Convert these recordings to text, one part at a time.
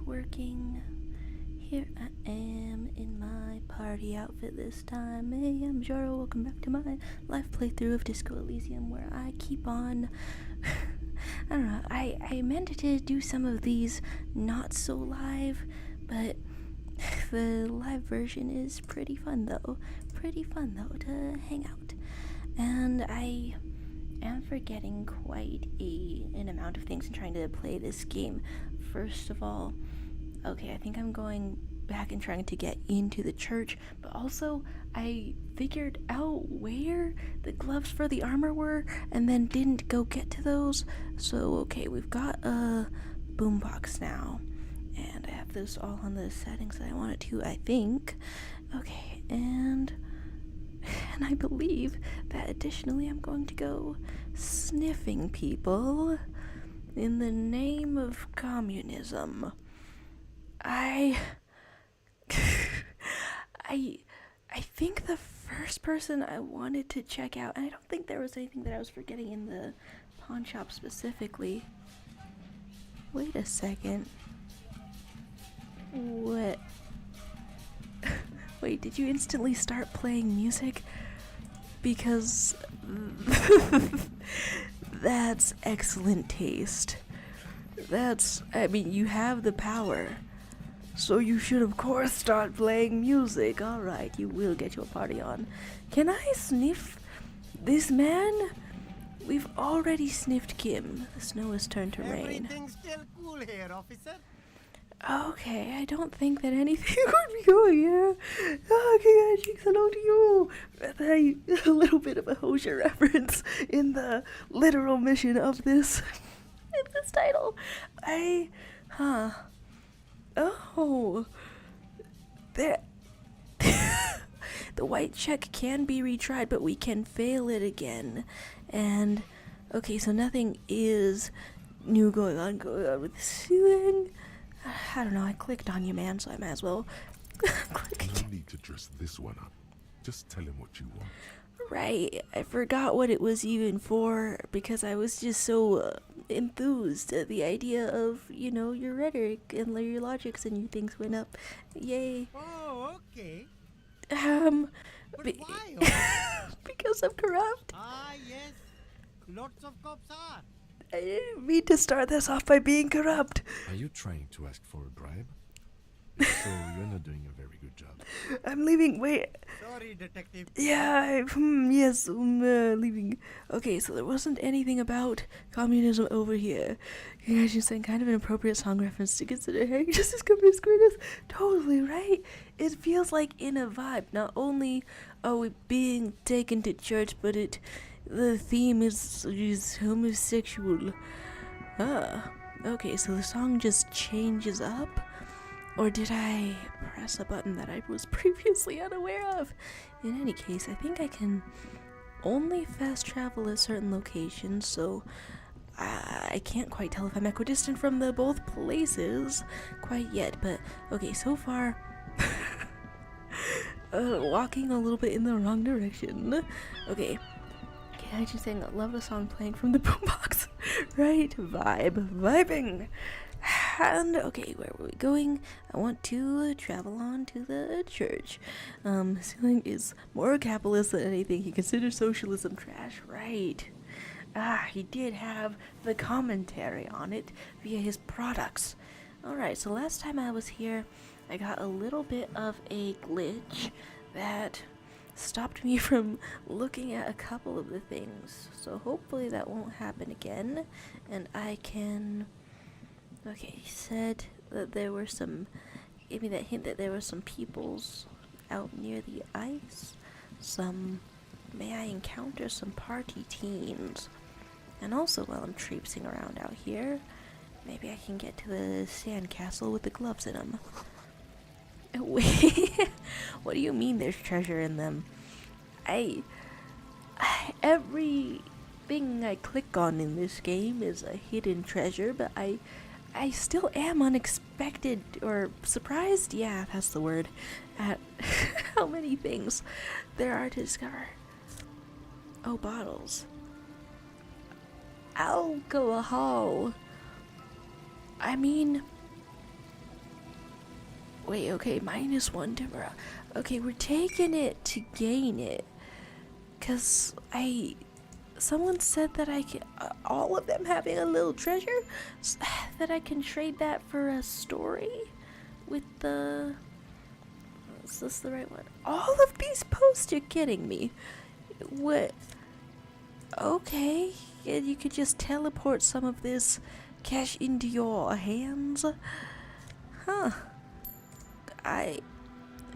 working. Here I am in my party outfit this time. Hey, I'm Jaro. Welcome back to my live playthrough of Disco Elysium, where I keep on... I don't know, I meant to do some of these not so live, but the live version is pretty fun though. To hang out. And I am forgetting quite an amount of things in trying to play this game. First of all, okay, I think I'm going back and trying to get into the church, but also I figured out where the gloves for the armor were and then didn't go get to those. So, okay, we've got a boombox now, and I have this all on the settings that I want it to, I think. Okay, and I believe that additionally I'm going to go sniffing people in the name of communism. I think the first person I wanted to check out, and I don't think there was anything that I was forgetting in the pawn shop specifically. Wait a second. What? Wait, did you instantly start playing music? Because that's excellent taste. I mean, you have the power. So you should of course start playing music. Alright, you will get your party on. Can I sniff this man? We've already sniffed Kim. The snow has turned to rain. Everything's still cool here, officer. Okay, I don't think that anything would be going here. Okay, guys, hello to you. A little bit of a Hosier reference in the literal mission of this title. Oh, there. The white check can be retried, but we can fail it again. And okay, so nothing is new going on with the ceiling. I don't know, I clicked on you, man, so I might as well click again. No need to dress this one up. Just tell him what you want. Right, I forgot what it was even for because I was just so enthused at the idea of, you know, your rhetoric and your logics and your things went up. Yay. Oh, okay. But why? Because I'm corrupt. Ah, yes. Lots of cops are. I didn't mean to start this off by being corrupt. Are you trying to ask for a bribe? So you're not doing a very good job. I'm leaving. Wait. Sorry, detective. Yeah, yes, leaving. Okay, so there wasn't anything about communism over here. You guys just saying kind of an appropriate song reference to consider Harry just as communist greatness. Totally, right? It feels like in a vibe. Not only are we being taken to church, but the theme is homosexual. Okay, so the song just changes up? Or did I press a button that I was previously unaware of? In any case, I think I can only fast travel at certain locations, so I can't quite tell if I'm equidistant from the both places quite yet, but okay, so far walking a little bit in the wrong direction. Okay, I just saying I love the song playing from the boombox. Right? Vibing. And okay, where were we going? I want to travel on to the church. Ceiling is more capitalist than anything. He considers socialism trash, right? He did have the commentary on it via his products. Alright, so last time I was here, I got a little bit of a glitch that stopped me from looking at a couple of the things. So hopefully that won't happen again, and I can... Okay, he said that there were gave me that hint that there were some peoples out near the ice. May I encounter some party teens? And also while I'm traipsing around out here, maybe I can get to the sandcastle with the gloves in them. Wait, what do you mean there's treasure in them? Everything I click on in this game is a hidden treasure, but I still am unexpected or surprised, yeah, that's the word, at how many things there are to discover. Oh, bottles. Alcohol. I mean, Wait, okay, -1 to morale. Okay, we're taking it to gain it. Cause someone said that I can, all of them having a little treasure, that I can trade that for a story with the, is this the right one? All of these posts, you're kidding me. What? Okay, yeah, you could just teleport some of this cash into your hands. Huh.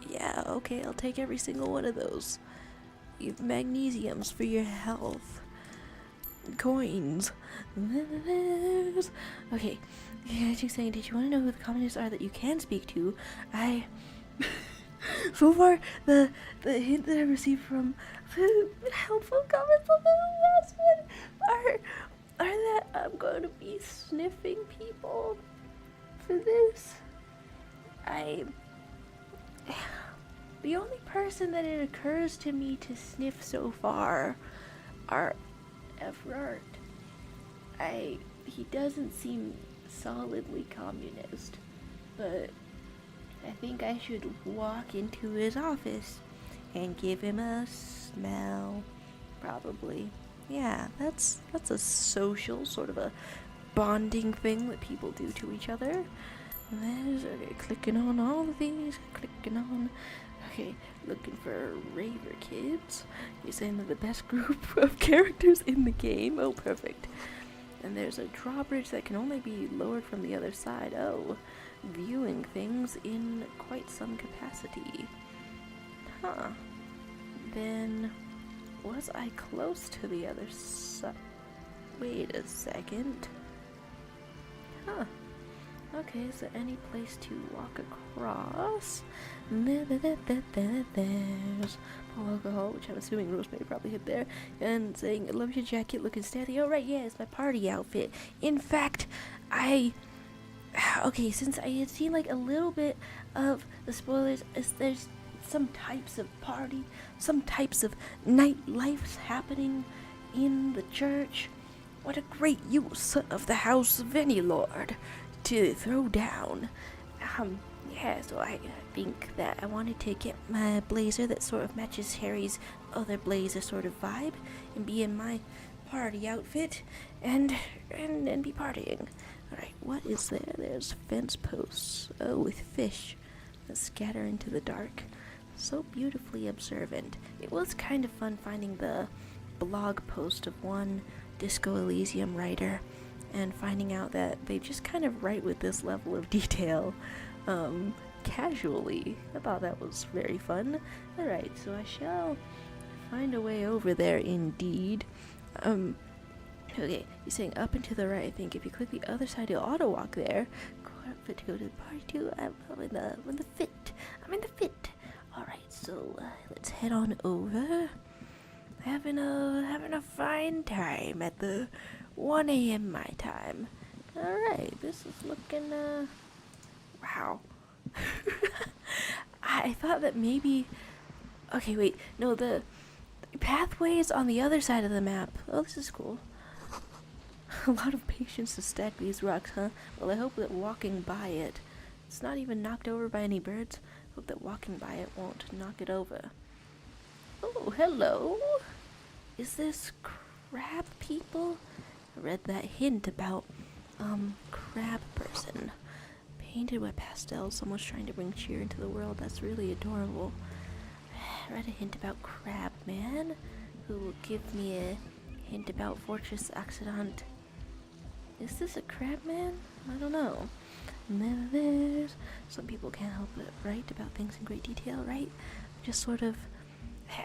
Yeah, okay, I'll take every single one of those. You have magnesiums for your health. Coins. Okay, yeah, she's saying, did you want to know who the communists are that you can speak to? So far, the hint that I received from the helpful comments on the last one are that I'm going to be sniffing people for this. The only person that it occurs to me to sniff so far are Everard. He doesn't seem solidly communist, but I think I should walk into his office and give him a smell, probably. Yeah, that's a social, sort of a bonding thing that people do to each other. And there's, okay, clicking on all of these, okay, looking for Raver kids. You're saying they're the best group of characters in the game. Oh, perfect. And there's a drawbridge that can only be lowered from the other side. Oh, viewing things in quite some capacity. Huh. Then, was I close to the other side? Wait a second. Huh. Okay, is there any place to walk across? There's Paul Alcohol, which I'm assuming Rosemary probably hit there, and saying, I love your jacket, looking steady. Oh, right, yeah, it's my party outfit. In fact, okay, since I had seen like a little bit of the spoilers, there's some types of party, some types of nightlife happening in the church. What a great use of the house of any lord to throw down. Yeah, so I think that I wanted to get my blazer that sort of matches Harry's other blazer sort of vibe and be in my party outfit and be partying. Alright, what is there? There's fence posts. Oh, with fish that scatter into the dark. So beautifully observant. It was kind of fun finding the blog post of one Disco Elysium writer and finding out that they just kind of write with this level of detail casually. I thought that was very fun. Alright, so I shall find a way over there indeed. Okay, you're saying up and to the right. I think if you click the other side, you'll auto walk there. Fit to go to the party too. I'm in the fit. Alright, so let's head on over. Having a fine time at the 1 a.m. my time. Alright, this is looking wow. I thought that maybe, okay, wait, no, the pathway is on the other side of the map. Oh, this is cool. A lot of patience to stack these rocks, huh? Well, I hope that walking by it, it's not even knocked over by any birds. Hope that walking by it won't knock it over. Oh, hello. Is this crab people? I read that hint about, crab person. Painted with pastels, someone's trying to bring cheer into the world. That's really adorable. I read a hint about crab man, who will give me a hint about fortress accident. Is this a crab man? I don't know. And then there's some people can't help but write about things in great detail, right? Just sort of,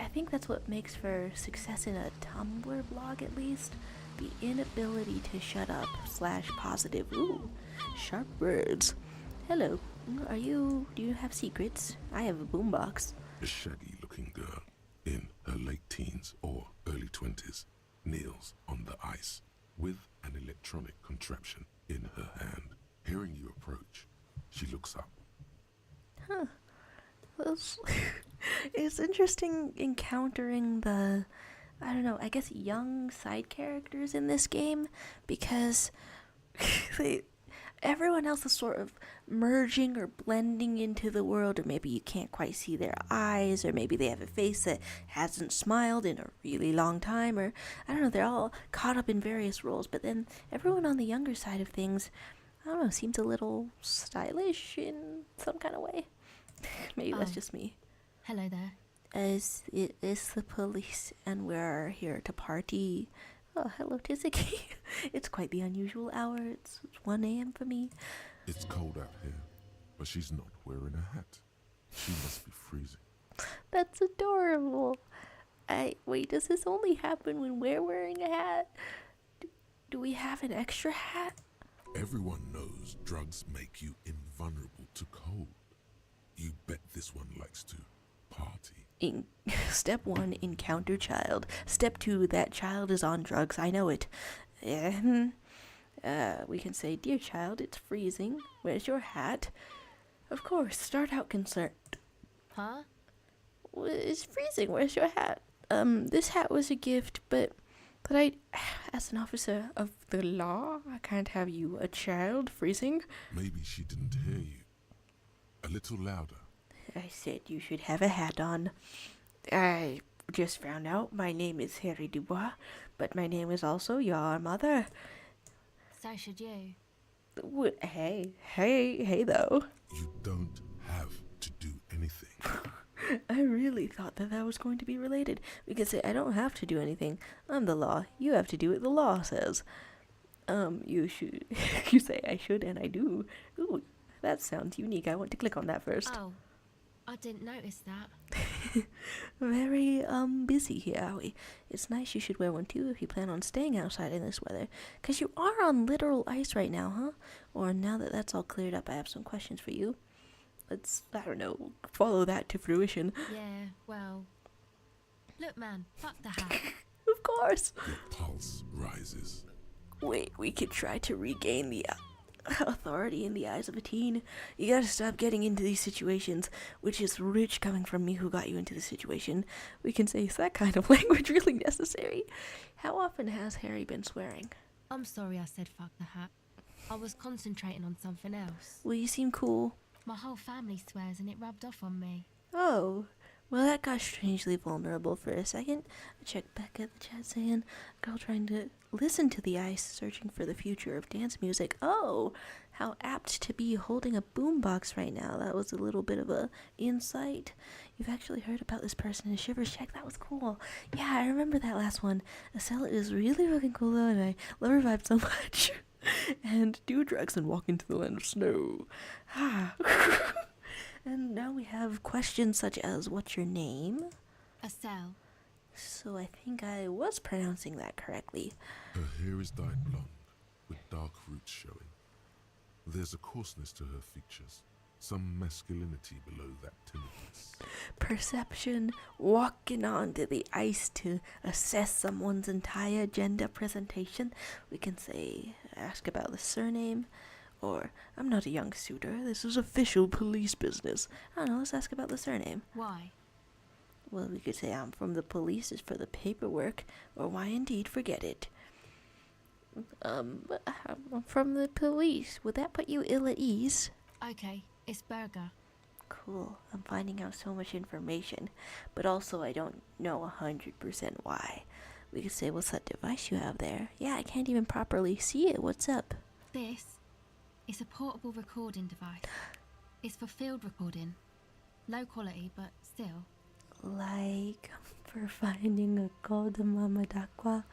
I think that's what makes for success in a Tumblr blog, at least. The inability to shut up / positive. Ooh, sharp words. Hello, do you have secrets? I have a boombox. A shaggy-looking girl in her late teens or early 20s kneels on the ice with an electronic contraption in her hand. Hearing you approach, she looks up. Huh. It's interesting encountering the, I don't know, I guess young side characters in this game, because everyone else is sort of merging or blending into the world, or maybe you can't quite see their eyes, or maybe they have a face that hasn't smiled in a really long time, or I don't know, they're all caught up in various roles. But then everyone on the younger side of things, I don't know, seems a little stylish in some kind of way. Maybe that's just me. Hello there. As it is the police, and we're here to party. Oh, hello, Tiziki. It's quite the unusual hour. It's 1 a.m. for me. It's cold out here, but she's not wearing a hat. She must be freezing. That's adorable. Wait, does this only happen when we're wearing a hat? Do we have an extra hat? Everyone knows drugs make you invulnerable to cold. You bet this one likes to party. Step 1, encounter child. Step 2, that child is on drugs. I know it. We can say, dear child, it's freezing. Where's your hat? Of course, start out concerned. Huh? It's freezing. Where's your hat? This hat was a gift, but as an officer of the law, I can't have you, a child, freezing. Maybe she didn't hear you. A little louder. I said you should have a hat on. I just found out my name is Harry Dubois, but my name is also your mother. So should you. Hey, though. You don't have to do anything. I really thought that was going to be related. We could say, I don't have to do anything. I'm the law. You have to do what the law says. You should. You say I should, and I do. Ooh, that sounds unique. I want to click on that first. Oh, I didn't notice that. Very, busy here, are we? It's nice. You should wear one too if you plan on staying outside in this weather. 'Cause you are on literal ice right now, huh? Or now that that's all cleared up, I have some questions for you. Let's, I don't know, follow that to fruition. Yeah, well... Look, man, fuck the hat. Of course. Your pulse rises. Wait, we could try to regain the authority in the eyes of a teen. You gotta stop getting into these situations, which is rich coming from me who got you into the situation. We can say, is that kind of language really necessary? How often has Harry been swearing? I'm sorry I said fuck the hat. I was concentrating on something else. Well, you seem cool. My whole family swears and it rubbed off on me. Oh, well, that got strangely vulnerable for a second. I checked back at the chat saying, girl trying to listen to the ice, searching for the future of dance music. Oh, how apt to be holding a boombox right now. That was a little bit of a insight. You've actually heard about this person in Shivers Check. That was cool. Yeah, I remember that last one. Estella is really fucking cool though, and I love her vibe so much. And do drugs and walk into the land of snow. Ah. And now we have questions such as, what's your name? Estelle. So I think I was pronouncing that correctly. Her hair is dyed blonde, with dark roots showing. There's a coarseness to her features, some masculinity below that tenderness. Perception, walking onto the ice to assess someone's entire gender presentation. We can say, ask about the surname, or, I'm not a young suitor, this is official police business. I don't know, let's ask about the surname. Why? Well, we could say I'm from the police is for the paperwork, or why indeed forget it. I'm from the police. Would that put you ill at ease? Okay, it's Burger. Cool. I'm finding out so much information, but also I don't know 100% why. We could say, what's that device you have there? Yeah, I can't even properly see it. What's up? This is a portable recording device. It's for field recording. Low quality, but still. Like for finding a golden mama d'aqua,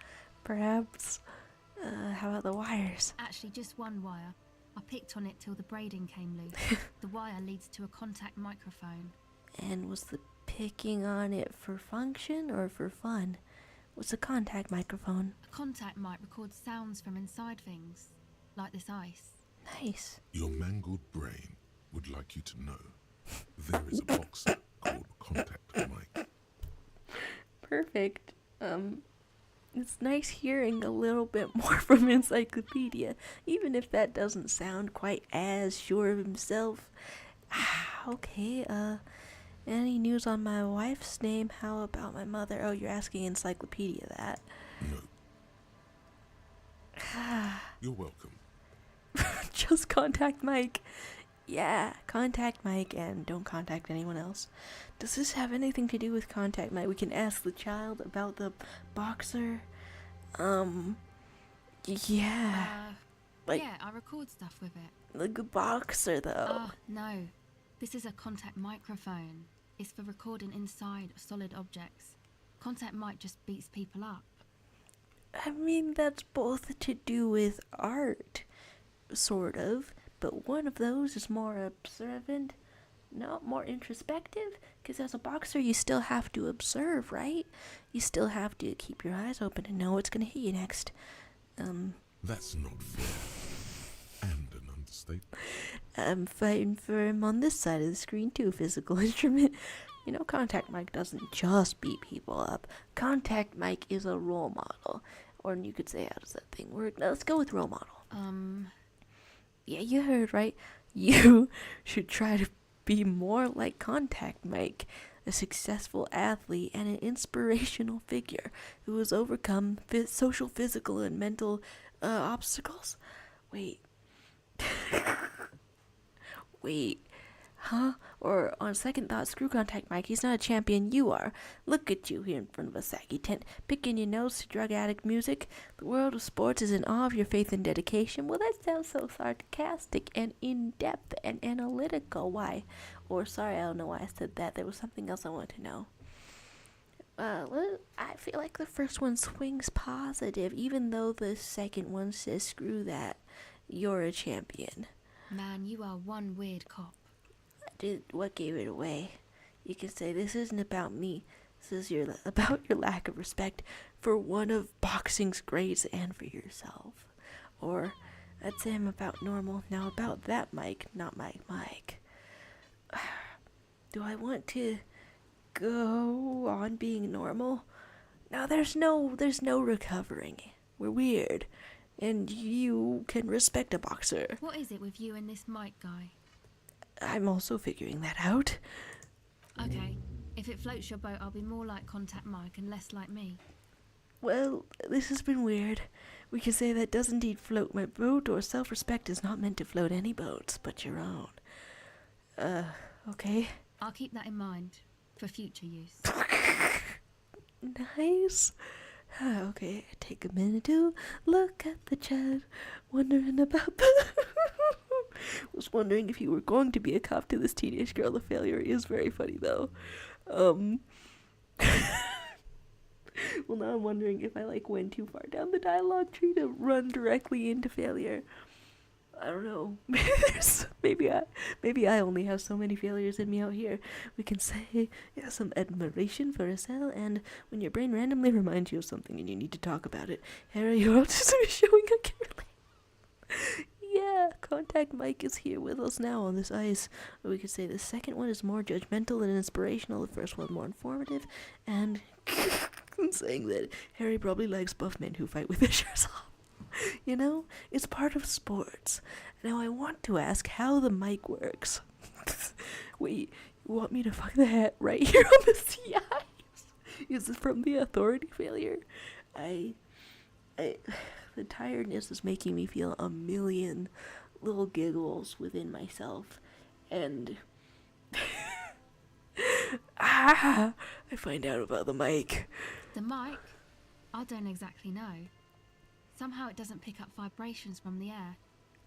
perhaps? How about the wires? Actually, just one wire. I picked on it till the braiding came loose. The wire leads to a contact microphone. And was the picking on it for function or for fun? What's a contact microphone? A contact mic records sounds from inside things, like this ice. Nice. Your mangled brain would like you to know there is a box called contact mic. Perfect. It's nice hearing a little bit more from Encyclopedia, even if that doesn't sound quite as sure of himself. Okay, any news on my wife's name? How about my mother? Oh, you're asking Encyclopedia that. No. You're welcome. just contact Mike. Yeah, contact Mike and don't contact anyone else. Does this have anything to do with contact Mike? We can ask the child about the boxer. Yeah. Like, yeah, I record stuff with it. the boxer, though. Ah, no. This is a contact microphone. It's for recording inside solid objects. Contact mic just beats people up. I mean, that's both to do with art, sort of. But one of those is more observant, not more introspective. Because as a boxer, you still have to observe, right? You still have to keep your eyes open and know what's going to hit you next. That's not fair. And an understatement. I'm fighting for him on this side of the screen too, physical instrument. You know, Contact Mike doesn't just beat people up. Contact Mike is a role model. Or you could say, how does that thing work? Now, let's go with role model. Yeah, you heard right. You should try to be more like Contact Mike, a successful athlete and an inspirational figure who has overcome social, physical, and mental obstacles. Wait. Wait. Huh? Or on second thought, screw Contact Mike. He's not a champion. You are. Look at you here in front of a saggy tent, picking your nose to drug addict music. The world of sports is in awe of your faith and dedication. Well, that sounds so sarcastic and in-depth and analytical. Why? Or sorry, I don't know why I said that. There was something else I wanted to know. I feel like the first one swings positive, even though the second one says screw that. You're a champion. Man, you are one weird cop. What gave it away? You can say this isn't about me. This is about your lack of respect for one of boxing's greats and for yourself. Or I'd say I'm about normal. Now about that Mike, not Mike. Do I want to go on being normal? No, there's no recovering. We're weird. And you can respect a boxer. What is it with you and this Mike guy? I'm also figuring that out. Okay, if it floats your boat, I'll be more like Contact Mike and less like me. Well, this has been weird. We can say that does indeed float my boat, or self-respect is not meant to float any boats but your own. Okay. I'll keep that in mind for future use. Nice. Okay, take a minute to look at the chat, wondering about the... Was wondering if you were going to be a cop to this teenage girl. The failure is very funny, though. Well, now I'm wondering if I, went too far down the dialogue tree to run directly into failure. I don't know. Maybe I only have so many failures in me out here. We can say, yeah, some admiration for a cell, and when your brain randomly reminds you of something and you need to talk about it. Harry, your autism is showing accurately. Yeah, Contact Mike is here with us now on this ice. Or we could say the second one is more judgmental and inspirational, the first one more informative, and I'm saying that Harry probably likes buff men who fight with their shirts off. You know, it's part of sports. Now I want to ask how the mic works. Wait, you want me to fuck the hat right here on the CI? Is it from the authority failure? The tiredness is making me feel a million little giggles within myself, and I find out about the mic. The mic? I don't exactly know. Somehow it doesn't pick up vibrations from the air.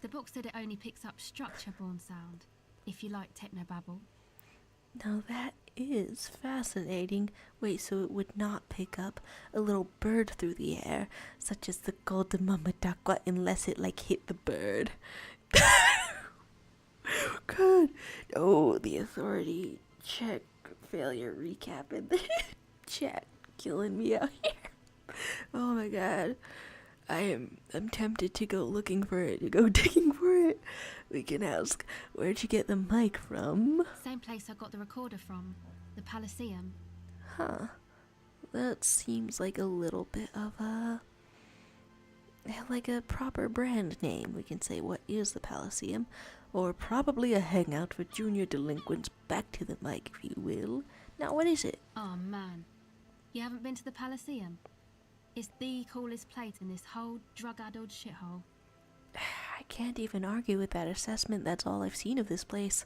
The book said it only picks up structure-borne sound, if you like technobabble. Now that is fascinating. Wait, so it would not pick up a little bird through the air, such as the golden mamadakwa, unless it hit the bird. Good. Oh, the authority check failure recap in the chat, killing me out here. Oh my god. I'm tempted to go looking for it, to go digging for it. We can ask, where'd you get the mic from? Same place I got the recorder from, the Palaceum. Huh. That seems like a little bit of a proper brand name. We can say, what is the Palaceum? Or probably a hangout for junior delinquents. Back to the mic, if you will. Now, what is it? Oh man, you haven't been to the Palaceum? It's the coolest place in this whole drug-addled shithole. I I can't even argue with that assessment. That's all I've seen of this place.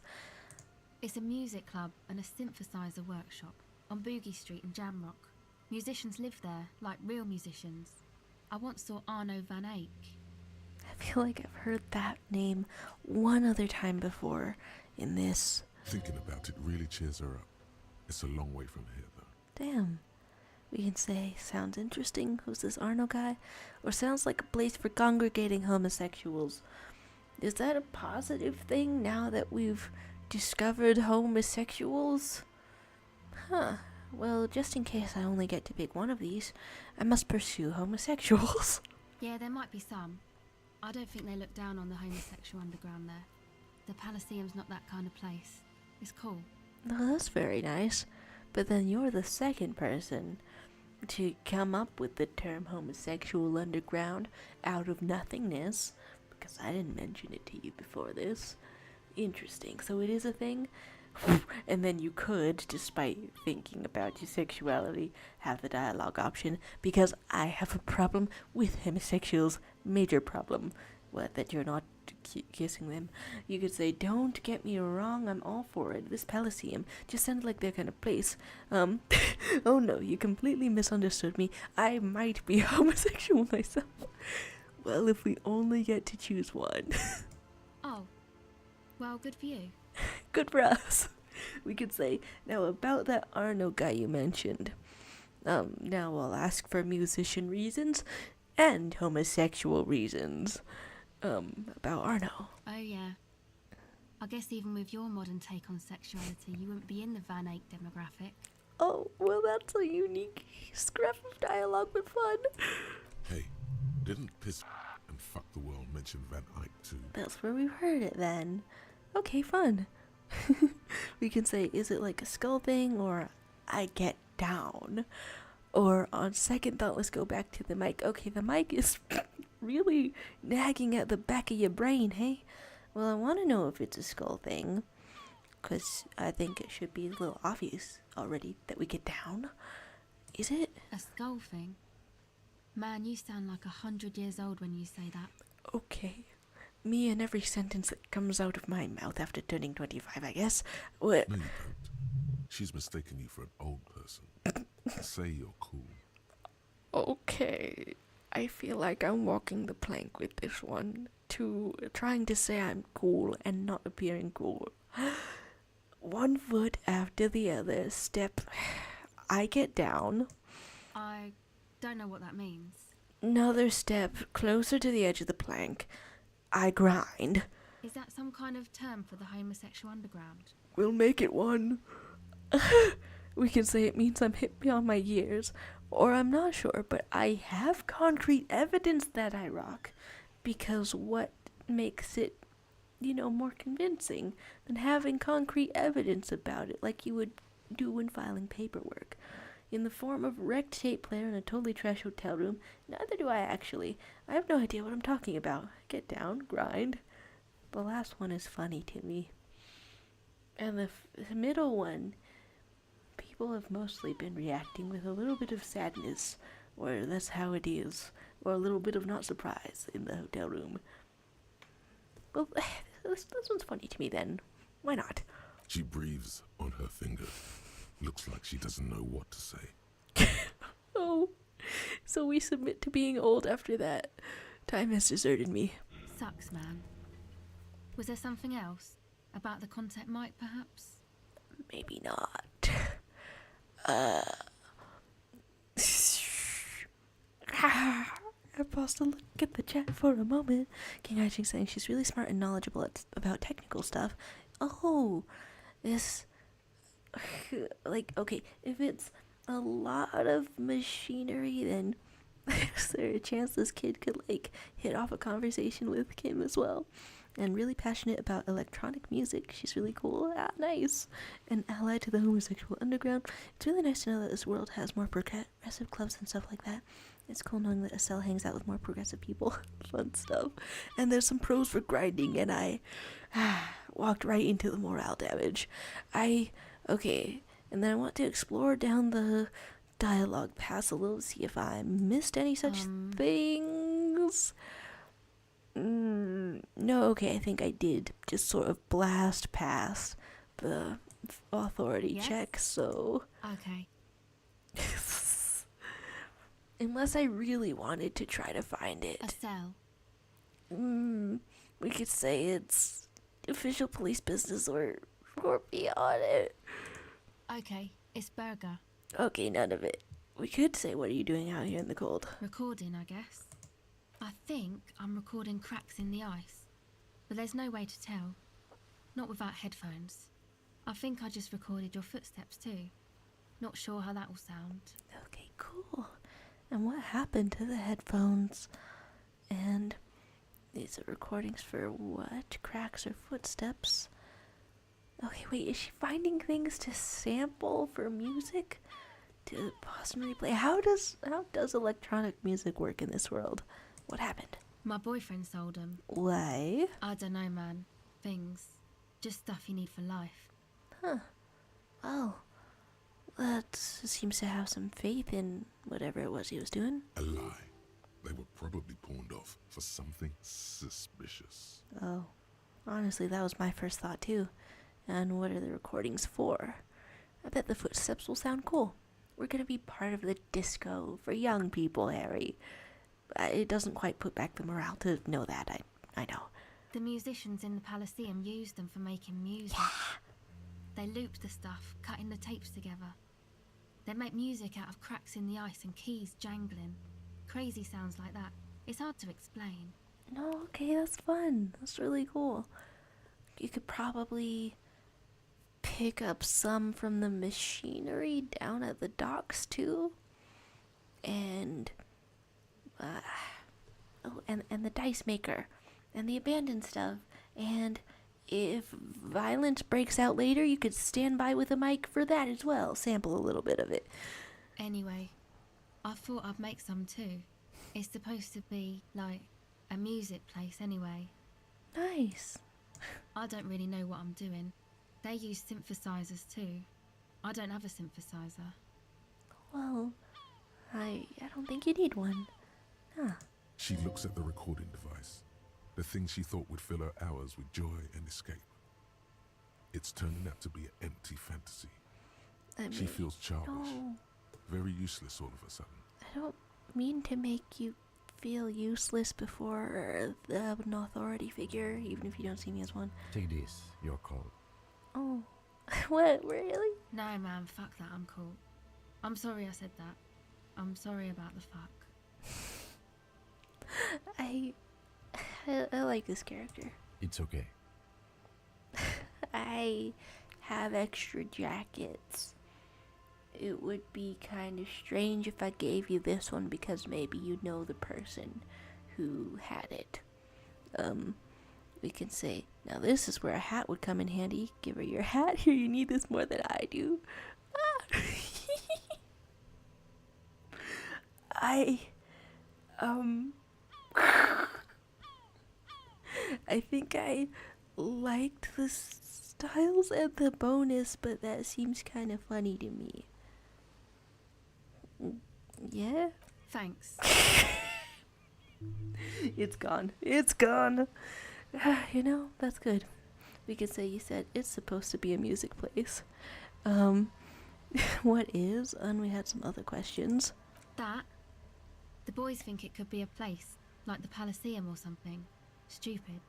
It's a music club and a synthesizer workshop on Boogie Street in Jamrock. Musicians live there, like real musicians. I once saw Arno van Eyck. I feel like I've heard that name one other time before in this. Thinking about it really cheers her up. It's a long way from here, though. Damn. We can say, sounds interesting, who's this Arno guy? Or sounds like a place for congregating homosexuals. Is that a positive thing now that we've discovered homosexuals? Huh. Well, just in case I only get to pick one of these, I must pursue homosexuals. Yeah, there might be some. I don't think they look down on the homosexual underground there. The Palaceum's not that kind of place. It's cool. Well, that's very nice. But then you're the second person to come up with the term homosexual underground out of nothingness, because I didn't mention it to you before this. Interesting. So it is a thing? And then you could, despite thinking about your sexuality, have the dialogue option, because I have a problem with homosexuals. Major problem. What, that you're not kissing them? You could say, don't get me wrong, I'm all for it. This Palaceum just sounded like their kind of place. Oh no, you completely misunderstood me. I might be homosexual myself. Well, if we only get to choose one. Oh, well, good for you. Good for us. We could say, now about that Arno guy you mentioned. Now I'll ask for musician reasons and homosexual reasons. About Arno. Oh, yeah. I guess even with your modern take on sexuality, you wouldn't be in the Van Eyck demographic. Oh, well, that's a unique scrap of dialogue, but fun. Hey, didn't Piss and Fuck the World mention Van Eyck too? That's where we've heard it then. Okay, fun. We can say, is it like a skull thing, or I get down? Or on second thought, let's go back to the mic. Okay, the mic is really nagging at the back of your brain, hey? Well, I want to know if it's a skull thing, because I think it should be a little obvious already that we get down. Is it? A skull thing? Man, you sound like 100 years old when you say that. Okay. Me and every sentence that comes out of my mouth after turning 25, I guess. What? No, you don't. She's mistaken you for an old person. Say you're cool. Okay. I feel like I'm walking the plank with this one. Trying to say I'm cool and not appearing cool. One foot after the other, step. I get down. I don't know what that means. Another step closer to the edge of the plank. I grind. Is that some kind of term for the homosexual underground? We'll make it one. We can say it means I'm hip beyond my years, or I'm not sure, but I have concrete evidence that I rock, because what makes it, more convincing than having concrete evidence about it, like you would do when filing paperwork. In the form of a wrecked tape player in a totally trash hotel room, neither do I actually. I have no idea what I'm talking about. Get down, grind. The last one is funny to me. And the middle one, people have mostly been reacting with a little bit of sadness, or that's how it is, or a little bit of not surprise in the hotel room. Well, this one's funny to me then. Why not? She breathes on her finger. Looks like she doesn't know what to say. Oh, so we submit to being old after that. Time has deserted me. Sucks, man. Was there something else? About the contact mic, perhaps? Maybe not. I paused to look at the chat for a moment. King Aijing saying she's really smart and knowledgeable about technical stuff. Oh, this... okay, if it's a lot of machinery, then is there a chance this kid could, hit off a conversation with Kim as well? And really passionate about electronic music. She's really cool. Ah, nice. And allied to the homosexual underground. It's really nice to know that this world has more progressive clubs and stuff like that. It's cool knowing that Estelle hangs out with more progressive people. Fun stuff. And there's some pros for grinding, and I walked right into the morale damage. Okay, and then I want to explore down the dialogue paths a little, see if I missed any such things. No, okay, I think I did just sort of blast past the authority Yes? check, so... Okay. Unless I really wanted to try to find A it, cell. we could say it's official police business or beyond it. Okay, it's Burger. Okay, none of it. We could say, what are you doing out here in the cold? Recording, I guess. I think I'm recording cracks in the ice, but there's no way to tell. Not without headphones. I think I just recorded your footsteps too. Not sure how that will sound. Okay, cool. And what happened to the headphones? And these are recordings for what? Cracks or footsteps? Okay, wait, is she finding things to sample for music? To pause and replay? How does electronic music work in this world? What happened? My boyfriend sold them. Why? I don't know, man. Things. Just stuff you need for life. Huh. Well, that seems to have some faith in whatever it was he was doing. A lie. They were probably pawned off for something suspicious. Oh, honestly, that was my first thought too. And what are the recordings for? I bet the footsteps will sound cool. We're gonna be part of the disco for young people, Harry. It doesn't quite put back the morale to know that, I know. The musicians in the Palaceum used them for making music. They looped the stuff, cutting the tapes together. They make music out of cracks in the ice and keys jangling. Crazy sounds like that. It's hard to explain. No, okay, that's fun. That's really cool. You could probably pick up some from the machinery down at the docks too. And and the dice maker and the abandoned stuff. And if violence breaks out later, you could stand by with a mic for that as well. Sample a little bit of it. Anyway, I thought I'd make some too. It's supposed to be like a music place anyway. Nice. I don't really know what I'm doing. They use synthesizers too. I don't have a synthesizer. Well, I don't think you need one. Huh. She looks at the recording device, the thing she thought would fill her hours with joy and escape. It's turning out to be an empty fantasy. She feels childish, No, very useless all of a sudden. I don't mean to make you feel useless before an authority figure, even if you don't see me as one. Take this, your call. Oh, what, really? No man, fuck that, I'm cool. I'm sorry I said that. I'm sorry about the fuck. I like this character. It's okay. I have extra jackets. It would be kind of strange if I gave you this one because maybe you know the person who had it. We can say, now this is where a hat would come in handy. Give her your hat. Here, you need this more than I do. I think I liked the styles and the bonus, but that seems kind of funny to me. Yeah? Thanks. It's gone. It's gone. You know, that's good. We could say you said it's supposed to be a music place. What is? And we had some other questions. That? The boys think it could be a place, like the Palaceum or something. Stupid.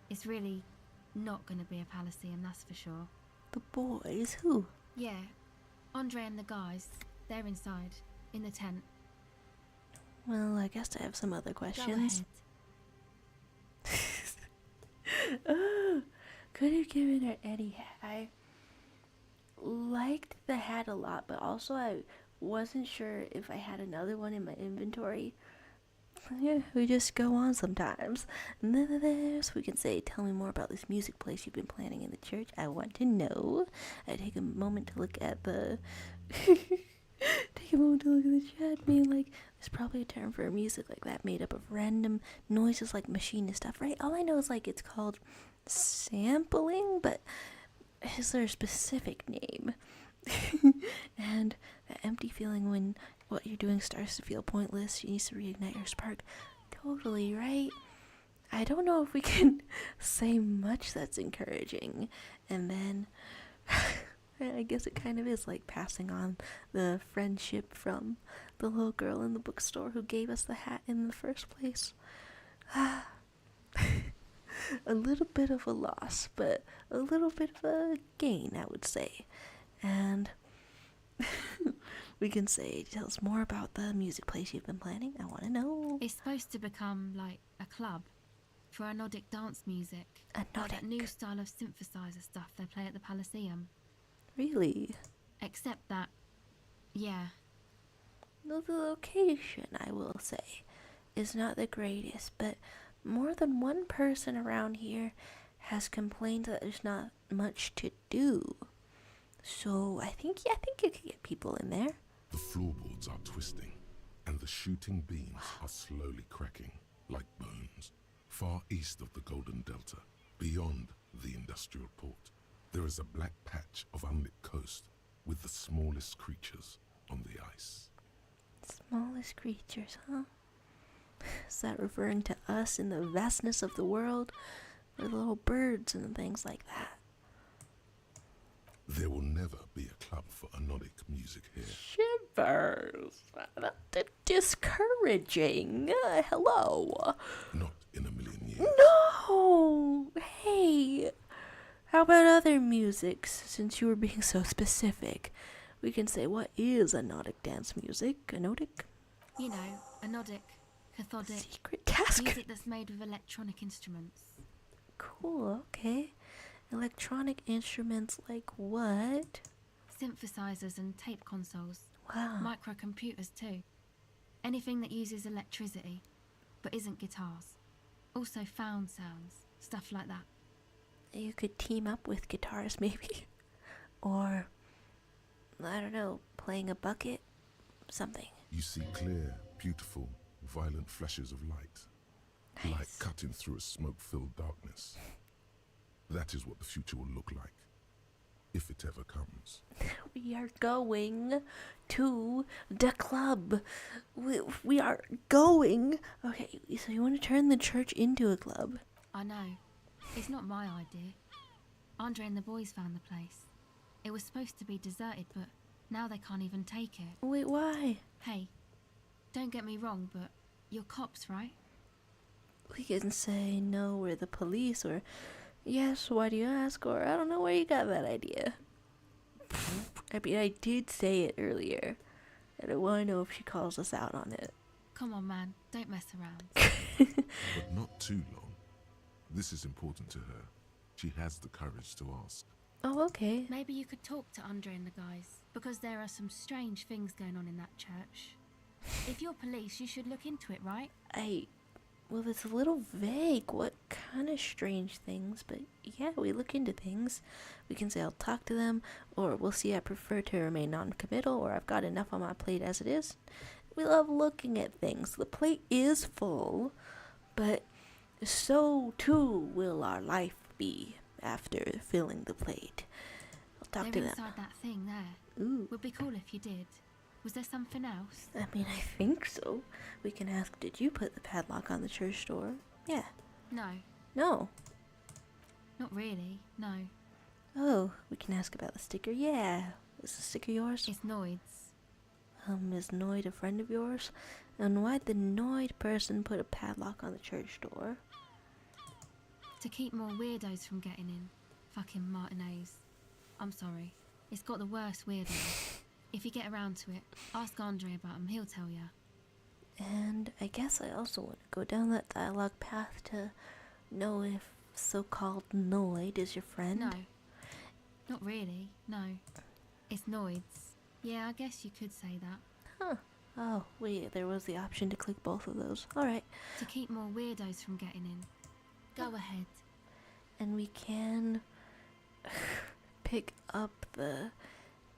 It's really not gonna be a Palaceum, that's for sure. The boys? Who? Yeah. Andre and the guys. They're inside. In the tent. Well, I guess I have some other Go questions. ahead. Oh, could have given her any hat. I liked the hat a lot, but also I wasn't sure if I had another one in my inventory. Yeah, we just go on sometimes. And then there's, we can say, tell me more about this music place you've been planning in the church. I want to know. I take a moment to look at the... take a moment to look at the chat, being like, there's probably a term for music like that made up of random noises like machinist stuff, right? All I know is like it's called sampling, but is there a specific name? And that empty feeling when what you're doing starts to feel pointless, you need to reignite your spark. Totally, right? I don't know if we can say much that's encouraging. And then I guess it kind of is like passing on the friendship from the little girl in the bookstore who gave us the hat in the first place. A little bit of a loss, but a little bit of a gain, I would say. And we can say, tell us more about the music place you've been planning. I want to know. It's supposed to become like a club for anodic dance music. Anodic. That new style of synthesizer stuff they play at the Palaceum. Really? Except that, yeah, The location, I will say, is not the greatest, but more than one person around here has complained that there's not much to do. So I think you could get people in there. The floorboards are twisting, and the shooting beams are slowly cracking like bones. Far east of the Golden Delta, beyond the industrial port, there is a black patch of unlit coast with the smallest creatures on the ice. Smallest creatures, huh? Is that referring to us in the vastness of the world? Or little birds and things like that? There will never be a club for anodic music here. Shivers! That's discouraging. Hello. Not in a million years. No! Hey! How about other musics, since you were being so specific? We can say, what is anodic dance music? Anodic? you know, anodic, cathodic, Secret task. music that's made with electronic instruments. Cool, okay. Electronic instruments like what? Synthesizers and tape consoles. Wow. Microcomputers too. Anything that uses electricity, but isn't guitars. Also found sounds, stuff like that. You could team up with guitars maybe. Or, I don't know, playing a bucket? Something. You see clear, beautiful, violent flashes of light. Light Nice. cutting through a smoke-filled darkness. That is what the future will look like, if it ever comes. We are going to the club. We are going. Okay, so you want to turn the church into a club? I know. It's not my idea. Andre and the boys found the place. It was supposed to be deserted, but now they can't even take it. Wait, why? Hey, don't get me wrong, but you're cops, right? We can say no, we're the police, or yes, why do you ask, or I don't know where you got that idea. I mean, I did say it earlier, and I want to know if she calls us out on it. Come on, man, don't mess around. But not too long. This is important to her. She has the courage to ask. Oh, okay. Maybe you could talk to Andre and the guys, because there are some strange things going on in that church. If you're police, you should look into it, right? Well, it's a little vague what kind of strange things, but yeah, we look into things. We can say I'll talk to them, or we'll see I prefer to remain non-committal, or I've got enough on my plate as it is. We love looking at things. The plate is full, but so too will our life be after filling the plate. I'll talk They're to them. inside that thing there. Ooh. Would be cool if you did. Was there something else? I mean, I think so. We can ask, did you put the padlock on the church door? Yeah. No, No. not really, no. Oh, we can ask about the sticker. Yeah. Is the sticker yours? It's Noid's. Is Noid a friend of yours? And why'd the Noid person put a padlock on the church door? To keep more weirdos from getting in. Fucking Martinez. I'm sorry. It's got the worst weirdos. If you get around to it, ask Andre about him, he'll tell ya. And I guess I also want to go down that dialogue path to know if so-called Noid is your friend. No. Not really, no. It's Noid's. Yeah, I guess you could say that. Huh. Oh, wait, there was the option to click both of those. Alright. To keep more weirdos from getting in. Go ahead. And we can pick up the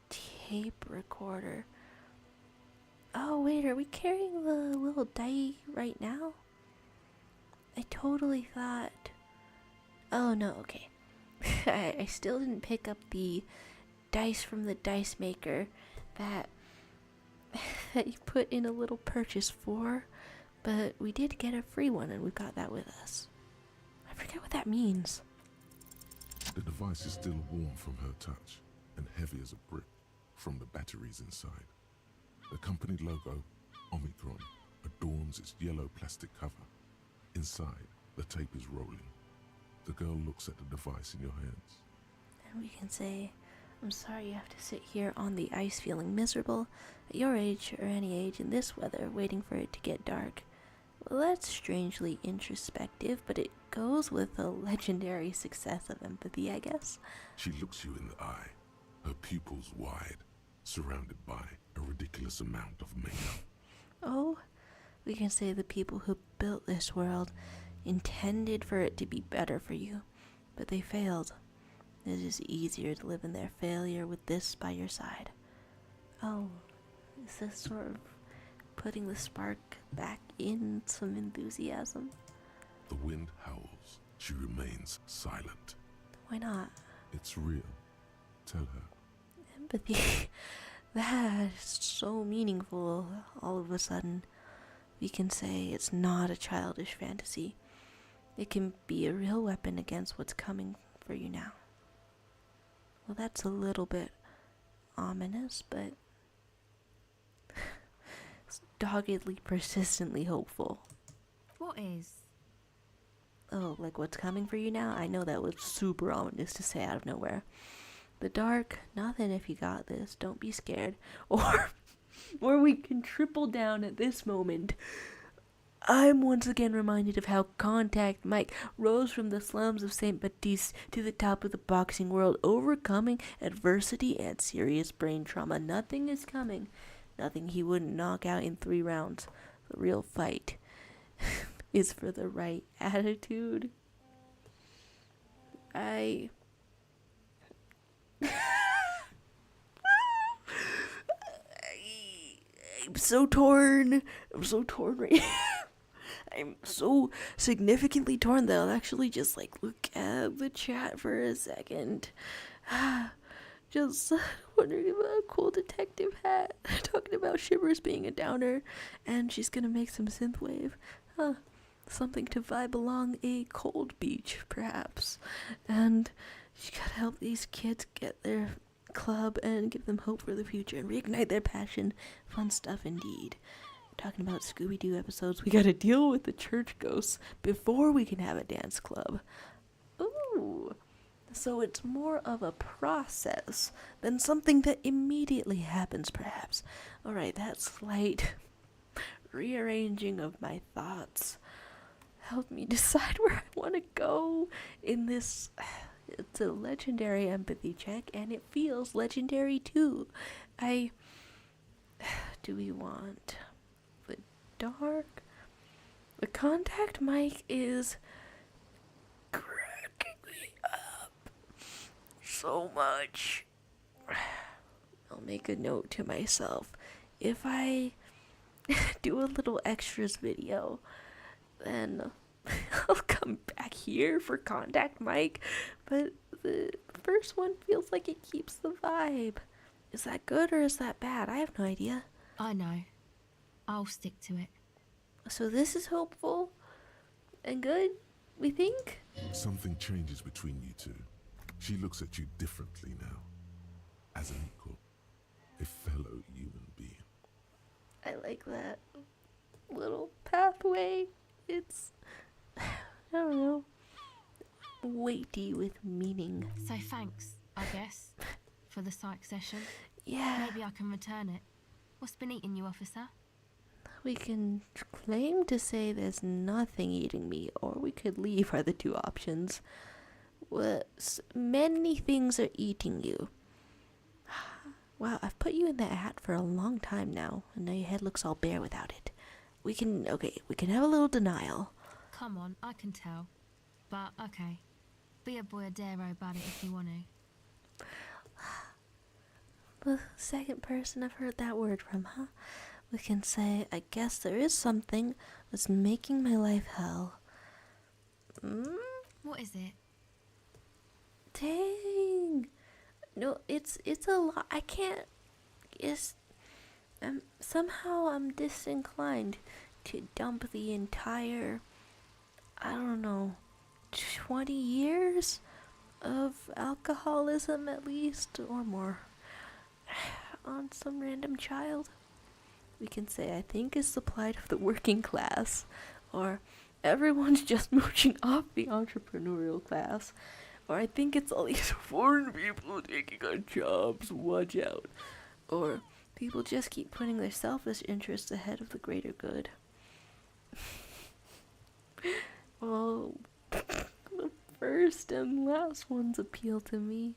tape recorder. Oh, wait, are we carrying the little die right now? I totally thought... Oh, no, okay. I still didn't pick up the dice from the dice maker that you put in a little purchase for, but we did get a free one and we've got that with us. I forget what that means. The device is still warm from her touch and heavy as a brick from the batteries inside. The company logo, Omicron, adorns its yellow plastic cover. Inside, the tape is rolling. The girl looks at the device in your hands. And we can say, I'm sorry you have to sit here on the ice feeling miserable at your age or any age in this weather waiting for it to get dark. Well, that's strangely introspective, but it goes with the legendary success of empathy, I guess. She looks you in the eye, her pupils wide, surrounded by a ridiculous amount of makeup. Oh, we can say the people who built this world intended for it to be better for you, but they failed. It is easier to live in their failure with this by your side. Oh, is this sort of putting the spark back in some enthusiasm? The wind howls. She remains silent. Why not? It's real. Tell her. Empathy. That is so meaningful all of a sudden. We can say it's not a childish fantasy. It can be a real weapon against what's coming for you now. Well, that's a little bit ominous, but it's doggedly, persistently hopeful. What is? Oh, like what's coming for you now? I know that was super ominous to say out of nowhere. The dark, nothing if you got this, don't be scared. Or we can triple down at this moment. I'm once again reminded of how Contact Mike rose from the slums of St. Baptiste to the top of the boxing world, overcoming adversity and serious brain trauma. Nothing is coming. Nothing he wouldn't knock out in 3 rounds. The real fight is for the right attitude. I'm so torn. I'm so torn right now. I'm so significantly torn that I'll actually just look at the chat for a second. Just wondering about a cool detective hat. Talking about Shivers being a downer. And she's gonna make some synthwave. Something to vibe along a cold beach, perhaps. And she gotta help these kids get their club and give them hope for the future and reignite their passion. Fun stuff indeed. Talking about Scooby-Doo episodes, we gotta deal with the church ghosts before we can have a dance club. Ooh. So it's more of a process than something that immediately happens, perhaps. Alright, that slight rearranging of my thoughts helped me decide where I want to go in this. It's a legendary empathy check, and it feels legendary too. Do we want the dark? The Contact Mike is cracking me up so much. I'll make a note to myself. If I do a little extras video, then I'll come back here for Contact Mike, but the first one feels like it keeps the vibe. Is that good or is that bad? I have no idea. I know. I'll stick to it. So this is hopeful and good, we think? Something changes between you two. She looks at you differently now. As an equal. A fellow human being. I like that little pathway. It's, I don't know, weighty with meaning. So thanks, I guess, for the psych session. Yeah. Maybe I can return it. What's been eating you, officer? We can claim to say there's nothing eating me, or we could leave are the 2 options. Many things are eating you. Wow, I've put you in that hat for a long time now, and now your head looks all bare without it. We can have a little denial. Come on, I can tell. But, okay. Be a boyadero about it if you want to. The second person I've heard that word from, huh? We can say, I guess there is something that's making my life hell. What is it? Dang. No, it's a lot. I can't. Somehow I'm disinclined to dump the entire, I don't know, 20 years of alcoholism at least, or more, on some random child. We can say, I think it's the plight of the working class, or everyone's just mooching off the entrepreneurial class, or I think it's all these foreign people taking on jobs, watch out, or people just keep putting their selfish interests ahead of the greater good. Well, the first and last ones appeal to me.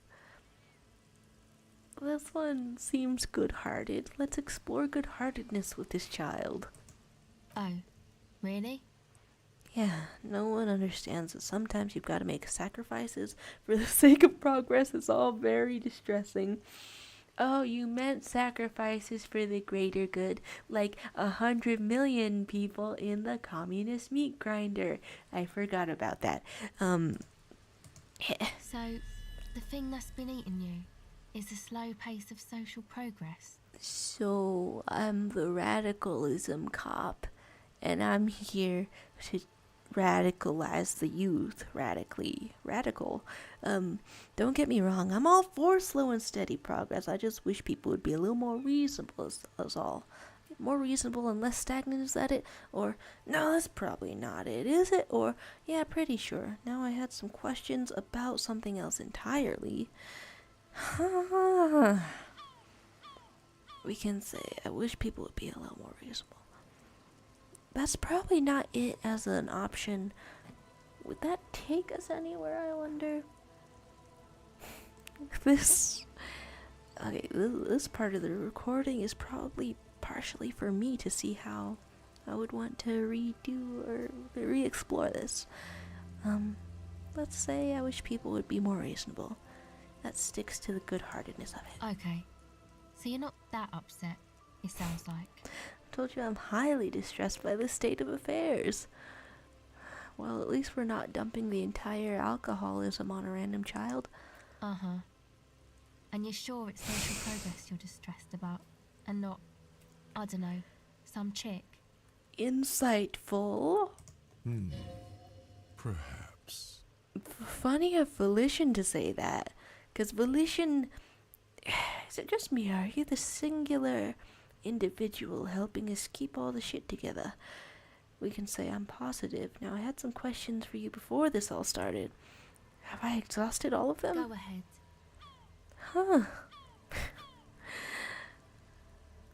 This one seems good-hearted. Let's explore good-heartedness with this child. Oh, really? Yeah, no one understands that sometimes you've got to make sacrifices for the sake of progress. It's all very distressing. Oh, you meant sacrifices for the greater good, like 100 million people in the communist meat grinder. I forgot about that. So, the thing that's been eating you is the slow pace of social progress. So, I'm the radicalism cop, and I'm here to radicalize the youth. Radical. Don't get me wrong, I'm all for slow and steady progress. I just wish people would be a little more reasonable, as all. More reasonable and less stagnant, is that it? Or, no, that's probably not it, is it? Or, yeah, pretty sure. Now I had some questions about something else entirely. We can say, I wish people would be a little more reasonable. That's probably not it as an option. Would that take us anywhere, I wonder? This part of the recording is probably partially for me to see how I would want to redo or re-explore this. Let's say I wish people would be more reasonable. That sticks to the good-heartedness of it. Okay, so you're not that upset, it sounds like. I told you I'm highly distressed by this state of affairs. Well, at least we're not dumping the entire alcoholism on a random child. Uh-huh. And you're sure it's social progress you're distressed about, and not, I don't know, some chick? Insightful. Perhaps. Funny of Volition to say that, because Volition, is it just me, or are you the singular individual helping us keep all the shit together? We can say I'm positive. Now, I had some questions for you before this all started. Have I exhausted all of them? Go ahead. Huh.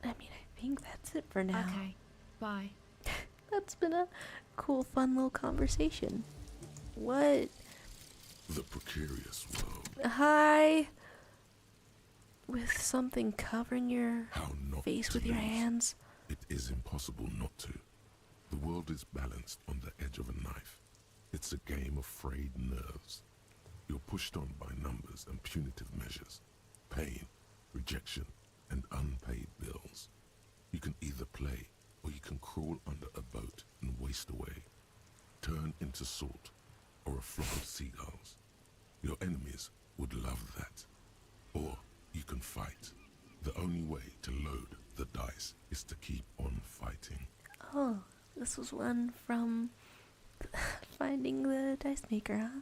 I mean, I think that's it for now. Okay, bye. That's been a cool, fun little conversation. What? The precarious world. Hi? With something covering your How not face to with your lose. hands? It is impossible not to. The world is balanced on the edge of a knife. It's a game of frayed nerves. You're pushed on by numbers and punitive measures, pain, rejection, and unpaid bills. You can either play, or you can crawl under a boat and waste away, turn into salt, or a flock of seagulls. Your enemies would love that. Or you can fight. The only way to load the dice is to keep on fighting. Oh, this was one from Finding the Dice Maker, huh?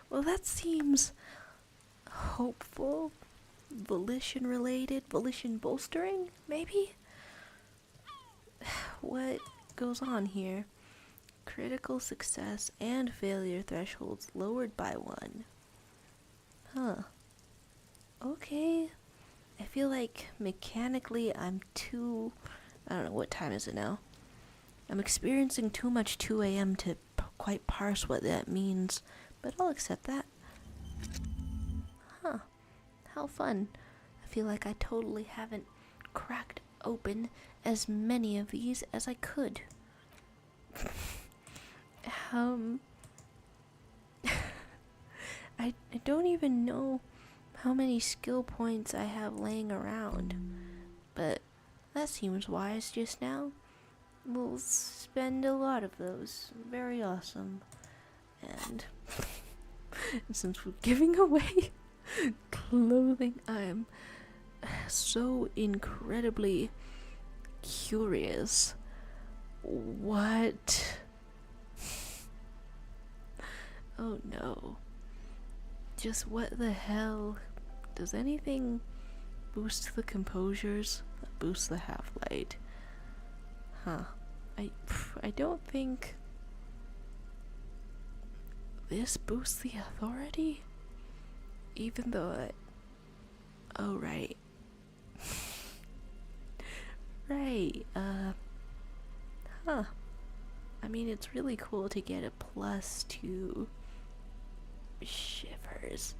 Well, that seems hopeful. Volition related, volition bolstering, maybe? What goes on here? Critical success and failure thresholds lowered by 1. Huh. Okay. I feel like mechanically I don't know, what time is it now? I'm experiencing too much 2 a.m. to quite parse what that means, but I'll accept that. Huh. How fun. I feel like I totally haven't cracked open as many of these as I could. I don't even know how many skill points I have laying around, but that seems wise just now. We'll spend a lot of those. Very awesome. And since we're giving away clothing, I'm so incredibly curious. What Oh no. Just what the hell? Does anything boost the composures? Boost the half-light? Huh. I don't think this boosts the authority? Even though oh, right. Right, huh. I mean, it's really cool to get a +2 shivers.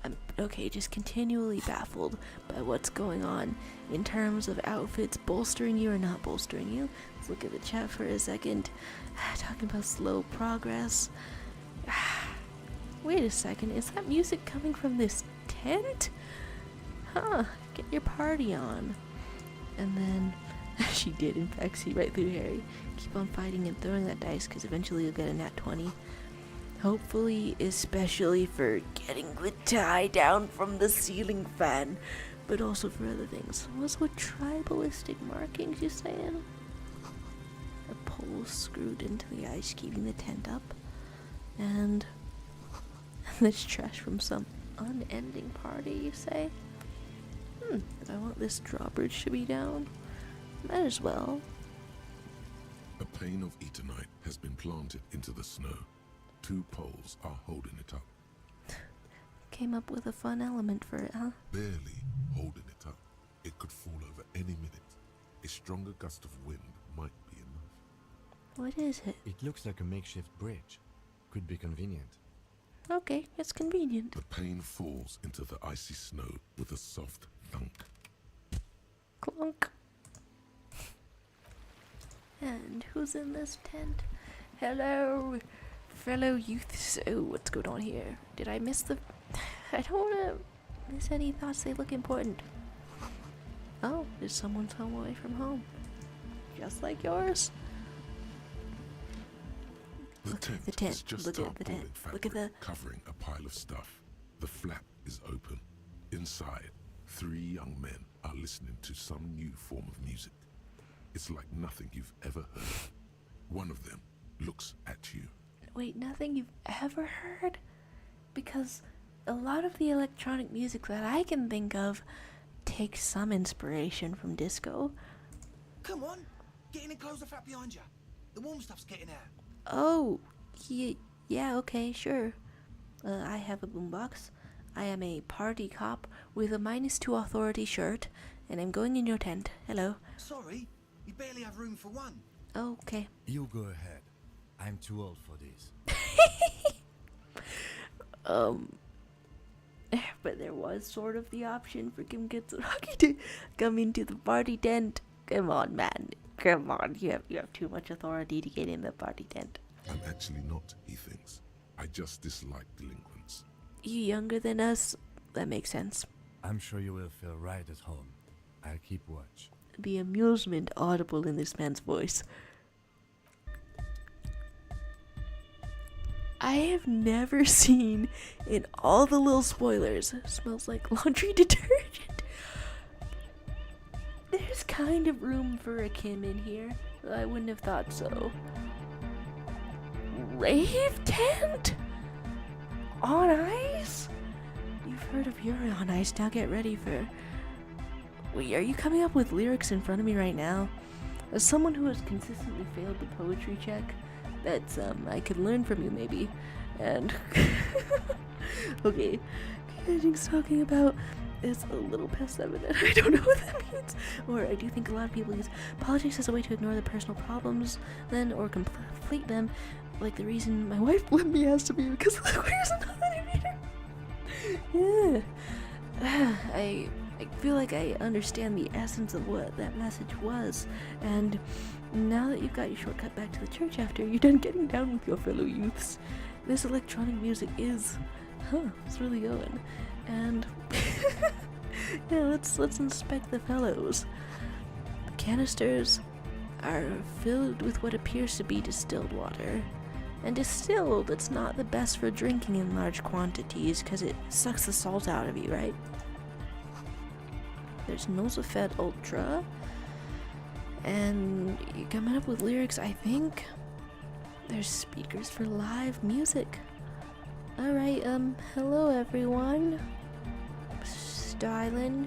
I'm, okay, just continually baffled by what's going on in terms of outfits bolstering you or not bolstering you. Let's look at the chat for a second. Talking about slow progress. Wait a second, is that music coming from this tent? Huh, get your party on. And then, she did in fact see right through Harry. Keep on fighting and throwing that dice, because eventually you'll get a nat 20. Hopefully, especially for getting the tie down from the ceiling fan, but also for other things. What's with tribalistic markings, you saying? A pole screwed into the ice, keeping the tent up. And this trash from some unending party, you say? If I want this drawbridge to be down, might as well. A pane of Eternite has been planted into the snow. 2 poles are holding it up. Came up with a fun element for it, huh? Barely holding it up. It could fall over any minute. A stronger gust of wind might be enough. What is it? It looks like a makeshift bridge. Could be convenient. Okay, it's convenient. The pane falls into the icy snow with a soft thunk. Clunk. And who's in this tent? Hello, fellow youths. Oh, what's going on here? Did I miss the... I don't want to miss any thoughts. They look important. Oh, there's someone's home away from home. Just like yours. The tent is just Look at the tarpaulin tent. fabric Look at the... covering a pile of stuff. The flap is open. Inside, 3 young men are listening to some new form of music. It's like nothing you've ever heard. One of them looks at you. Wait, nothing you've ever heard? Because a lot of the electronic music that I can think of takes some inspiration from disco. Come on, get in and close the flap behind you. The warm stuff's getting out. Oh, yeah, okay, sure. I have a boombox. I am a party cop with a -2 authority shirt, and I'm going in your tent. Hello. Sorry, we barely have room for one. Oh, okay. You go ahead. I'm too old for this. But there was sort of the option for Kim Kitsuragi to come into the party tent. Come on, man. Come on. You have too much authority to get in the party tent. I'm actually not, he thinks. I just dislike delinquents. You younger than us? That makes sense. I'm sure you will feel right at home. I'll keep watch. The amusement audible in this man's voice. I have never seen, in all the little spoilers, smells like laundry detergent. There's kind of room for a Kim in here. I wouldn't have thought so. Rave tent? On ice? You've heard of Yuri on ice, now get ready for... Wait, are you coming up with lyrics in front of me right now? As someone who has consistently failed the poetry check, that's, I could learn from you maybe. And... okay, Kajing's talking about... It's a little past 7 and I don't know what that means. Or I do think a lot of people use politics as a way to ignore the personal problems then, or complete them. Like the reason my wife let me has to be because of the queers and not that I made her. Yeah. I feel like I understand the essence of what that message was. And now that you've got your shortcut back to the church after you're done getting down with your fellow youths, this electronic music is, it's really going. And yeah, let's inspect the fellows. The canisters are filled with what appears to be distilled water. And distilled, it's not the best for drinking in large quantities because it sucks the salt out of you, right? There's Nosafed Ultra. And you're coming up with lyrics, I think. There's speakers for live music. Alright, hello everyone. Stylen,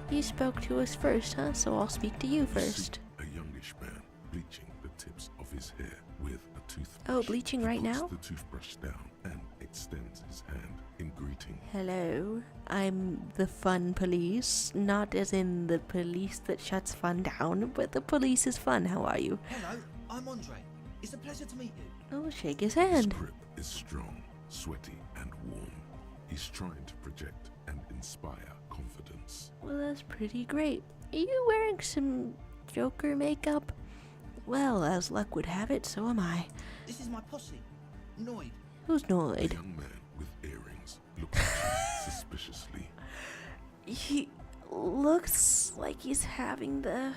you spoke to us first, huh? So I'll speak to you first. A youngish man bleaching the tips of his hair with a toothbrush. Oh, bleaching right now? He puts the toothbrush down and extends his hand in greeting. Hello, I'm the fun police. Not as in the police that shuts fun down, but the police is fun. How are you? Hello, I'm Andre. It's a pleasure to meet you. Oh, shake his His hand. grip is strong, sweaty, and warm. He's trying to project and inspire confidence. Well, that's pretty great. Are you wearing some Joker makeup? Well, as luck would have it, so am I. This is my posse, Noid. Who's A Noid? young man with earrings looks at you suspiciously. He looks like he's having the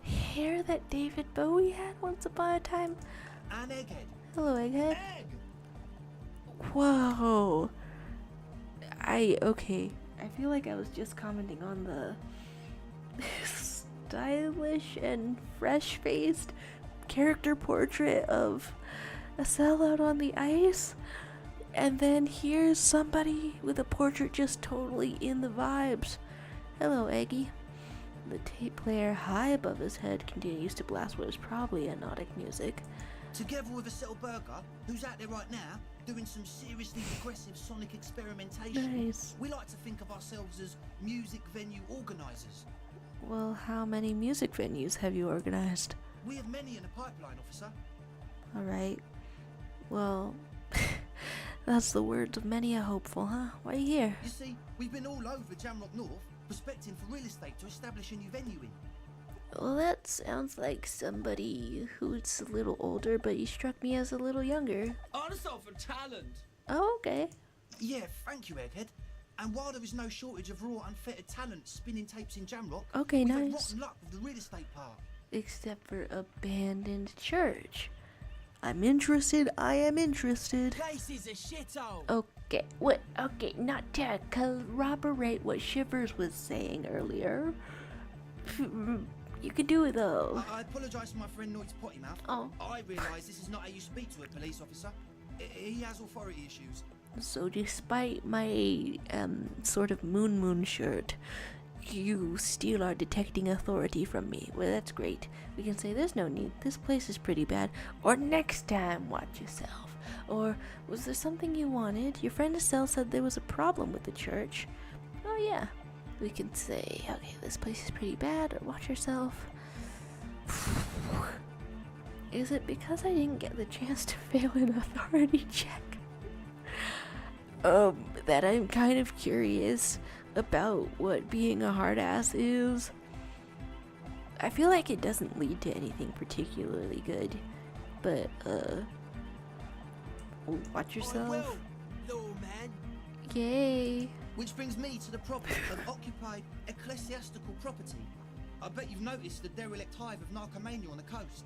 hair that David Bowie had once upon a time. And Egghead. Hello, Egghead. Egg! Whoa. Okay. I feel like I was just commenting on the stylish and fresh-faced character portrait of a sellout on the ice. And then here's somebody with a portrait just totally in the vibes. Hello, Eggy. The tape player high above his head continues to blast what is probably hypnotic music. Together with a Settle Burger, who's out there right now, doing some seriously aggressive sonic experimentation. Nice. We like to think of ourselves as music venue organisers. Well, how many music venues have you organized? We have many in the pipeline, officer. Alright. Well, that's the words of many a hopeful, huh? Why are you here? You see, we've been all over Jamrock North, prospecting for real estate to establish a new venue in. Well, that sounds like somebody who's a little older, but you struck me as a little younger. Also for talent. Oh, okay. Yeah, thank you, Egghead. And while there is no shortage of raw, unfettered talent spinning tapes in Jamrock, Okay, we've had nice. rotten luck with the real estate part. Except for abandoned church. I'm interested, I am interested. Place is a shithole. Okay, what? Okay, not to corroborate what Shivers was saying earlier. You can do it though. I apologise for my friend Noid's potty mouth. Oh. I realise this is not how you speak to a police officer. He has authority issues. So despite my sort of moon shirt, you still are detecting authority from me. Well, that's great. We can say there's no need. This place is pretty bad. Or next time, watch yourself. Or was there something you wanted? Your friend Estelle said there was a problem with the church. Oh yeah. We can say, okay, this place is pretty bad, or watch yourself. Is it because I didn't get the chance to fail an authority check? That I'm kind of curious about what being a hard ass is. I feel like it doesn't lead to anything particularly good, but watch I yourself. will, little man. Yay. Which brings me to the problem of occupied ecclesiastical property. I bet you've noticed the derelict hive of narcomania on the coast.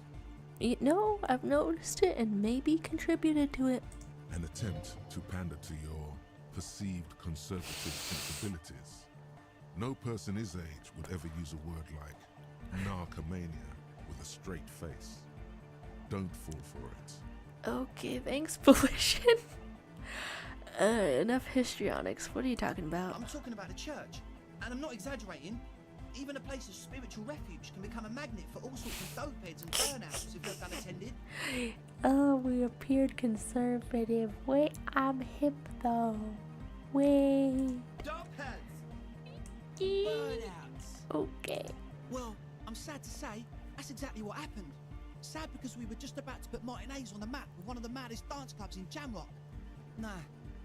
You know, I've noticed it and maybe contributed to it. An attempt to pander to your perceived conservative sensibilities. No person his age would ever use a word like narcomania with a straight face. Don't fall for it. Okay, thanks, Volition. Enough histrionics. What are you talking about? I'm talking about a church, and I'm not exaggerating. Even a place of spiritual refuge can become a magnet for all sorts of dopeheads and burnouts if left unattended. Oh, we appeared conservative. Wait, I'm hip though. Wait. Dopeheads! Burnouts. Okay. Well, I'm sad to say, that's exactly what happened. Sad because we were just about to put Martinez on the map with one of the maddest dance clubs in Jamrock. Nah,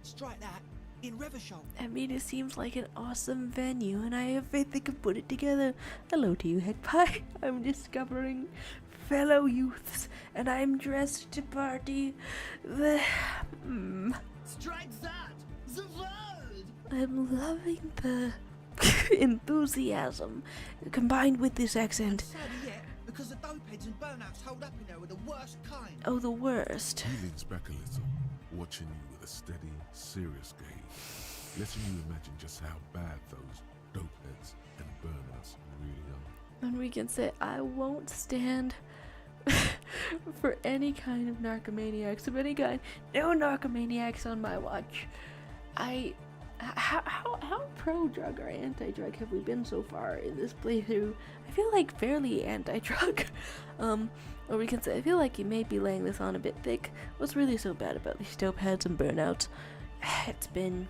strike that. In Revachol. I mean, it seems like an awesome venue, and I have faith they can put it together. Hello to you, Heckpie. I'm discovering fellow youths, and I'm dressed to party. Strike that. The word. I'm loving the enthusiasm combined with this accent. Sadder yet, because the dopeheads and burnouts hold up in there are the worst kind. Oh, the worst. He leans back a little, watching you with a steady, serious gaze, letting you imagine just how bad those dopeheads and burnouts really are. And we can say, I won't stand for any kind of narcomaniacs of any kind. No narcomaniacs on my watch. How pro-drug or anti-drug have we been so far in this playthrough? I feel like fairly anti-drug. Or we can say, I feel like you may be laying this on a bit thick. What's really so bad about these dope heads and burnouts? It's been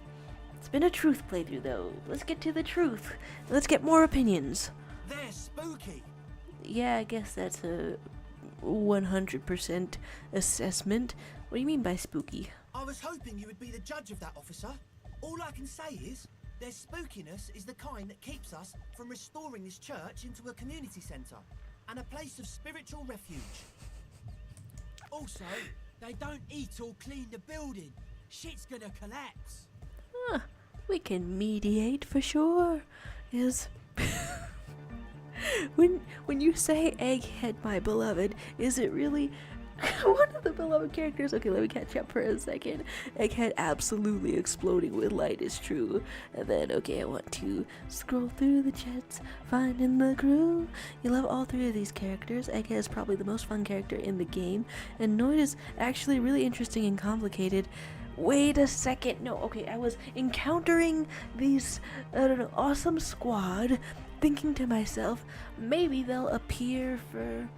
a truth playthrough, though. Let's get to the truth. Let's get more opinions. They're spooky. Yeah, I guess that's a 100% assessment. What do you mean by spooky? I was hoping you would be the judge of that, officer. All I can say is, their spookiness is the kind that keeps us from restoring this church into a community centre and a place of spiritual refuge. Also, they don't eat or clean the building. Shit's gonna collapse. Huh, we can mediate for sure. Is when you say Egghead, my beloved, is it really one of the beloved characters? Okay, let me catch up for a second. Egghead absolutely exploding with light is true. And then, okay, I want to scroll through the chats, finding the crew. You love all three of these characters. Egghead is probably the most fun character in the game. And Noid is actually really interesting and complicated. Wait a second. No, okay, I was encountering these, I don't know, awesome squad, thinking to myself, maybe they'll appear for...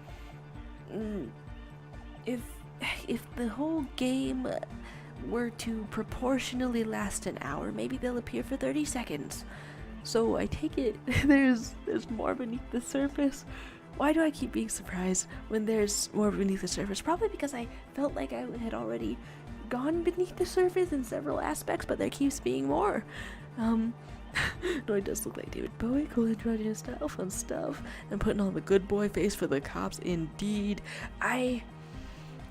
If the whole game were to proportionally last an hour, maybe they'll appear for 30 seconds. So I take it there's more beneath the surface. Why do I keep being surprised when there's more beneath the surface? Probably because I felt like I had already gone beneath the surface in several aspects, but there keeps being more. No, it does look like David Bowie, cool androgynous style, fun stuff, and putting on the good boy face for the cops, indeed.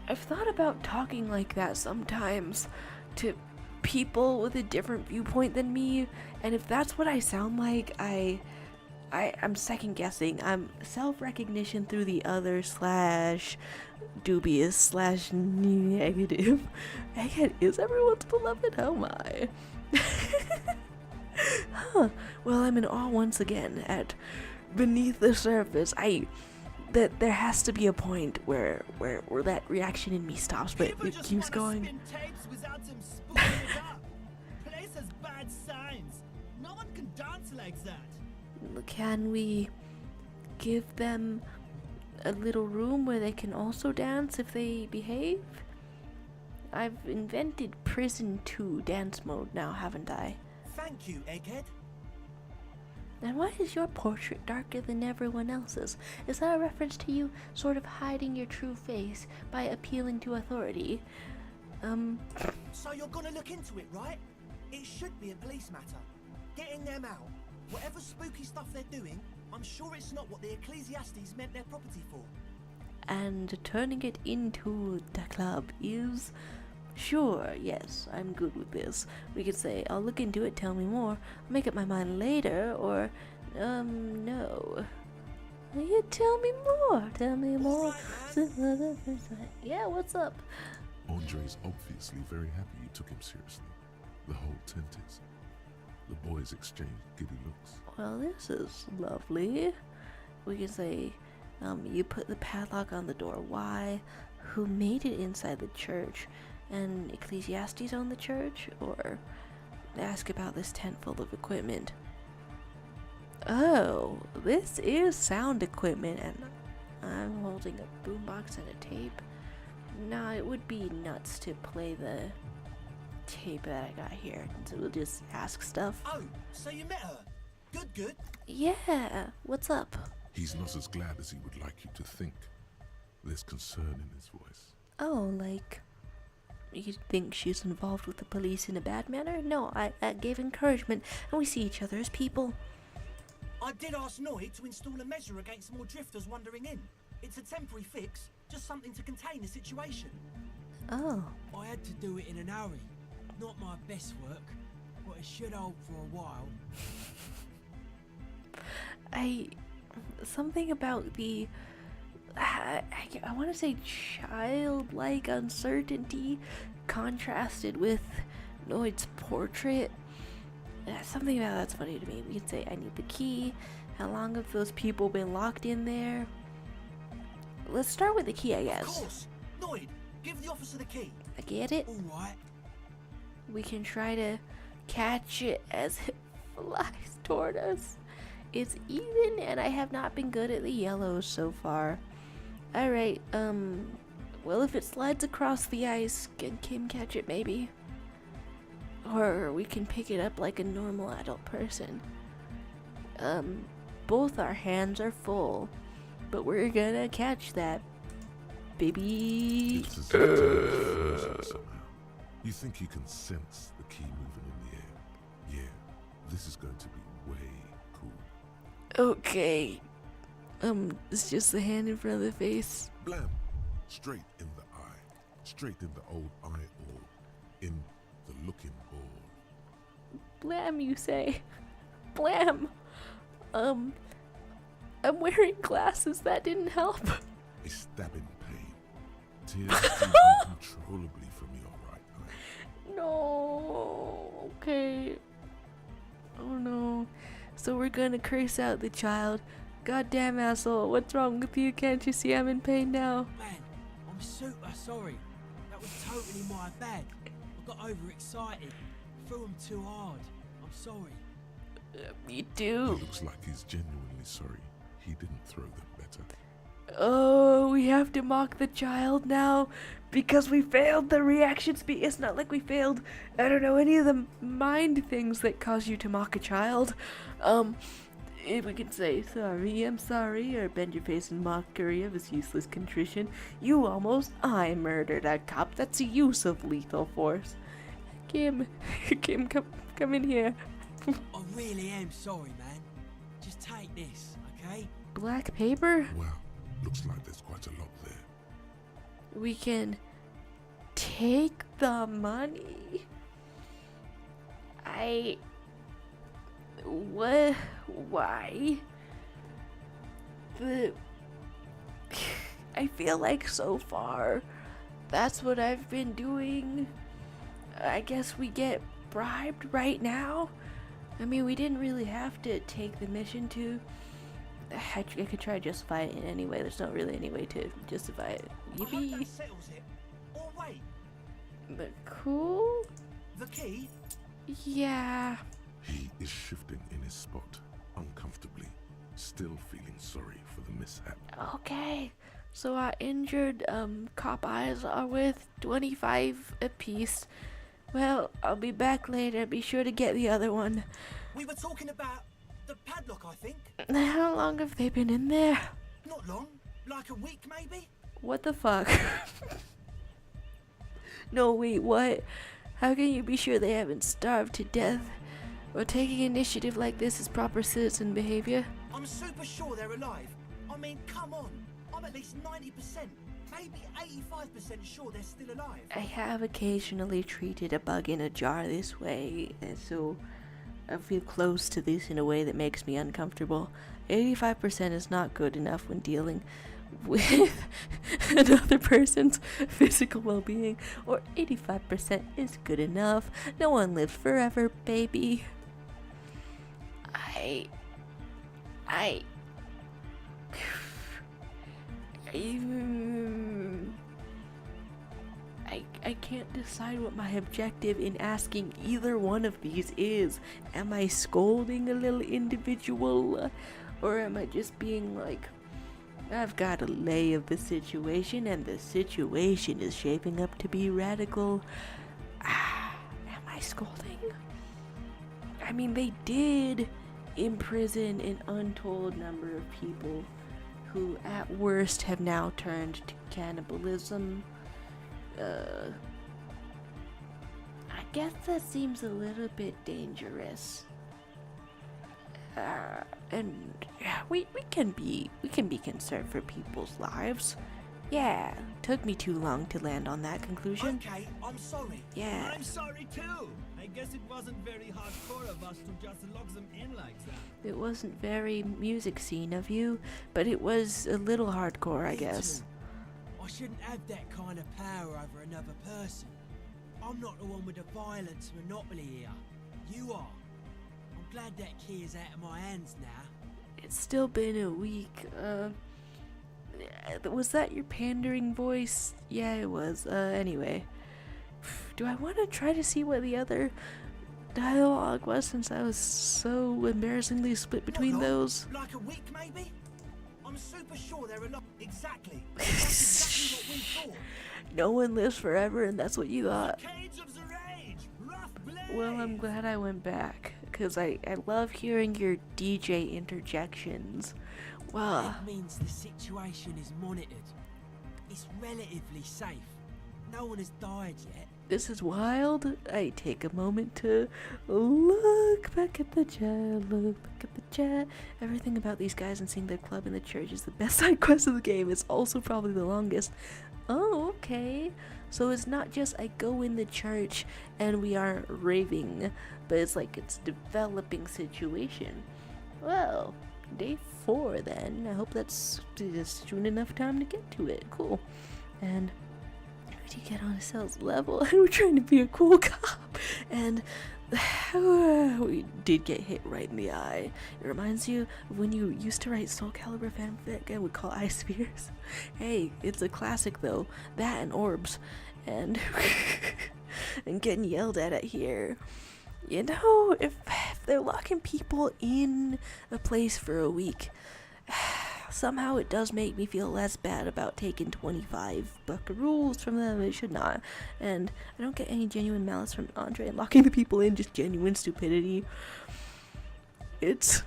I've thought about talking like that sometimes to people with a different viewpoint than me, and if that's what I sound like, I'm second guessing. I'm self-recognition through the other / dubious / negative. Egghead is everyone's beloved, oh my. Huh. Well, I'm in awe once again at beneath the surface. That there has to be a point where that reaction in me stops, but People it just keeps wanna going. spin tapes without them spooling it up. Place has bad signs. No one can dance like that. Can we give them a little room where they can also dance if they behave? I've invented Prison 2 dance mode now, haven't I? Thank you, Egghead. And why is your portrait darker than everyone else's? Is that a reference to you sort of hiding your true face by appealing to authority? So you're gonna look into it, right? It should be a police matter. Getting them out. Whatever spooky stuff they're doing, I'm sure it's not what the Ecclesiastes meant their property for. And turning it into the club is... Sure, yes, I'm good with this. We could say, I'll look into it, tell me more, I'll make up my mind later, or, no. You tell me more. Yeah, what's up? Andre's obviously very happy you took him seriously. The whole tent is. The boys exchange giddy looks. Well, this is lovely. We can say, you put the padlock on the door. Why? Who made it inside the church? And Ecclesiastes own the church? Or ask about this tent full of equipment. Oh, this is sound equipment, and I'm holding a boombox and a tape. Nah, it would be nuts to play the tape that I got here, so we'll just ask stuff. Oh, so you met her? Good. Yeah, what's up? He's not as glad as he would like you to think. There's concern in his voice. Oh, like, you think she's involved with the police in a bad manner? No, I gave encouragement, and we see each other as people. I did ask Noid to install a measure against more drifters wandering in. It's a temporary fix, just something to contain the situation. Oh. I had to do it in an hurry. Not my best work, but it should hold for a while. Something about the... I want to say childlike uncertainty contrasted with Noid's portrait. Something about that's funny to me. We could say, I need the key. How long have those people been locked in there? let's start with the key, I Of guess. course. Lloyd, give the officer the key. I get it. All right. We can try to catch it as it flies toward us. It's even, and I have not been good at the yellows so far. Alright, well, if it slides across the ice, can Kim catch it maybe? Or we can pick it up like a normal adult person. Both our hands are full, but we're gonna catch that, baby. It's as if time is frozen somehow. You think you can sense the key moving in the air? Yeah, this is going to be way cool. Okay. It's just the hand in front of the face. Blam! Straight in the eye. Straight in the old eye hole. In the looking ball. Blam, you say? Blam! I'm wearing glasses. That didn't help. A stabbing pain. Tears stream uncontrollably from your right eye. No. Okay. Oh no. So we're gonna curse out the child. Goddamn asshole. What's wrong with you? Can't you see I'm in pain now? Man, I'm super sorry. That was totally my bad. I got overexcited. Threw him too hard. I'm sorry. Me It too. looks like he's genuinely sorry. He didn't throw them better. Oh, we have to mock the child now because we failed the reaction speed. It's not like we failed, I don't know, any of the mind things that cause you to mock a child. If we can say sorry, I'm sorry, or bend your face in mockery of his useless contrition. I murdered a cop. That's a use of lethal force. Kim, come in here. I really am sorry, man. Just take this, okay? Black paper? Well, looks like there's quite a lot there. We can take the money. What? Why? I feel like so far, that's what I've been doing. I guess we get bribed right now. I mean, we didn't really have to take the mission to. I could try to justify it in any way. There's not really any way to justify it. I hope Yippee. that settles it. Or wait, But cool? the key? Yeah. He is shifting in his spot, uncomfortably, still feeling sorry for the mishap. Okay. So our injured cop eyes are worth 25 apiece. Well, I'll be back later. Be sure to get the other one. We were talking about the padlock, I think. How long have they been in there? Not long. Like a week, maybe? What the fuck? No, wait, what? How can you be sure they haven't starved to death? Or taking initiative like this is proper citizen behavior? I'm super sure they're alive. I mean, come on. I'm at least 90%, maybe 85% sure they're still alive. I have occasionally treated a bug in a jar this way, and so I feel close to this in a way that makes me uncomfortable. 85% is not good enough when dealing with another person's physical well-being, or 85% is good enough. No one lives forever, baby. I can't decide what my objective in asking either one of these is. Am I scolding a little individual? Or am I just being like, I've got a lay of the situation and the situation is shaping up to be radical. Am I scolding? I mean, they did imprison an untold number of people who at worst have now turned to cannibalism. I guess that seems a little bit dangerous. And we can be concerned for people's lives. Yeah, took me too long to land on that conclusion. Okay, I'm sorry. Yeah. I'm sorry too. I guess it wasn't very hardcore of us to just lock them in like that. It wasn't very music scene of you, but it was a little hardcore, I Me guess. too. I shouldn't have that kind of power over another person. I'm not the one with the violence monopoly here. You are. I'm glad that key is out of my hands now. It's still been a week. Was that your pandering voice? Yeah, it was. Anyway. Do I want to try to see what the other dialogue was, since I was so embarrassingly split between Not long, those? Like a week, maybe? I'm super sure they're a lot. Exactly. That's exactly what we thought. No one lives forever, and that's what you thought. Cage of the Rage! Rough blade! Well, I'm glad I went back, because I love hearing your DJ interjections. Wow. That means the situation is monitored. It's relatively safe. No one has died yet. This is wild. I take a moment to look back at the chat, look back at the chat. Everything about these guys and seeing their club in the church is the best side quest of the game. It's also probably the longest. Oh, okay. So it's not just I go in the church and we are raving, but it's like it's a developing situation. Well, day 4 then. I hope that's just soon enough time to get to it. Cool. And to get on a sales level, and we're trying to be a cool cop, and we did get hit right in the eye. It reminds you of when you used to write Soul Calibur fanfic and would call ice spheres. Hey, it's a classic though, that and orbs, and and getting yelled at here. You know, if they're locking people in a place for a week, somehow it does make me feel less bad about taking 25 buckaroos from them. It should not. And I don't get any genuine malice from Andre and locking the people in, just genuine stupidity. It's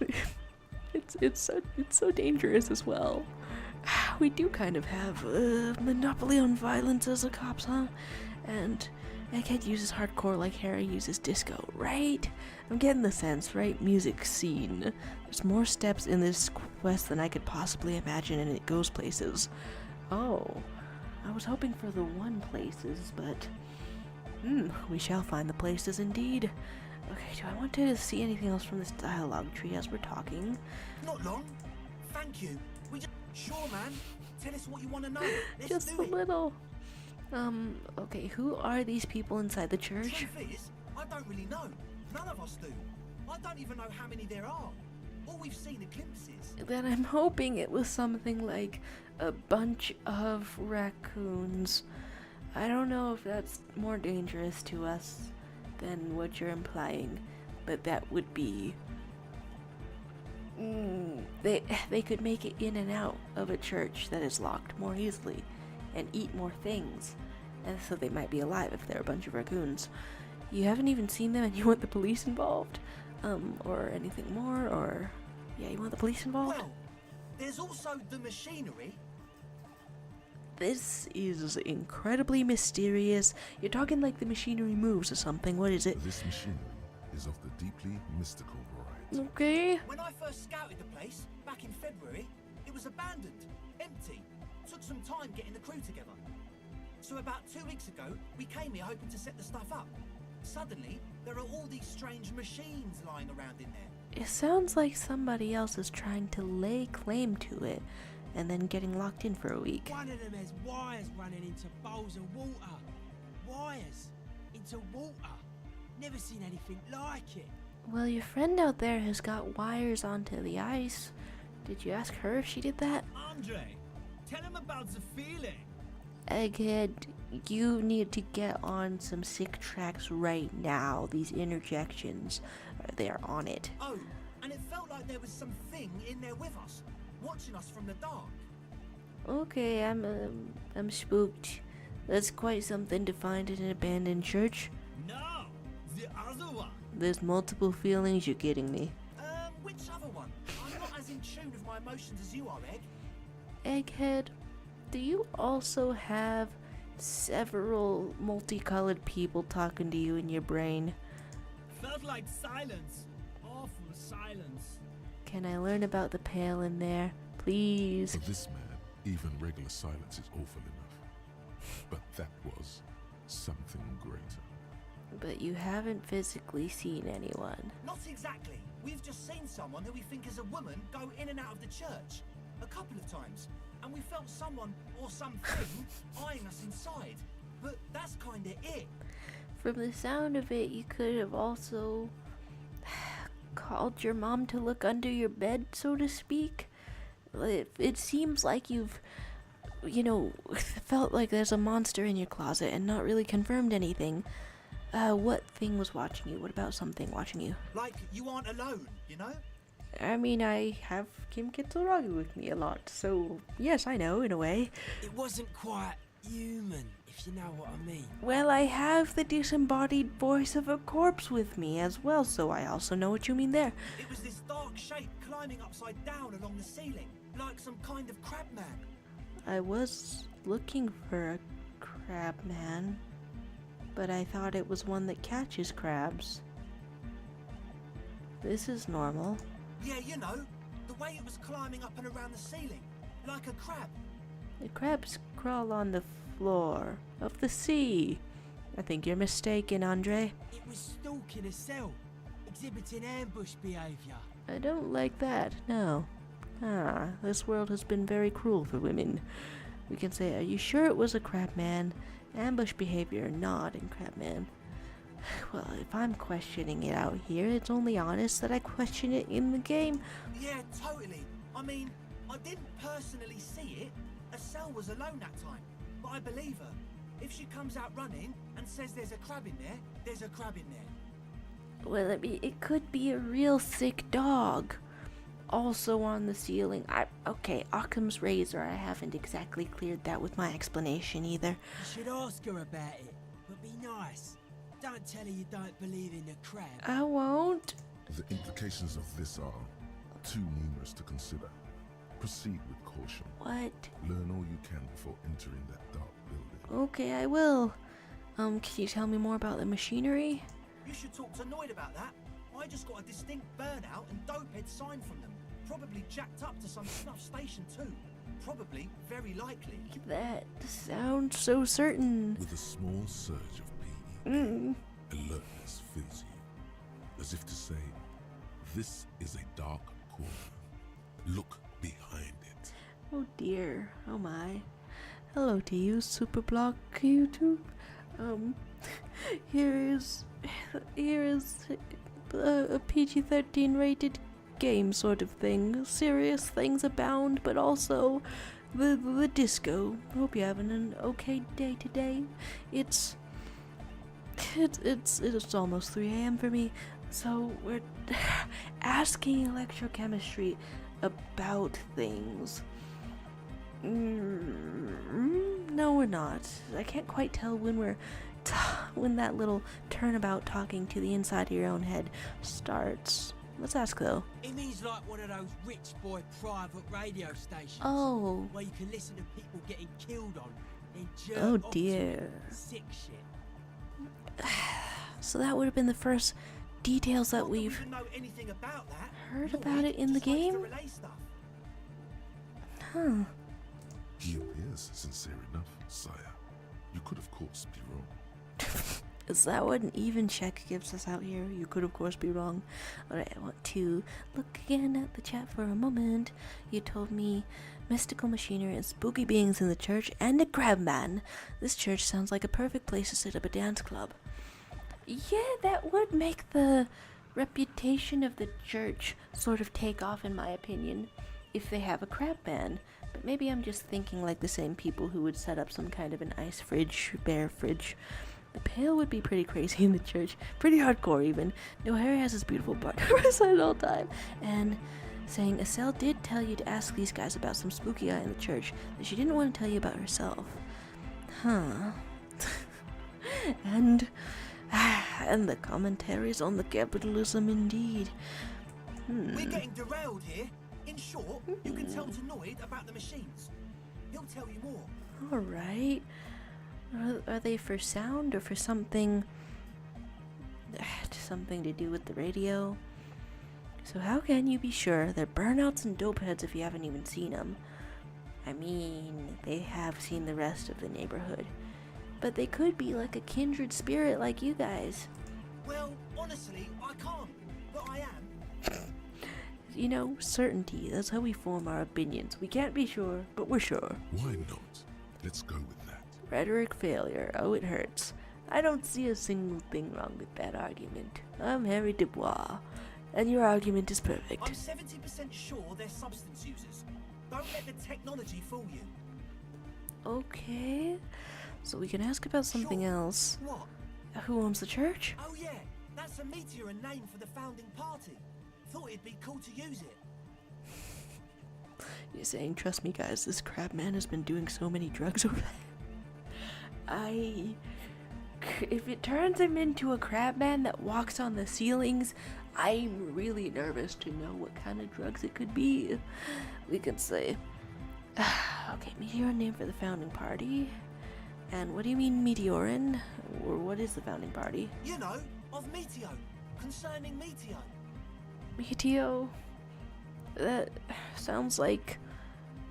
so dangerous as well. We do kind of have a monopoly on violence as a cops, huh? And Egghead uses hardcore like Harry uses disco, right? I'm getting the sense, right? Music scene. There's more steps in this quest than I could possibly imagine, and it goes places. Oh, I was hoping for the one places, but we shall find the places indeed. Okay, do I want to see anything else from this dialogue tree as we're talking? Not long. Thank you. We just... Sure, man. Tell us what you want to know. Let's Just do a it. little. Okay, who are these people inside the church? Truth is, I don't really know. None of us do. I don't even know how many there are. All we've seen are glimpses. Then I'm hoping it was something like a bunch of raccoons. I don't know if that's more dangerous to us than what you're implying, but that would be... They could make it in and out of a church that is locked more easily and eat more things, and so they might be alive if they're a bunch of raccoons. You haven't even seen them and you want the police involved? Or anything more, or... Yeah, you want the police involved? Well, there's also the machinery. This is incredibly mysterious. You're talking like the machinery moves or something. What is it? This machinery is of the deeply mystical variety. Okay. When I first scouted the place, back in February, it was abandoned, empty. Took some time getting the crew together. So about 2 weeks ago, we came here hoping to set the stuff up. Suddenly, there are all these strange machines lying around in there. It sounds like somebody else is trying to lay claim to it and then getting locked in for a week. One of them has wires running into bowls of water. Wires into water. Never seen anything like it. Well, your friend out there has got wires onto the ice. Did you ask her if she did that? Andre, tell him about the feeling. Egghead, you need to get on some sick tracks right now. These interjections, they are on it. Oh, and it felt like there was something in there with us, watching us from the dark. Okay, I'm spooked. That's quite something to find in an abandoned church. No, the other one. There's multiple feelings, you're kidding me. Which other one? I'm not as in tune with my emotions as you are, Egg. Egghead, do you also have several multicolored people talking to you in your brain? Felt like silence. Awful silence. Can I learn about the pale in there, please? For this man, even regular silence is awful enough. But that was something greater. But you haven't physically seen anyone. Not exactly. We've just seen someone who we think is a woman go in and out of the church. A couple of times. And we felt someone or something eyeing us inside. But that's kinda it. From the sound of it, you could have also called your mom to look under your bed, so to speak. It seems like you've felt like there's a monster in your closet and not really confirmed anything. What thing was watching you? What about something watching you? Like, you aren't alone, you know? I mean, I have Kim Kitsuragi with me a lot, so yes, I know, in a way. It wasn't quite human, if you know what I mean. Well, I have the disembodied voice of a corpse with me as well, so I also know what you mean there. It was this dark shape climbing upside down along the ceiling, like some kind of crab man. I was looking for a crab man, but I thought it was one that catches crabs. This is normal. Yeah, you know, the way it was climbing up and around the ceiling, like a crab. The crabs crawl on the floor of the sea. I think you're mistaken, Andre. It was stalking a cell, exhibiting ambush behaviour. I don't like that, no. This world has been very cruel for women. We can say, are you sure it was a crabman? Ambush behavior, not in crabman. Well, if I'm questioning it out here, it's only honest that I question it in the game. Yeah, totally. I mean, I didn't personally see it. Estelle was alone that time, but I believe her. If she comes out running and says there's a crab in there, there's a crab in there. Well, it could be a real sick dog. Also on the ceiling. Okay, Occam's razor. I haven't exactly cleared that with my explanation either. You should ask her about it, but be nice. Don't tell her you don't believe in the crab. I won't. The implications of this are too numerous to consider. Proceed with caution. What? Learn all you can before entering that dark building. Okay, I will. Can you tell me more about the machinery? You should talk to Noid about that. I just got a distinct burnout and dopehead sign from them. Probably jacked up to some snuff station too. Probably, very likely. That sounds so certain. With a small surge of PE, alertness fills you, as if to say, this is a dark corner. Look behind it. Oh dear, oh my. Hello to you, Superblock YouTube. Here is a PG-13 rated game sort of thing. Serious things abound, but also the disco. Hope you're having an okay day today. It's almost 3 a.m. for me, so we're asking electrochemistry about things. No, we're not. I can't quite tell when when that little turnabout talking to the inside of your own head starts. Let's ask though. It means like one of those rich boy private radio stations. Oh. Where you can listen to people getting killed on and jerk Oh off to dear. sick shit. So that would have been the first details that Not we we've even know anything about that. heard Noid about it in the just likes to game. relay stuff. Huh. He appears sincere enough, sire. You could, of course, be wrong. Is that what an even check gives us out here? You could, of course, be wrong. Alright, I want to look again at the chat for a moment. You told me mystical machinery and spooky beings in the church and a crab man. This church sounds like a perfect place to set up a dance club. Yeah, that would make the reputation of the church sort of take off, in my opinion, if they have a crab man. But maybe I'm just thinking like the same people who would set up some kind of an ice fridge, bear fridge. The pail would be pretty crazy in the church. Pretty hardcore even. No, Harry has his beautiful part at all time. And saying Estelle did tell you to ask these guys about some spooky guy in the church that she didn't want to tell you about herself. Huh. and the commentaries on the capitalism indeed. We're getting derailed here. In short, you can tell to Noid about the machines. He'll tell you more. Alright. Are they for sound or for something? Something to do with the radio? So how can you be sure they're burnouts and dopeheads if you haven't even seen them? I mean, they have seen the rest of the neighborhood. But they could be like a kindred spirit like you guys. Well, honestly, I can't. But I am. You know, certainty, that's how we form our opinions. We can't be sure, but we're sure. Why not? Let's go with that. Rhetoric failure, oh it hurts. I don't see a single thing wrong with that argument. I'm Harry Dubois, and your argument is perfect. I'm 70% sure they're substance users. Don't let the technology fool you. Okay. So we can ask about something Sure. else. What? Who owns the church? Oh yeah, that's a meteor and name for the founding party. Thought it'd be cool to use it. You're saying, trust me guys, this crab man has been doing so many drugs over there. If it turns him into a crab man that walks on the ceilings, I'm really nervous to know what kind of drugs it could be. We could say, okay, Meteorin name for the founding party. And what do you mean Meteorin? Or what is the founding party? You know, of Meteo. Concerning Meteo. Meteo? That sounds like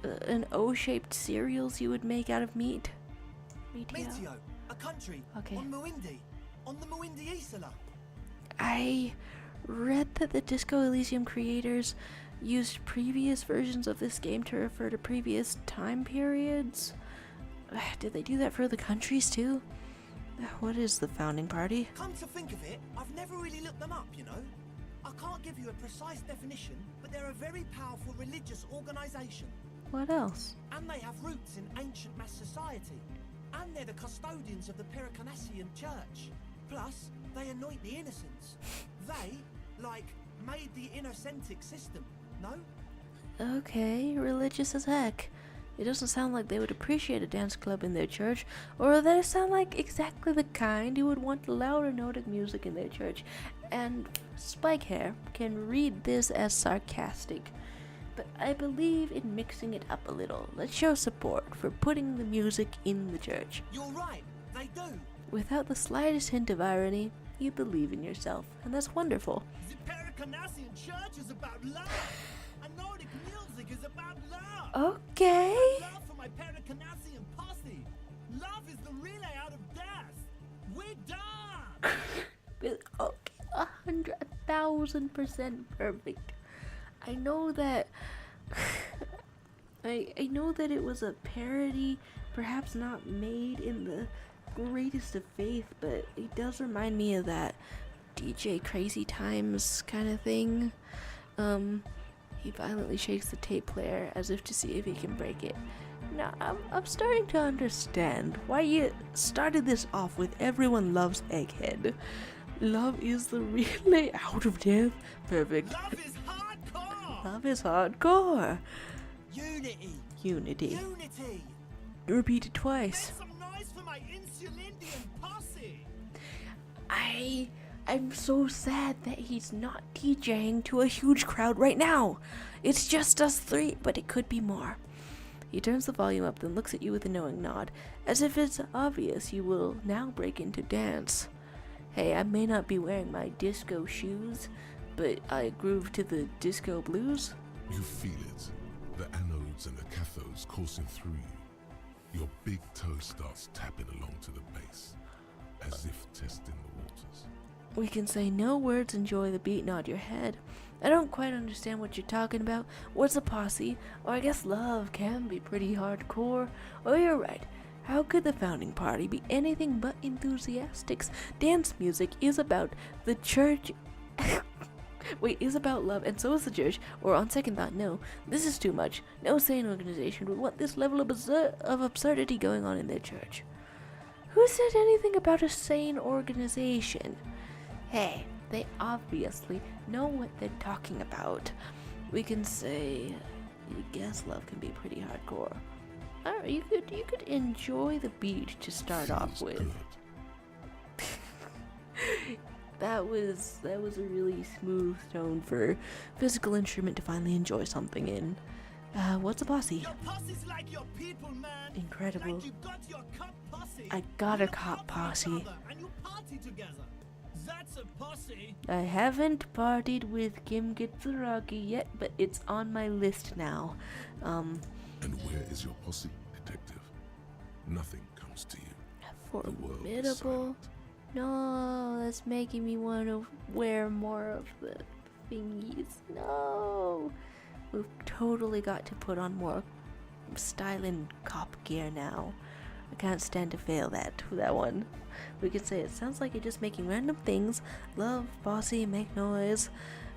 an O-shaped cereals you would make out of meat. Meteo, a country Okay. on Muindi. On the Muindi Isla. I read that the Disco Elysium creators used previous versions of this game to refer to previous time periods. Did they do that for the countries too? What is the founding party? Come to think of it, I've never really looked them up, you know. I can't give you a precise definition, but they're a very powerful religious organisation. What else? And they have roots in ancient mass society. And they're the custodians of the Pericanassian church. Plus, they anoint the innocents. They, like, made the innocentic system, no? Okay, religious as heck. It doesn't sound like they would appreciate a dance club in their church, or they sound like exactly the kind who would want louder Nordic music in their church. And Spikehair can read this as sarcastic, but I believe in mixing it up a little. Let's show support for putting the music in the church. You're right, they do. Without the slightest hint of irony, you believe in yourself, and that's wonderful. The Pericanassian church is about love. And Nordic music is about love. Okay. Love for my Pericanassian posse. Love is the relay out of death. We're done. Okay, 100,000% perfect. I know that I know that it was a parody, perhaps not made in the greatest of faith, but it does remind me of that DJ Crazy Times kind of thing. He violently shakes the tape player as if to see if he can break it. Now, I'm starting to understand why you started this off with everyone loves Egghead. Love is the relay out of death. Perfect. Love is hardcore. Love is hardcore. Unity. Unity. Unity. Repeat it twice. Make some noise for my Insulindian posse. I'm so sad that he's not DJing to a huge crowd right now. It's just us three, but it could be more. He turns the volume up, then looks at you with a knowing nod, as if it's obvious you will now break into dance. Hey, I may not be wearing my disco shoes, but I groove to the disco blues. You feel it, the anodes and the cathodes coursing through you. Your big toe starts tapping along to the bass, as if testing the waters. We can say no words, enjoy the beat, nod your head. I don't quite understand what you're talking about. What's a posse? Or I guess love can be pretty hardcore. Oh, you're right. How could the founding party be anything but enthusiastic? Dance music is about the church. Wait, is about love, and so is the church. Or on second thought, no. This is too much. No sane organization would want this level of absurdity going on in their church. Who said anything about a sane organization? Hey, they obviously know what they're talking about. We can say, I guess love can be pretty hardcore. I don't know, you could enjoy the beat to start off Feels with. good. That was a really smooth tone for physical instrument to finally enjoy something in. What's a posse? Your posse's like your people, man. Incredible. Like you got your cop posse. I got You a look cop out for each posse. other And you party together. That's a posse. I haven't partied with Kim Gitsuragi yet, but it's on my list now. And where is your posse, detective? Nothing comes to you. The world is Formidable. silent. No, that's making me want to wear more of the thingies. No, we've totally got to put on more styling cop gear now. I can't stand to fail that one. We could say it sounds like you're just making random things. Love, bossy, make noise.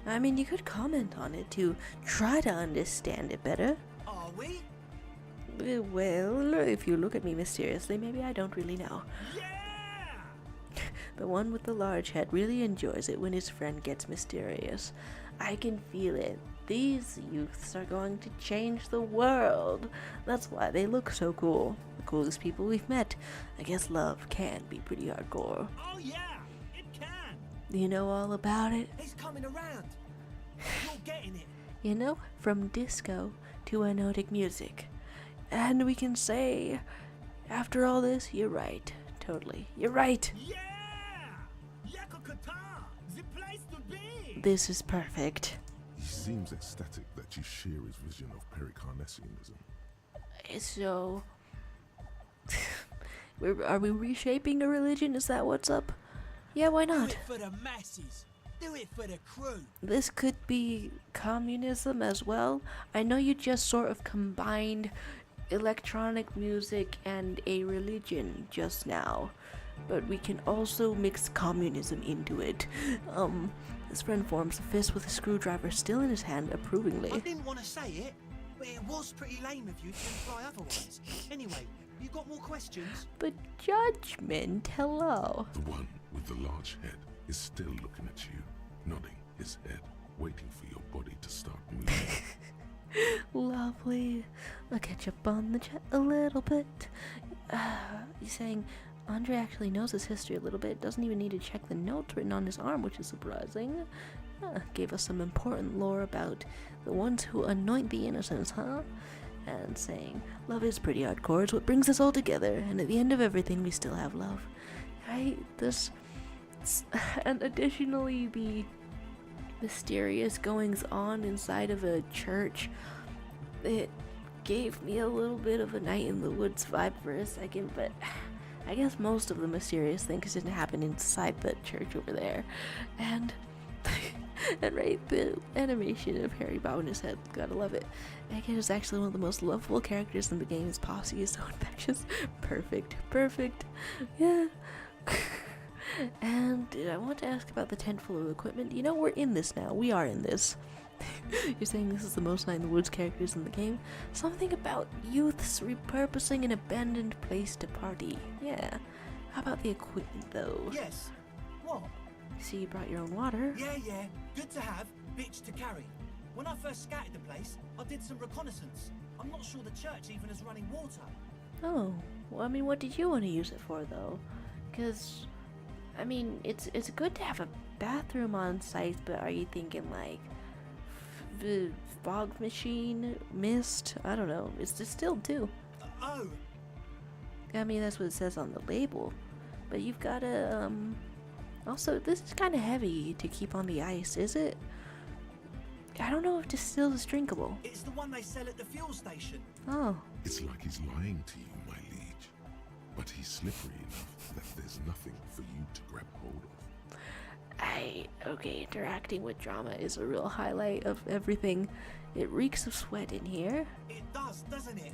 I mean, you could comment on it to try to understand it better. Are we? Well, if you look at me mysteriously, maybe I don't really know. Yeah! The one with the large head really enjoys it when his friend gets mysterious. I can feel it. These youths are going to change the world. That's why they look so cool. The coolest people we've met. I guess love can be pretty hardcore. Oh yeah, it can! You know all about it? He's coming around. You're getting it. You know, from disco to anotic music. And we can say, after all this, you're right. Totally. You're right. Yeah! Yakokata! The place to be! This is perfect. He seems ecstatic that you share his vision of pericarnassianism. So, are we reshaping a religion? Is that what's up? Yeah, why Do not? it for the masses. Do it for the crew. This could be communism as well. I know you just sort of combined electronic music and a religion just now, but we can also mix communism into it. His friend forms a fist with a screwdriver still in his hand approvingly. I didn't want to say it, but it was pretty lame of you to imply otherwise. Anyway, you got more questions? But judgment, hello. The one with the large head is still looking at you, nodding his head, waiting for your body to start moving. Lovely. I'll catch up on the chat a little bit. He's saying Andre actually knows his history a little bit, doesn't even need to check the notes written on his arm, which is surprising. Gave us some important lore about the ones who anoint the innocents, huh? And saying, love is pretty hardcore, it's what brings us all together, and at the end of everything we still have love. Right? And additionally, the mysterious goings on inside of a church, it gave me a little bit of a Night in the Woods vibe for a second, but I guess most of the mysterious things didn't happen inside the church over there. And right, the animation of Harry bobbing his head, gotta love it. Egghead is actually one of the most lovable characters in the game. His posse is so infectious. Perfect. Yeah. And I want to ask about the tent full of equipment. You know, we're in this now. We are in this. You're saying this is the most Night in the Woods characters in the game? Something about youths repurposing an abandoned place to party. Yeah. How about the equipment, though? Yes. What? See, you brought your own water. Yeah. Good to have, bitch to carry. When I first scouted the place, I did some reconnaissance. I'm not sure the church even has running water. Oh. Well, I mean, what did you want to use it for, though? Because, I mean, it's good to have a bathroom on site, but are you thinking, like, fog machine, mist? I don't know. It's distilled, too. Oh. I mean, that's what it says on the label. But you've got to, also, this is kind of heavy to keep on the ice, is it? I don't know if distilled is drinkable. It's the one they sell at the fuel station. Oh. It's like he's lying to you, my liege. But he's slippery enough that there's nothing for you to grab hold of. Okay, interacting with drama is a real highlight of everything. It reeks of sweat in here. It does, doesn't it?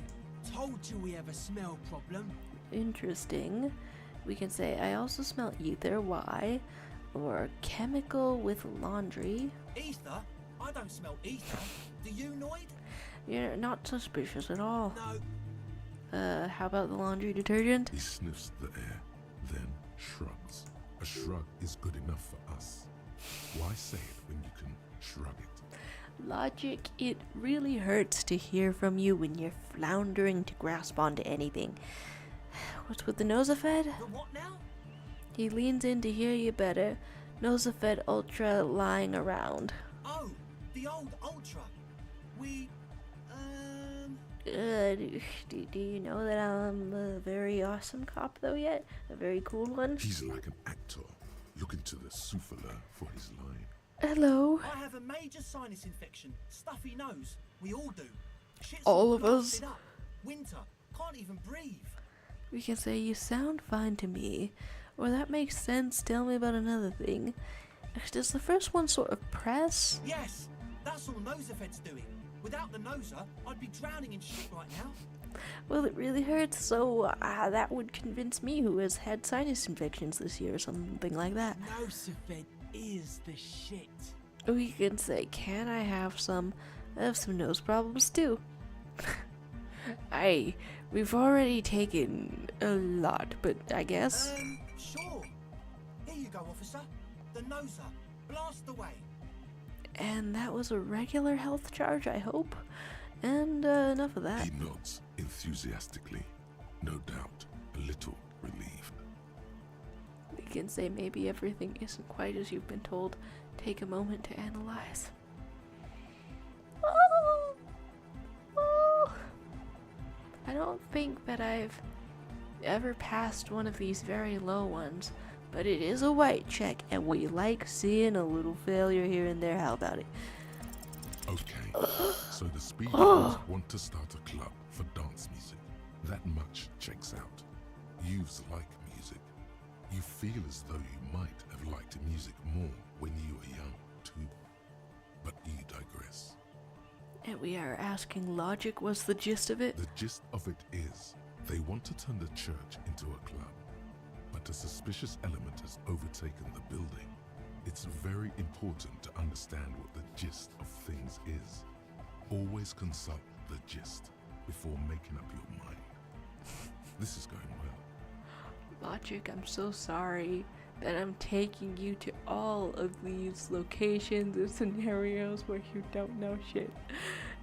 Told you we have a smell problem. Interesting. We can say, I also smell ether, why? Or chemical with laundry. Ether? I don't smell ether. Do you, Noid? You're not suspicious at all. No. How about the laundry detergent? He sniffs the air, then shrugs. A shrug is good enough for us. Why say it when you can shrug it? Logic, it really hurts to hear from you when you're floundering to grasp onto anything. What's with the Nosafed? The what now? He leans in to hear you better. Nosafed Ultra lying around. Oh, the old Ultra. We, Do you know that I'm a very awesome cop though yet? A very cool one? He's like an actor, looking to the souffleur for his line. Hello? I have a major sinus infection. Stuffy nose. We all do. Shit's All of us? blasted up. Winter. Can't even breathe. We can say you sound fine to me. Or that makes sense, tell me about another thing. Does the first one sort of press? Yes, that's all Nosafed's doing. Without the Noser, I'd be drowning in shit right now. Well, it really hurts, so that would convince me who has had sinus infections this year or something like that. Nosafed is the shit. We can say, can I have some? I have some nose problems too. We've already taken a lot, but I guess. Sure. Here you go, officer. The noser. Blast away. And that was a regular health charge, I hope. And enough of that. He nods enthusiastically, no doubt a little relieved. We can say maybe everything isn't quite as you've been told. Take a moment to analyze. Oh! Oh! I don't think that I've ever passed one of these very low ones, but it is a white check, and we like seeing a little failure here and there. How about it? Okay, so the speedrunners want to start a club for dance music. That much checks out. Youths like music. You feel as though you might have liked music more when you were young, too. But you digress. And we are asking logic was the gist of it? The gist of it is, they want to turn the church into a club, but a suspicious element has overtaken the building. It's very important to understand what the gist of things is. Always consult the gist before making up your mind. This is going well. Logic, I'm so sorry that I'm taking you to all of these locations and scenarios where you don't know shit.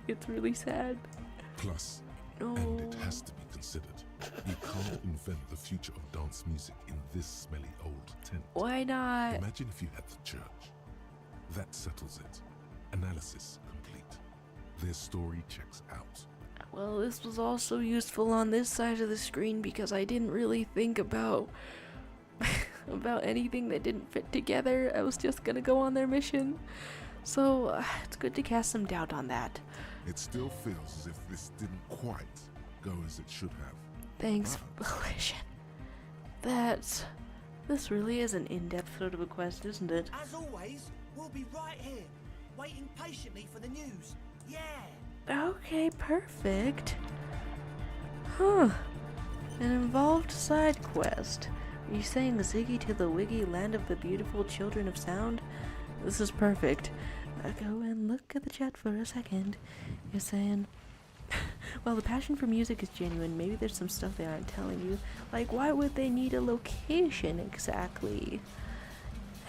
It's really sad. Plus, No. and it has to be considered, you can't invent the future of dance music in this smelly old tent. Why not? Imagine if you had the church. That settles it. Analysis complete. Their story checks out. Well, this was also useful on this side of the screen because I didn't really think about about anything that didn't fit together. I was just gonna go on their mission. So, it's good to cast some doubt on that. It still feels as if this didn't quite go as it should have. Thanks, Volition. This really is an in-depth sort of a quest, isn't it? As always, we'll be right here, waiting patiently for the news. Yeah. Okay, perfect. Huh. An involved side quest. Are you saying Ziggy to the Wiggy, land of the beautiful children of sound? This is perfect. I'll go and look at the chat for a second. You're saying, well, the passion for music is genuine. Maybe there's some stuff they aren't telling you. Like, why would they need a location exactly?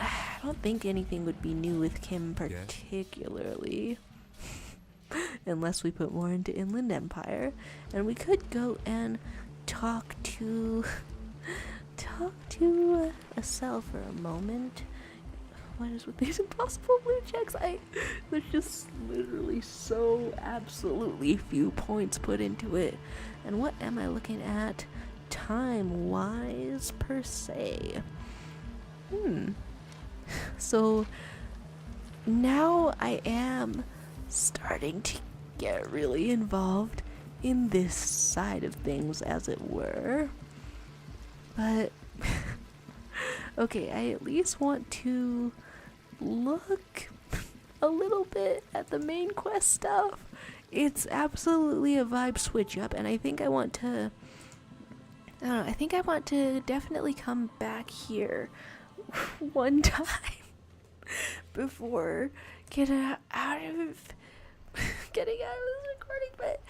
I don't think anything would be new with Kim particularly. Unless we put more into Inland Empire. And we could go and talk to a cell for a moment. What is with these impossible blue checks? There's just literally so absolutely few points put into it. And what am I looking at time-wise per se? So now I am starting to get really involved in this side of things, as it were. But okay, I at least want to look a little bit at the main quest stuff. It's absolutely a vibe switch up, and I think I want to definitely come back here one time before getting out of this recording, but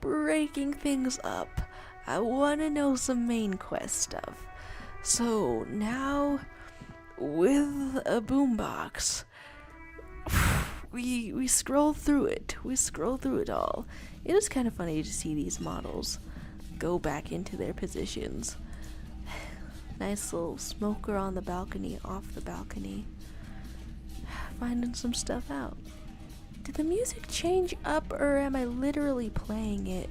breaking things up. I want to know some main quest stuff. So now, with a boombox, we scroll through it. We scroll through it all. It is kind of funny to see these models go back into their positions. Nice little smoker on the balcony, off the balcony. Finding some stuff out. Did the music change up, or am I literally playing it?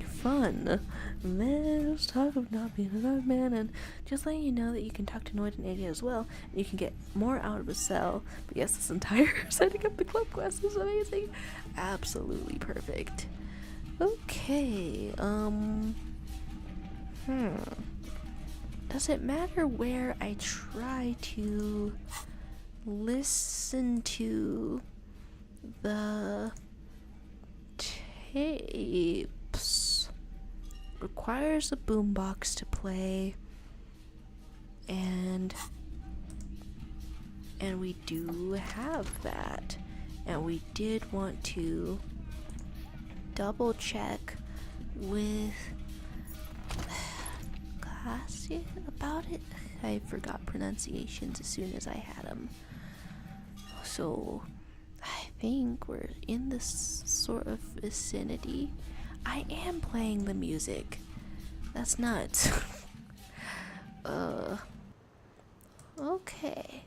Fun. Let's talk of not being a dog man, and just letting you know that you can talk to Noid and 80 as well, and you can get more out of a cell. But yes, this entire setting up the club quest is amazing. Absolutely perfect. Okay, does it matter where I try to listen to the tapes? Requires a boombox to play, and we do have that, and we did want to double check with Klaasje about it. I forgot pronunciations as soon as I had them. So I think we're in this sort of vicinity. I am playing the music. That's nuts. Okay.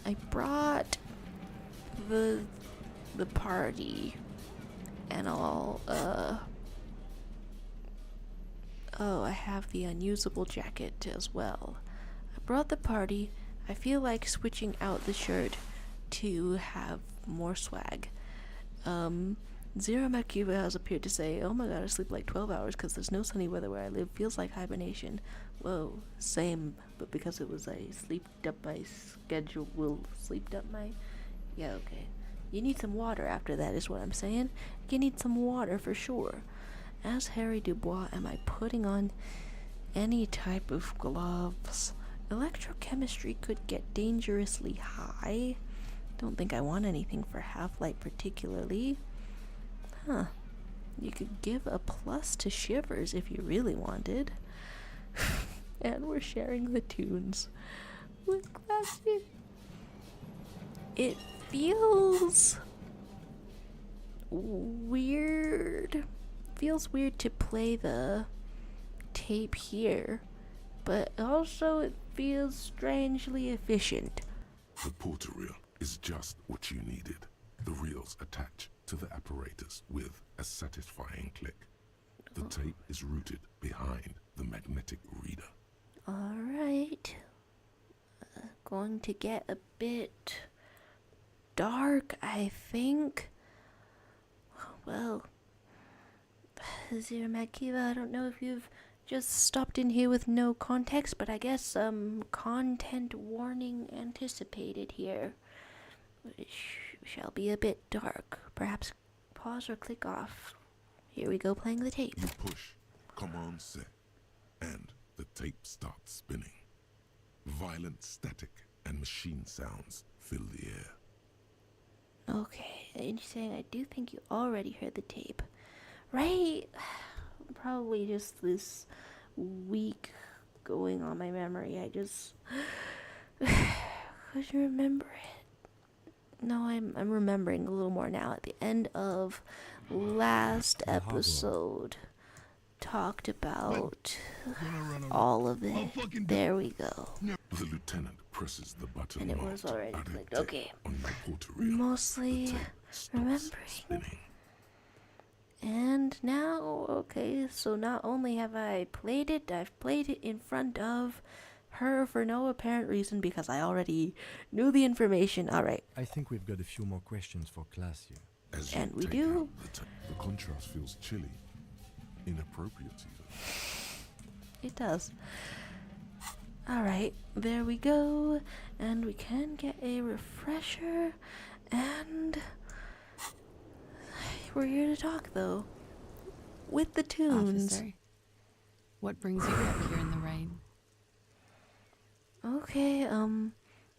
I brought the party and all. Oh, I have the unusable jacket as well. I brought the party. I feel like switching out the shirt to have more swag. Zero Makiva has appeared to say, "Oh my god, I sleep like 12 hours because there's no sunny weather where I live. Feels like hibernation." Whoa, same, but because it was I sleeped up my schedule, sleeped up my... Yeah, okay. You need some water after that is what I'm saying. You need some water for sure. As Harry Dubois, am I putting on any type of gloves? Electrochemistry could get dangerously high. Don't think I want anything for Half-Light particularly. Huh. You could give a plus to Shivers if you really wanted. And we're sharing the tunes with Klaasje. It feels weird. Feels weird to play the tape here, but also it feels strangely efficient. The porter reel is just what you needed. The reels attach to the apparatus with a satisfying click. The tape is routed behind the magnetic reader. Alright. Going to get a bit dark, I think. Well, Zero Makiva, I don't know if you've just stopped in here with no context, but I guess content warning anticipated here. Which shall be a bit dark. Perhaps pause or click off. Here we go, playing the tape. You push, command set, and the tape starts spinning. Violent static and machine sounds fill the air. Okay, and you're saying I do think you already heard the tape, right? Probably just this weak going on my memory. I just couldn't remember it. No, I'm remembering a little more now. At the end of last episode, talked about all of it. There we go. The lieutenant presses the button And it marked was already "Addicted" clicked. Okay. on the porter reel. Mostly The tape stops remembering. spinning. And now, okay, so not only have I played it, I've played it in front of her for no apparent reason because I already knew the information. Alright, I think we've got a few more questions for Klaasje. As And you we take do. out the tape, the contrast feels chilly, inappropriate even. it does. Alright, there we go. And we can get a refresher. And we're here to talk, though. With the tunes. Officer, what brings you up here in the rain? Okay,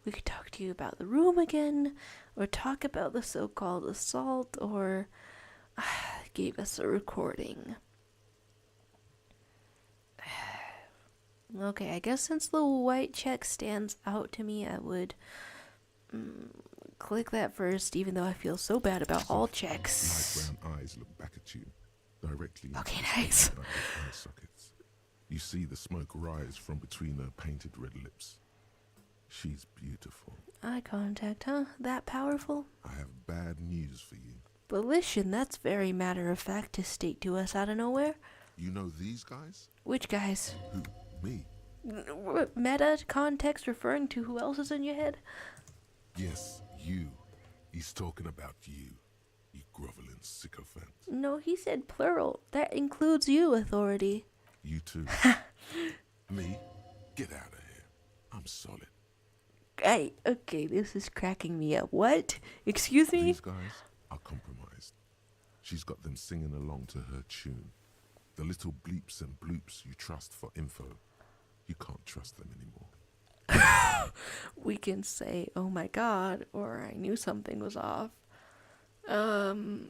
we could talk to you about the room again, or talk about the so-called assault, or gave us a recording. Okay, I guess since the white check stands out to me, I would click that first, even though I feel so bad about all checks. Light brown eyes look back at you, directly into Okay, the nice. under eye sockets. You see the smoke rise from between her painted red lips. She's beautiful. Eye contact, huh? That powerful? I have bad news for you. Volition, that's very matter-of-fact to state to us out of nowhere. You know these guys? Which guys? Who? Me? Meta context referring to who else is in your head? Yes, you. He's talking about you, you groveling sycophant. No, he said plural. That includes you, authority. You too. Me? Get out of here. I'm solid. Okay, this is cracking me up. What? Excuse me? These guys are compromised. She's got them singing along to her tune. The little bleeps and bloops you trust for info. You can't trust them anymore. We can say, oh my god, or I knew something was off. Believe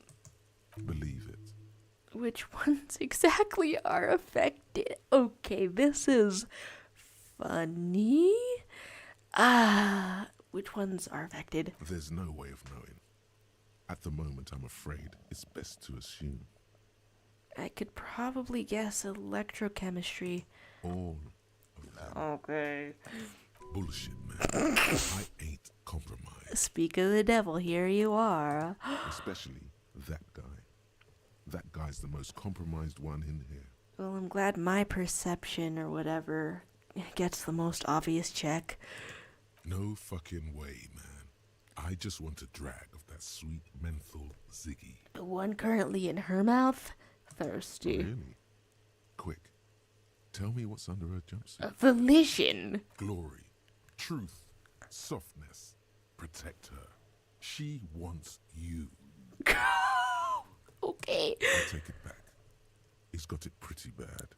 it. Which ones exactly are affected? Okay, this is funny. Which ones are affected? There's no way of knowing. At the moment, I'm afraid it's best to assume. I could probably guess electrochemistry. All of them. Okay. Bullshit, man. I ain't compromised. Speak of the devil, here you are. Especially that guy. That guy's the most compromised one in here. Well, I'm glad my perception or whatever gets the most obvious check. No fucking way, man. I just want a drag of that sweet menthol ziggy. The one currently in her mouth? Thirsty. Really? Quick. Tell me what's under her jumpsuit. Volition. Glory. Truth. Softness. Protect her. She wants you. Okay. I take it back. He's got it pretty bad.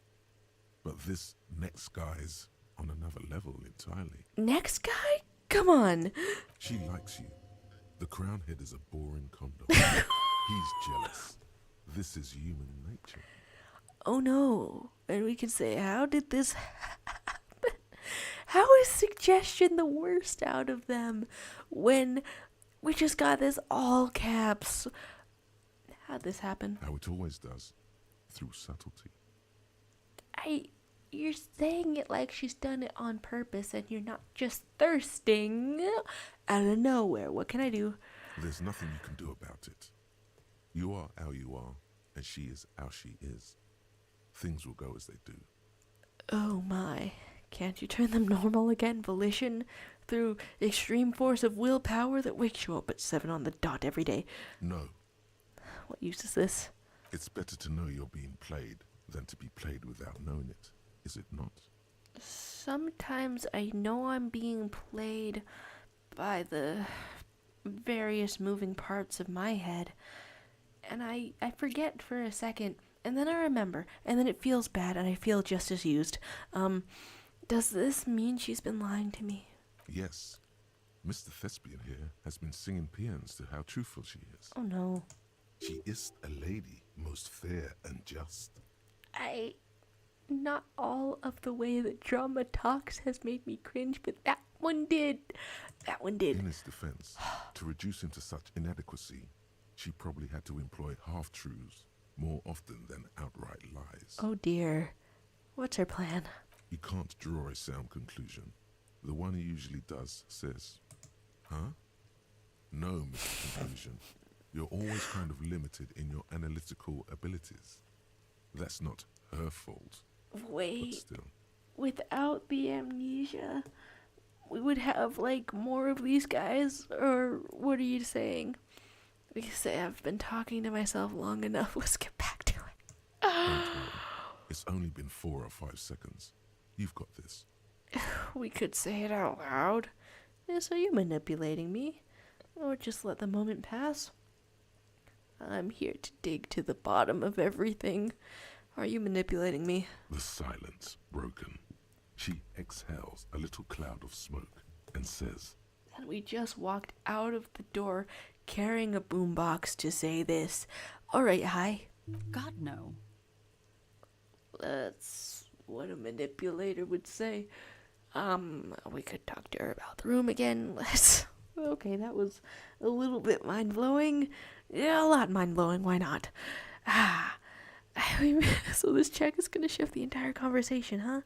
But this next guy's on another level entirely. Next guy? Come on. She likes you. The crown head is a boring condom. He's jealous. This is human nature. Oh no. And we can say, how did this happen? How is suggestion the worst out of them when we just got this all caps? How'd this happen? How it always does. Through subtlety. You're saying it like she's done it on purpose and you're not just thirsting out of nowhere. What can I do? There's nothing you can do about it. You are how you are, and she is how she is. Things will go as they do. Oh my. Can't you turn them normal again, Volition? Through extreme force of willpower that wakes you up at 7 on the dot every day. No. What use is this? It's better to know you're being played than to be played without knowing it, is it not? Sometimes I know I'm being played by the various moving parts of my head. And I forget for a second, and then I remember, and then it feels bad, and I feel just as used. Does this mean she's been lying to me? Yes. Mr. Thespian here has been singing paeans to how truthful she is. Oh no. She is a lady, most fair and just. Not all of the way that drama talks has made me cringe, but that one did. That one did. In his defense, to reduce him to such inadequacy, she probably had to employ half-truths more often than outright lies. Oh dear. What's her plan? You can't draw a sound conclusion. The one he usually does says, huh? No, Mr. Conclusion. You're always kind of limited in your analytical abilities. That's not her fault. But Wait, still. without the amnesia, we would have, like, more of these guys? Or what are you saying? We say I've been talking to myself long enough. Let's get back to it. Don't worry. It's only been 4 or 5 seconds. You've got this. We could say it out loud. So you manipulating me? Or just let the moment pass? I'm here to dig to the bottom of everything. Are you manipulating me? The silence broken. She exhales a little cloud of smoke and says, And we just walked out of the door carrying a boombox to say this. Alright, hi. God, no. That's what a manipulator would say. We could talk to her about the room again. Okay, that was a little bit mind-blowing. Yeah, a lot mind-blowing, why not? So this check is gonna shift the entire conversation, huh?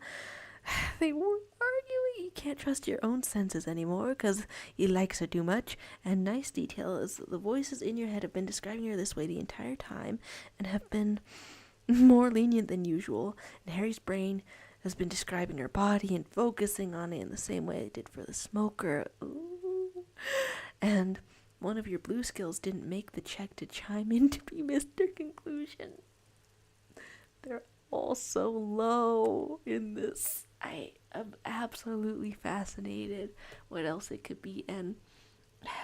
They were arguing you can't trust your own senses anymore because you likes her too much. And nice detail is that the voices in your head have been describing her this way the entire time and have been more lenient than usual. And Harry's brain has been describing her body and focusing on it in the same way it did for the smoker. Ooh. And one of your blue skills didn't make the check to chime in to be Mr. Conclusion. They're all so low in this. I am absolutely fascinated what else it could be. And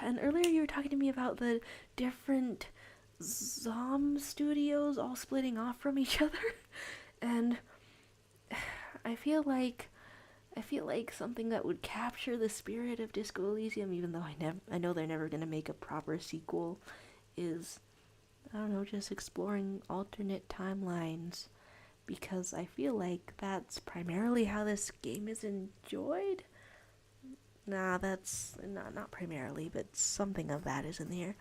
earlier you were talking to me about the different Zom studios all splitting off from each other. And I feel like something that would capture the spirit of Disco Elysium, even though I know they're never going to make a proper sequel, is, I don't know, just exploring alternate timelines, because I feel like that's primarily how this game is enjoyed. Nah, that's not primarily, but something of that is in here.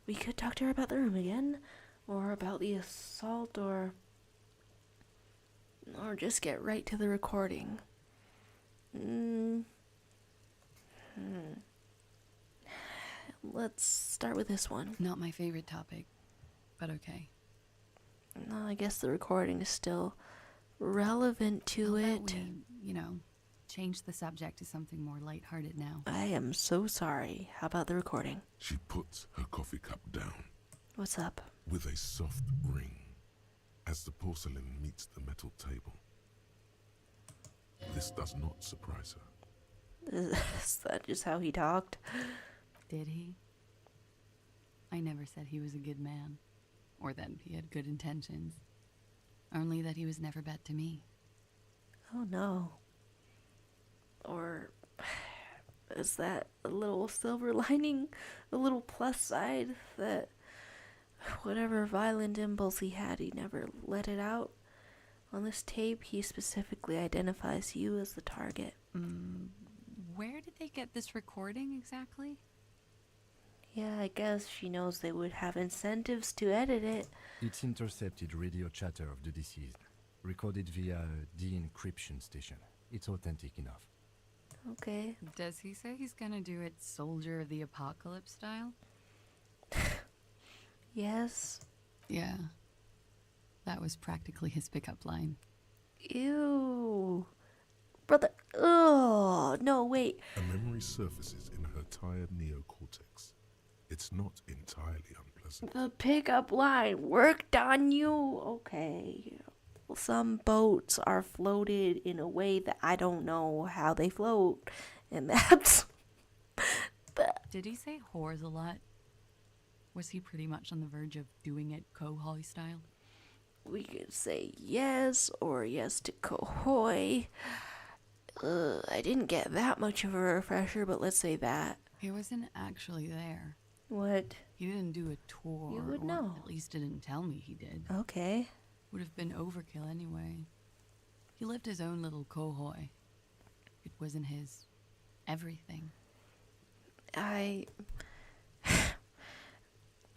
We could talk to her about the room again, or about the assault, or just get right to the recording. Let's start with this one. Not my favorite topic, but okay. No, I guess the recording is still relevant to How it. about we, change the subject to something more lighthearted now. I am so sorry. How about the recording? She puts her coffee cup down What's up? with a soft ring as the porcelain meets the metal table. This does not surprise her. Is that just how he talked? Did he? I never said he was a good man, or that he had good intentions. Only that he was never bad to me. Oh no. Or is that a little silver lining, a little plus side, that whatever violent impulse he had, he never let it out? On this tape, he specifically identifies you as the target. Where did they get this recording exactly? Yeah, I guess she knows they would have incentives to edit it. It's intercepted radio chatter of the deceased, recorded via a de-encryption station. It's authentic enough. Okay. Does he say he's gonna do it Soldier of the Apocalypse style? Yes. Yeah. That was practically his pickup line. Ew. Brother. Oh, no, wait. A memory surfaces in her tired neocortex. It's not entirely unpleasant. The pickup line worked on you? Okay. Well, some boats are floated in a way that I don't know how they float. And that's... Did he say whores a lot? Was he pretty much on the verge of doing it Kohoi style? We could say yes or yes to Kohoi. I didn't get that much of a refresher, but let's say that. He wasn't actually there. What? He didn't do a tour. You would or know. At least didn't tell me he did. Okay. Would have been overkill anyway. He lived his own little Kohoi. It wasn't his everything.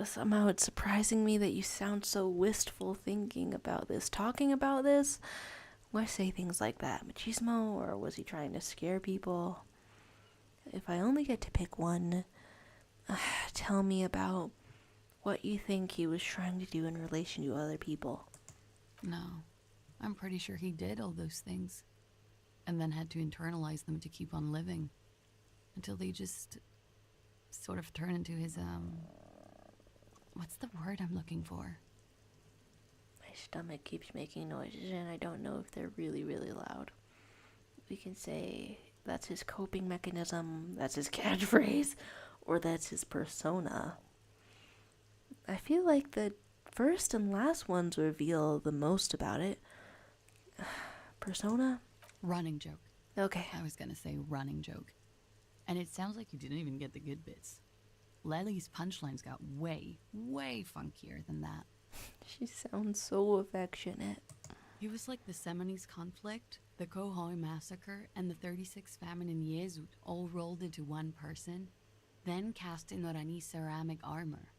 Somehow it's surprising me that you sound so wistful thinking about this, talking about this. Why say things like that? Machismo, or was he trying to scare people? If I only get to pick one, tell me about what you think he was trying to do in relation to other people. No. I'm pretty sure he did all those things. And then had to internalize them to keep on living. Until they just sort of turn into his, what's the word I'm looking for? My stomach keeps making noises and I don't know if they're really, really loud. We can say that's his coping mechanism, that's his catchphrase, or that's his persona. I feel like the first and last ones reveal the most about it. Persona? Running joke. Okay. I was gonna say running joke. And it sounds like you didn't even get the good bits. Lely's punchlines got way, way funkier than that. She sounds so affectionate. He was like the Seminoles conflict, the Kohoi massacre, and the 36 famine in Yezut all rolled into one person, then cast in Orani ceramic armor,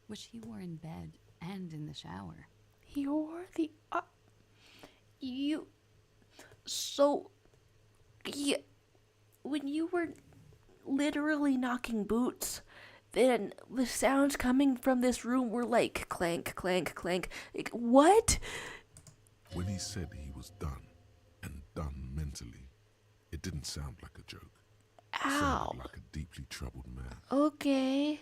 which he wore in bed and in the shower. He wore the... you... So... Yeah, when you were literally knocking boots, then the sounds coming from this room were like clank, clank, clank. Like, what? When he said he was done, and done mentally, it didn't sound like a joke. It Ow. sounded like a deeply troubled man. Okay.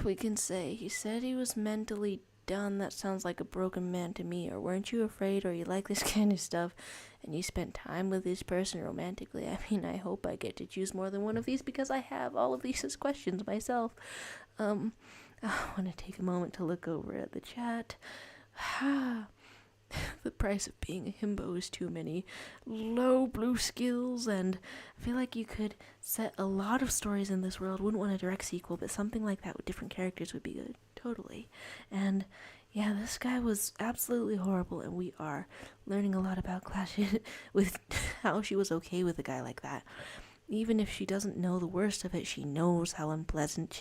We can say he said he was mentally done. That sounds like a broken man to me. Or weren't you afraid, or you like this kind of stuff, and you spent time with this person romantically? I mean, I hope I get to choose more than one of these, because I have all of these as questions myself. I want to take a moment to look over at the chat. the price of being a himbo is too many low blue skills, and I feel like you could set a lot of stories in this world. Wouldn't want a direct sequel, but something like that with different characters would be good. Totally. And yeah, this guy was absolutely horrible, and we are learning a lot about Klaasje with how she was okay with a guy like that. Even if she doesn't know the worst of it, she knows how unpleasant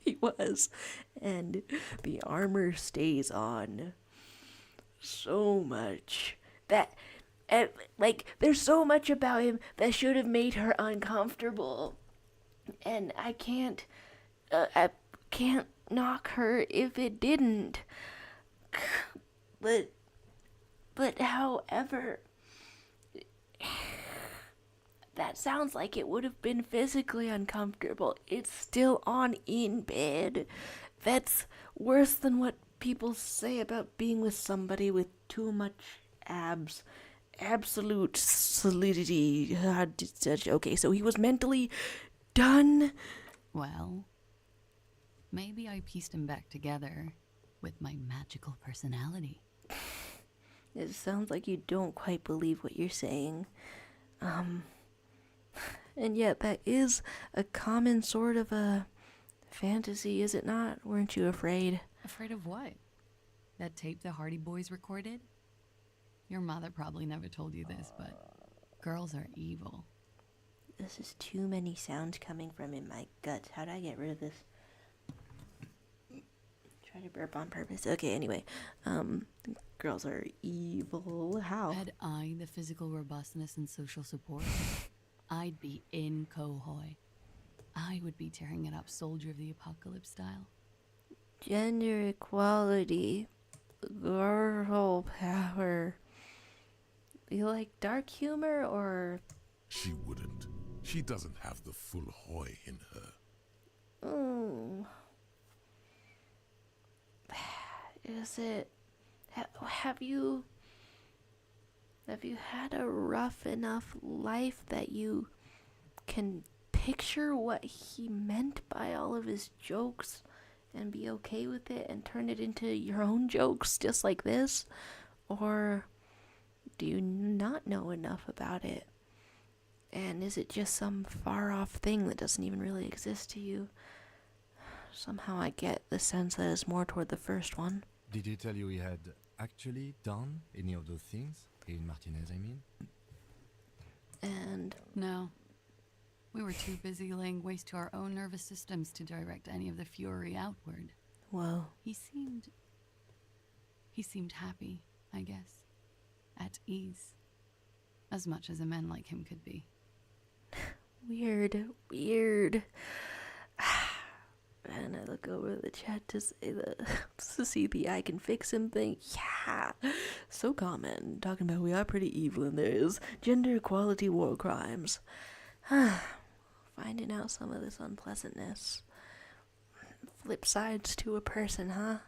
he was. And the armor stays on so much that, like, there's so much about him that should have made her uncomfortable. And I can't knock her if it didn't. But however, that sounds like it would have been physically uncomfortable. It's still on in bed. That's worse than what people say about being with somebody with too much abs. Absolute solidity. Okay, so he was mentally done. Well, maybe I pieced him back together with my magical personality. It sounds like you don't quite believe what you're saying. And yet that is a common sort of a fantasy, is it not? Weren't you afraid? Afraid of what? That tape the Hardy Boys recorded? Your mother probably never told you this, but girls are evil. This is too many sounds coming from in my guts. How do I get rid of this? Try to burp on purpose. Okay, anyway. Girls are evil. How? Had I the physical robustness and social support, I'd be in Kohoi. I would be tearing it up Soldier of the Apocalypse style. Gender equality. Girl power. You like dark humor or... She wouldn't. She doesn't have the full hoy in her. Is it... Have you had a rough enough life that you can picture what he meant by all of his jokes and be okay with it and turn it into your own jokes just like this? Or do you not know enough about it? And is it just some far off thing that doesn't even really exist to you? Somehow I get the sense that it's more toward the first one. Did he tell you he had actually done any of those things? In Martinez, I mean? And... No. We were too busy laying waste to our own nervous systems to direct any of the fury outward. Whoa. He seemed happy, I guess. At ease. As much as a man like him could be. Weird. And I look over the chat to see the I can fix him thing. Yeah. So common. Talking about we are pretty evil and there is gender equality war crimes. Finding out some of this unpleasantness. Flip sides to a person, huh?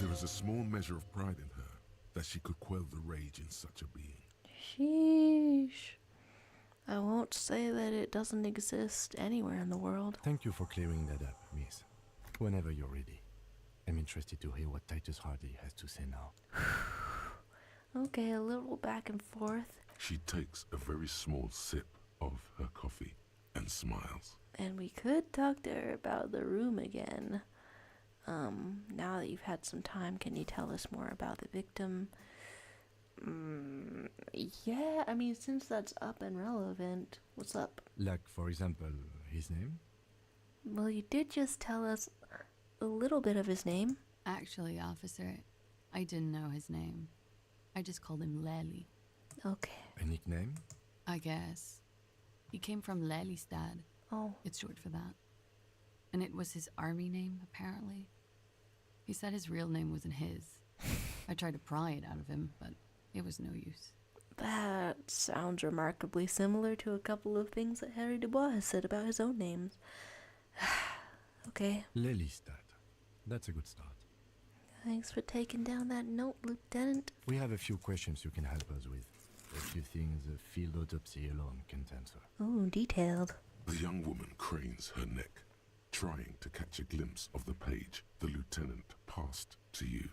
There is a small measure of pride in her that she could quell the rage in such a being. Sheesh. I won't say that it doesn't exist anywhere in the world. Thank you for clearing that up, miss. Whenever you're ready. I'm interested to hear what Titus Hardy has to say now. Okay, a little back and forth. She takes a very small sip of her coffee and smiles. And we could talk to her about the room again. Now that you've had some time, can you tell us more about the victim? Yeah, I mean, since that's up and relevant, what's up? Like, for example, his name? Well, you did just tell us a little bit of his name. Actually, officer, I didn't know his name. I just called him Lely. Okay. A nickname? I guess. He came from Lelystad. Oh. It's short for that. And it was his army name, apparently. He said his real name wasn't his. I tried to pry it out of him, but it was no use. That sounds remarkably similar to a couple of things that Harry Dubois has said about his own names. Okay. Lelystad. That's a good start. Thanks for taking down that note, Lieutenant. We have a few questions you can help us with. A few things a field autopsy alone can't answer. Oh, detailed. The young woman cranes her neck, trying to catch a glimpse of the page the lieutenant passed to you.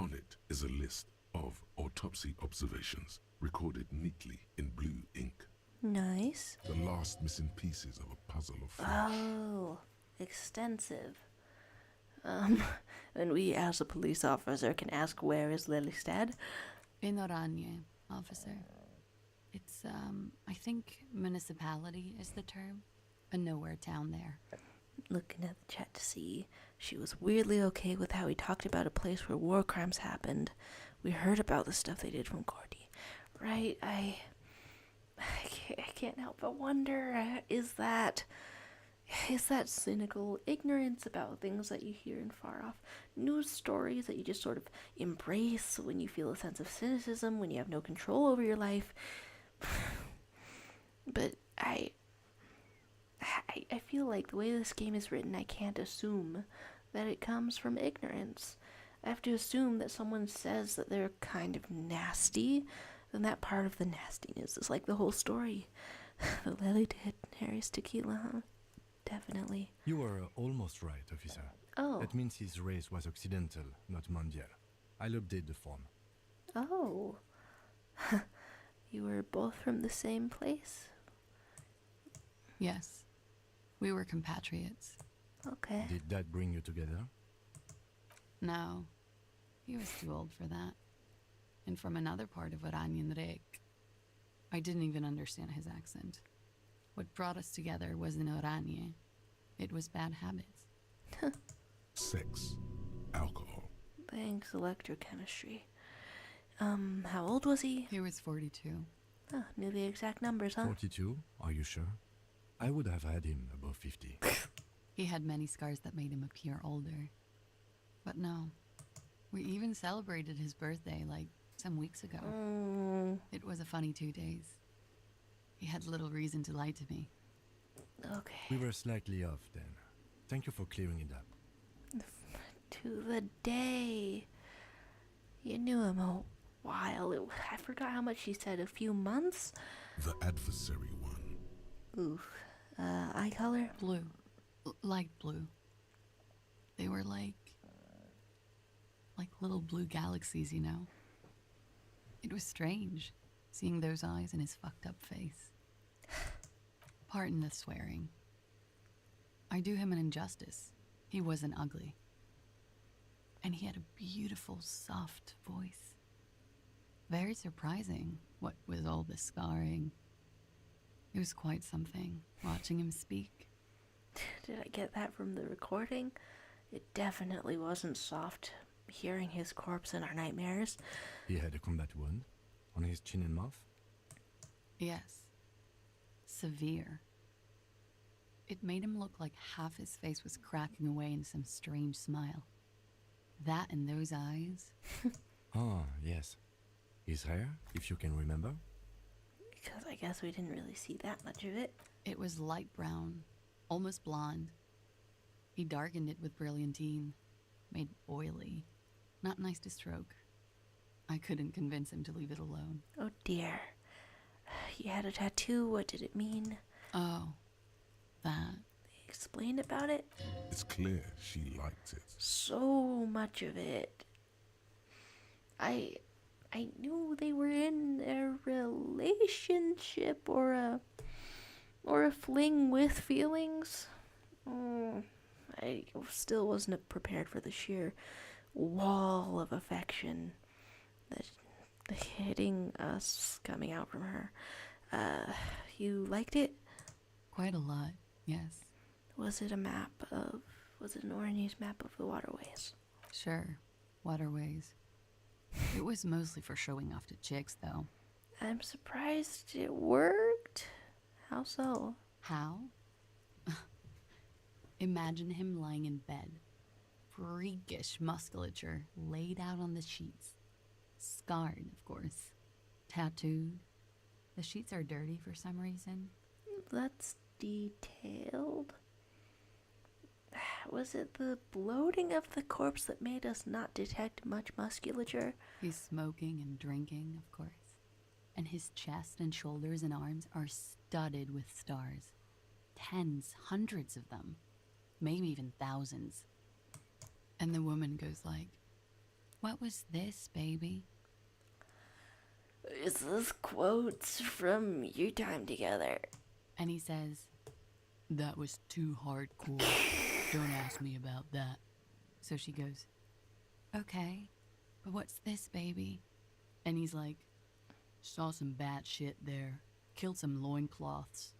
On it is a list of autopsy observations recorded neatly in blue ink. Nice. The last missing pieces of a puzzle of flesh. Oh, extensive. And we, as a police officer, can ask, where is Lelystad? In Oranje, officer. It's, I think municipality is the term. A nowhere town there. Looking at the chat to see, she was weirdly okay with how he talked about a place where war crimes happened. We heard about the stuff they did from Gordy. Right, I can't help but wonder, is that cynical ignorance about things that you hear in far off news stories that you just sort of embrace when you feel a sense of cynicism, when you have no control over your life? But I feel like the way this game is written, I can't assume that it comes from ignorance. I have to assume that someone says that they're kind of nasty, then that part of the nastiness is like the whole story. The Lily did Harry's tequila, huh? Definitely. You were almost right, officer. Oh. That means his race was occidental, not mondial. I'll update the form. Oh. You were both from the same place? Yes. We were compatriots. Okay. Did that bring you together? No. He was too old for that. And from another part of Oranje. I didn't even understand his accent. What brought us together wasn't Oranje. It was bad habits. Sex. Alcohol. Thanks, electrochemistry. How old was he? He was 42. Oh, knew the exact numbers, huh? 42? Are you sure? I would have had him above 50. He had many scars that made him appear older. But no. We even celebrated his birthday, like, some weeks ago. It was a funny 2 days. He had little reason to lie to me. Okay. We were slightly off then. Thank you for clearing it up. To the day. You knew him a while. I forgot how much she said. A few months? The adversary one. Oof. Eye color? Blue. Light blue. They were like little blue galaxies, you know? It was strange, seeing those eyes in his fucked up face. Pardon the swearing. I do him an injustice. He wasn't ugly. And he had a beautiful, soft voice. Very surprising, what with all the scarring. It was quite something, watching him speak. Did I get that from the recording? It definitely wasn't soft, hearing his corpse in our nightmares. He had a combat wound on his chin and mouth. Yes. Severe. It made him look like half his face was cracking away in some strange smile. That and those eyes. Ah, yes. His hair, if you can remember. Because I guess we didn't really see that much of it. It was light brown, almost blonde. He darkened it with brilliantine, made oily. Not nice to stroke. I couldn't convince him to leave it alone. Oh dear. He had a tattoo. What did it mean? Oh, that. They explained about it? It's clear she liked it. So much of it. I knew they were in a relationship or a fling with feelings. I still wasn't prepared for the sheer wall of affection that hitting us coming out from her. You liked it? Quite a lot, yes. Was it an Orange's map of the waterways? Sure, waterways. It was mostly for showing off to chicks, though. I'm surprised it worked. How so? How? Imagine him lying in bed. Freakish musculature laid out on the sheets. Scarred, of course. Tattooed. The sheets are dirty for some reason. That's detailed. Was it the bloating of the corpse that made us not detect much musculature? He's smoking and drinking, of course. And his chest and shoulders and arms are studded with stars. Tens, hundreds of them. Maybe even thousands. And the woman goes like, What was this, baby? Is this quotes from your time together? And he says, that was too hardcore. Don't ask me about that. So she goes, okay, but what's this, baby? And he's like, saw some bad shit there. Killed some loincloths.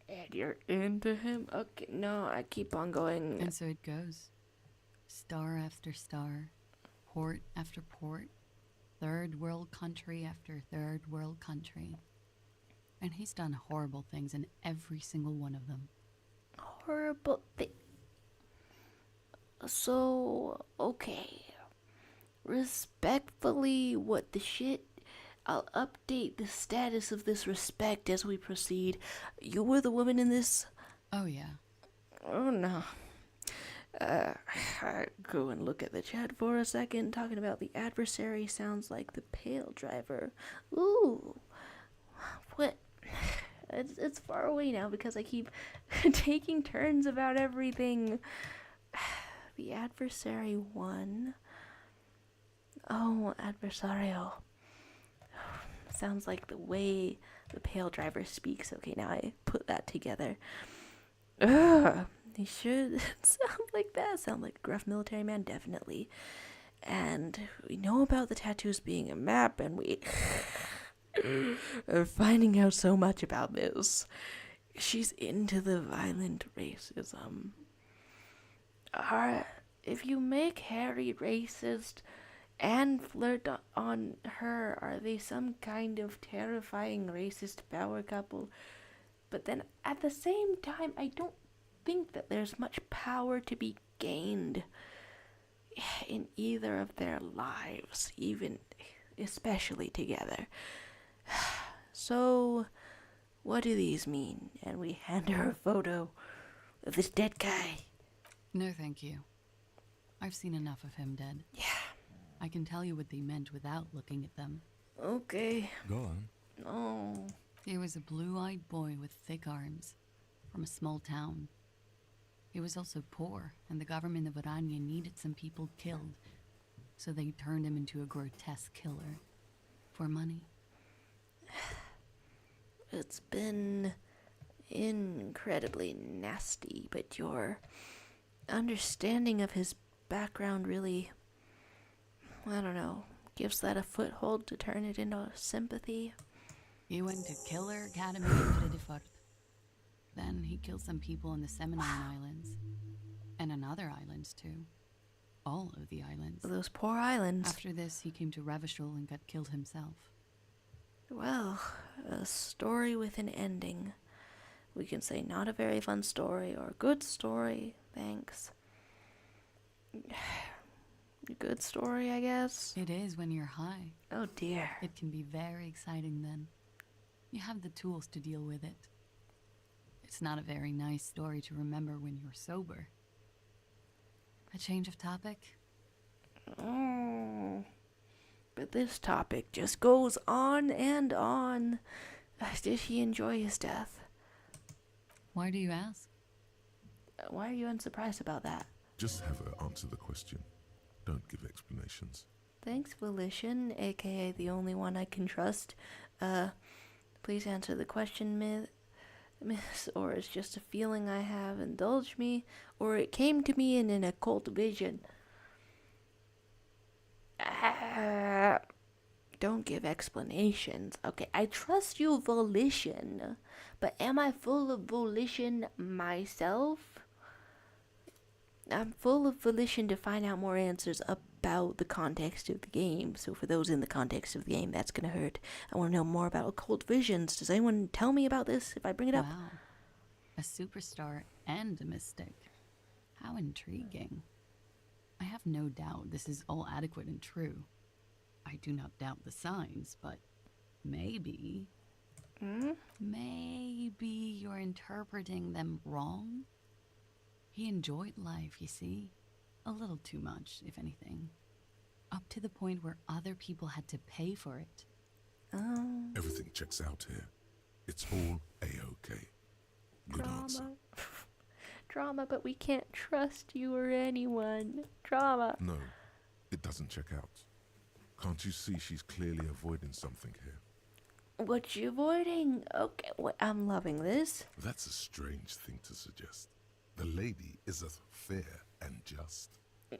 And you're into him? Okay, no, I keep on going. And so it goes. Star after star. Port after port. Third world country after third world country. And he's done horrible things in every single one of them. Horrible thing. So, okay. Respectfully, what the shit? I'll update the status of this respect as we proceed. You were the woman in this? Oh, yeah. Oh, no. Go and look at the chat for a second. Talking about the adversary sounds like the pale driver. Ooh. What? It's far away now because I keep taking turns about everything. The adversary won. Oh, adversario. Sounds like the way the pale driver speaks. Okay, now I put that together. Ugh, he should sound like that. Sound like a gruff military man, definitely. And we know about the tattoos being a map, and we are finding out so much about this. She's into the violent racism. If you make Harry racist and flirt on her, are they some kind of terrifying racist power couple? But then at the same time, I don't think that there's much power to be gained in either of their lives, even especially together. So, what do these mean? And we hand her a photo of this dead guy. No, thank you. I've seen enough of him dead. Yeah. I can tell you what they meant without looking at them. Okay. Go on. Oh. He was a blue-eyed boy with thick arms, from a small town. He was also poor, and the government of Oranje needed some people killed, so they turned him into a grotesque killer. For money. It's been incredibly nasty, but your understanding of his background really, I don't know, gives that a foothold to turn it into sympathy. He went to Killer Academy in Fredefort. Then he killed some people in the Seminole Islands. And on other islands, too. All of the islands. Those poor islands. After this, he came to Revachol and got killed himself. Well, a story with an ending. We can say not a very fun story or a good story, thanks. Good story, I guess. It is when you're high. Oh dear. It can be very exciting then. You have the tools to deal with it. It's not a very nice story to remember when you're sober. A change of topic? Oh, but this topic just goes on and on. Did he enjoy his death? Why do you ask? Why are you unsurprised about that? Just have her answer the question. Don't give explanations. Thanks, Volition, aka the only one I can trust. Please answer the question, miss, or it's just a feeling I have. Indulge me, or it came to me in an occult vision. Don't give explanations. Okay, I trust you, Volition, but am I full of volition myself? I'm full of volition to find out more answers about the context of the game. So for those in the context of the game, that's gonna hurt. I want to know more about occult visions. Does anyone tell me about this if I bring it up? Wow. A superstar and a mystic. How intriguing. I have no doubt this is all adequate and true. I do not doubt the signs, but maybe... Maybe you're interpreting them wrong? He enjoyed life, you see. A little too much, if anything. Up to the point where other people had to pay for it. Oh. Everything checks out here. It's all A-OK. Good answer. Drama, but we can't trust you or anyone. Drama. No, it doesn't check out. Can't you see she's clearly avoiding something here? What you avoiding? Okay, I'm loving this. That's a strange thing to suggest. The lady is as fair and just.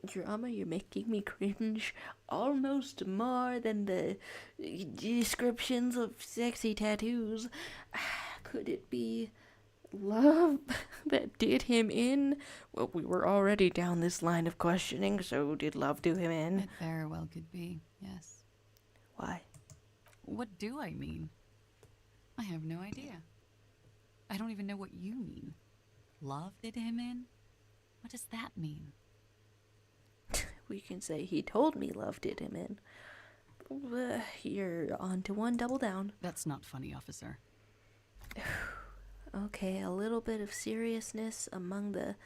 Drama, you're making me cringe almost more than the descriptions of sexy tattoos. Could it be love that did him in? Well, we were already down this line of questioning, so did love do him in? It very well could be, yes. Why? What do I mean? I have no idea. I don't even know what you mean. Love did him in? What does that mean? We can say he told me love did him in. You're on to one, double down. That's not funny, officer. Okay, a little bit of seriousness among the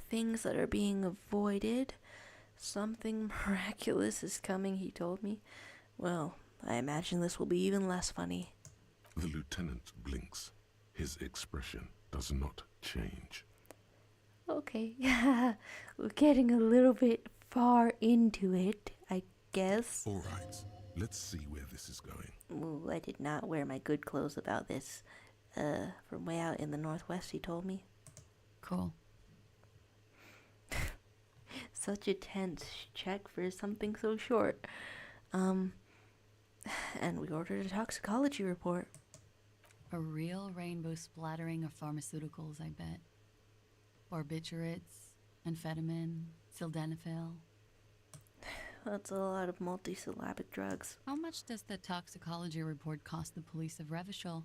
things that are being avoided. Something miraculous is coming, he told me. Well, I imagine this will be even less funny. The lieutenant blinks. His expression does not change. Okay, we're getting a little bit far into it, I guess. All right, let's see where this is going. Ooh, I did not wear my good clothes about this. From way out in the northwest, he told me. Cool. Such a tense check for something so short. And we ordered a toxicology report. A real rainbow splattering of pharmaceuticals, I bet. Barbiturates, amphetamine, sildenafil. That's a lot of multisyllabic drugs. How much does the toxicology report cost the police of Revachol?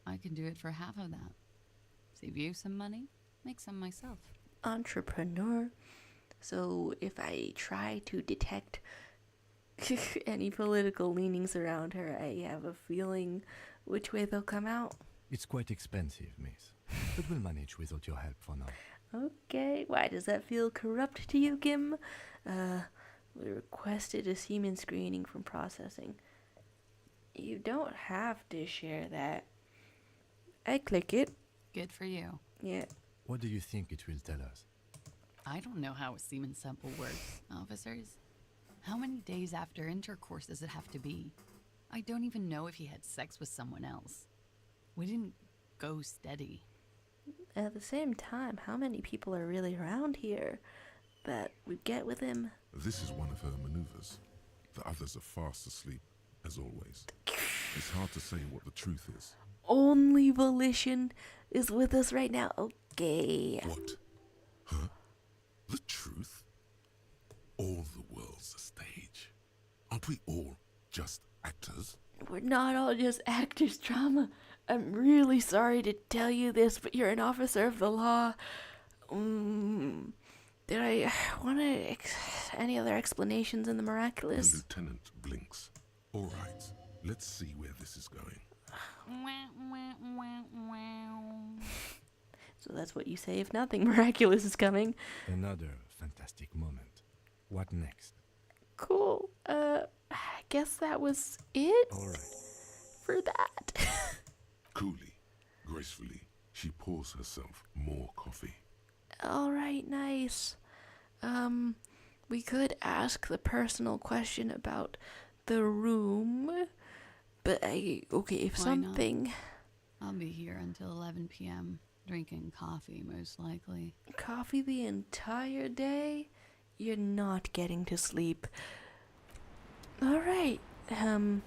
I can do it for half of that. Save you some money, make some myself. Entrepreneur. So if I try to detect any political leanings around her, I have a feeling which way they'll come out. It's quite expensive, miss. But we'll manage without your help for now. Okay, why does that feel corrupt to you, Kim? We requested a semen screening from processing. You don't have to share that. I click it. Good for you. Yeah. What do you think it will tell us? I don't know how a semen sample works, officers. How many days after intercourse does it have to be? I don't even know if he had sex with someone else. We didn't go steady. At the same time, how many people are really around here that would get with him? This is one of her maneuvers. The others are fast asleep, as always. It's hard to say what the truth is. Only Volition is with us right now. Okay. What? Huh? The truth? All the world's a stage. Aren't we all just actors? We're not all just actors, Drama. I'm really sorry to tell you this, but you're an officer of the law. Did I want any other explanations in the The miraculous? lieutenant blinks. All right, let's see where this is going. So that's what you say if nothing miraculous is coming. Another fantastic moment. What next? Cool. I guess that was it All right. for that. Coolly, gracefully, she pours herself more coffee. All right, nice. We could ask the personal question about the room, but okay, if Why something... not? I'll be here until 11 p.m. drinking coffee, most likely. Coffee the entire day? You're not getting to sleep. All right. I'm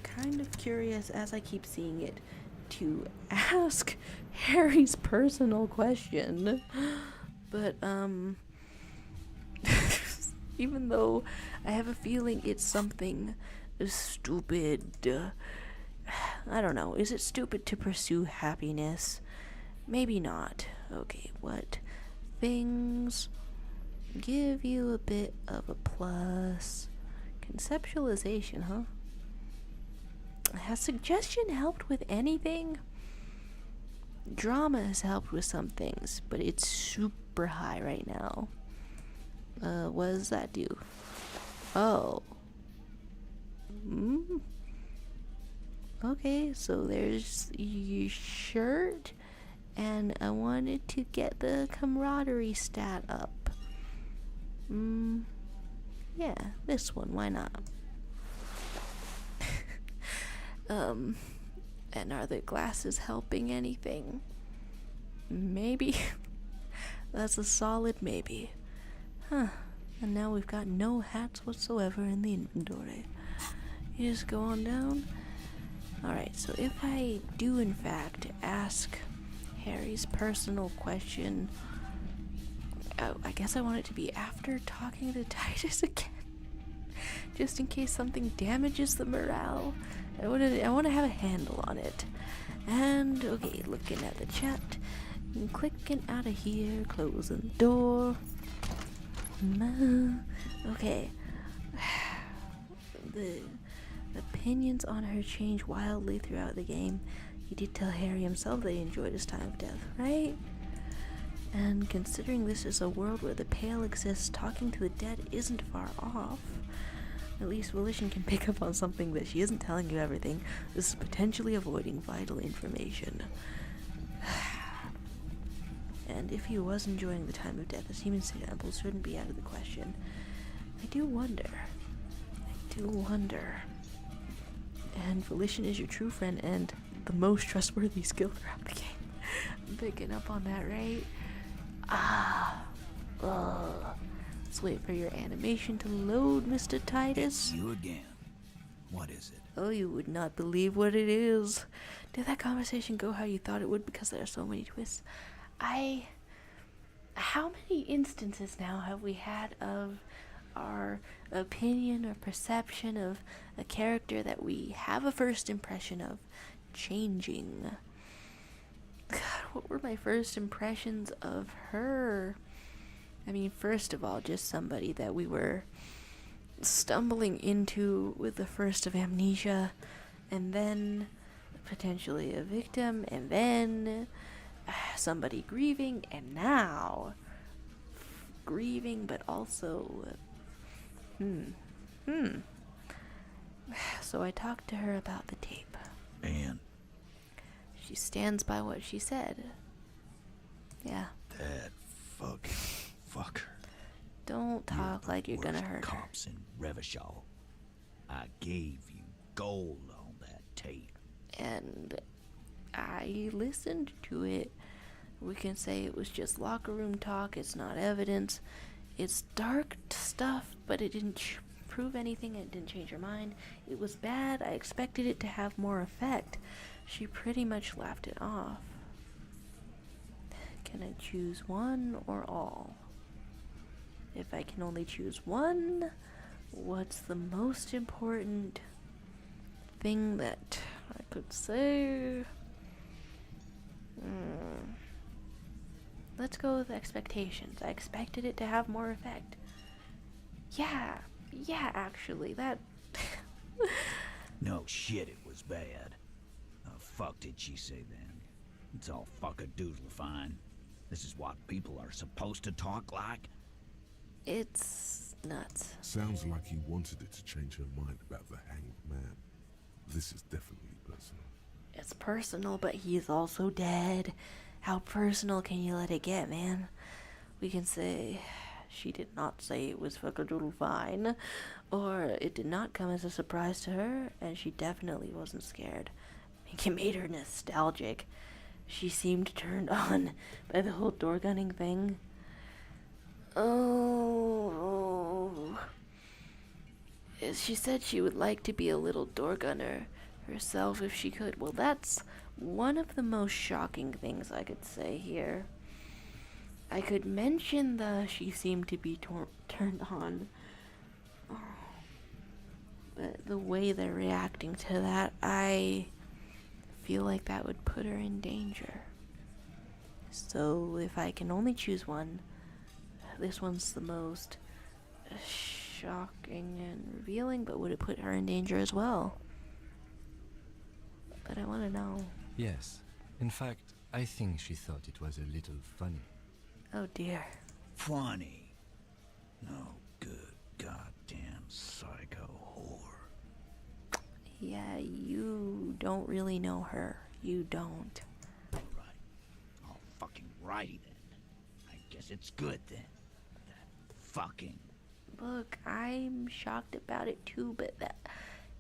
kind of curious, as I keep seeing it, to ask Harry's personal question. But, even though I have a feeling it's something stupid, I don't know. Is it stupid to pursue happiness? Maybe not. Okay, what things give you a bit of a plus? Conceptualization, huh? Has suggestion helped with anything? Drama has helped with some things, but it's super high right now. What does that do? Oh. Okay, so there's your shirt and I wanted to get the camaraderie stat up. Yeah, this one, why not? And are the glasses helping anything? Maybe. That's a solid maybe. Huh. And now we've got no hats whatsoever in the inventory. You just go on down. Alright, so if I do in fact ask Harry's personal question, I guess I want it to be after talking to Titus again. Just in case something damages the morale. I want to have a handle on it. And, okay, looking at the chat. And clicking out of here. Closing the door. Okay. The opinions on her change wildly throughout the game. He did tell Harry himself that he enjoyed his time of death, right? And considering this is a world where the Pale exists, talking to the dead isn't far off. At least Volition can pick up on something that she isn't telling you everything. This is potentially avoiding vital information. And if he was enjoying the time of death, a human sample shouldn't be out of the question. I do wonder. And Volition is your true friend and the most trustworthy skill throughout the game. I'm picking up on that, right? Let's wait for your animation to load, Mr. Titus. You again. What is it? Oh, you would not believe what it is. Did that conversation go how you thought it would? Because there are so many twists. How many instances now have we had of our opinion or perception of a character that we have a first impression of changing? God, what were my first impressions of her? I mean, first of all, just somebody that we were stumbling into with the first of amnesia, and then potentially a victim, and then somebody grieving, and now grieving, but also So I talked to her about the tape. And She stands by what she said. Yeah. that fucking fucker. Don't talk like you're gonna hurt her. Cops in Revachol. I gave you gold on that tape. And I listened to it. We can say it was just locker room talk. It's not evidence. It's dark stuff, but it didn't prove anything. It didn't change her mind. It was bad. I expected it to have more effect. She pretty much laughed it off. Can I choose one or all? If I can only choose one, what's the most important thing that I could say? Let's go with expectations. I expected it to have more effect. Yeah, actually, that... No shit, it was bad. The fuck did she say then? It's all fuck-a-doodle fine. This is what people are supposed to talk like? It's nuts. Sounds like he wanted it to change her mind about the hanged man. This is definitely personal. It's personal, but he's also dead. How personal can you let it get, man? We can say she did not say it was fuck-a-doodle fine, or it did not come as a surprise to her, and she definitely wasn't scared. I think it made her nostalgic. She seemed turned on by the whole door gunning thing. Oh. She said she would like to be a little door gunner herself if she could. Well, that's one of the most shocking things I could say here. I could mention she seemed to be turned on. But the way they're reacting to that, I feel like that would put her in danger. So if I can only choose one, this one's the most shocking and revealing, but would it put her in danger as well? But I want to know. Yes. In fact, I think she thought it was a little funny. Oh dear. Funny. No good goddamn psycho whore. Yeah, you don't really know her. You don't. Right. I'll Alrighty then. I guess it's good then. That fucking... Look, I'm shocked about it too, but that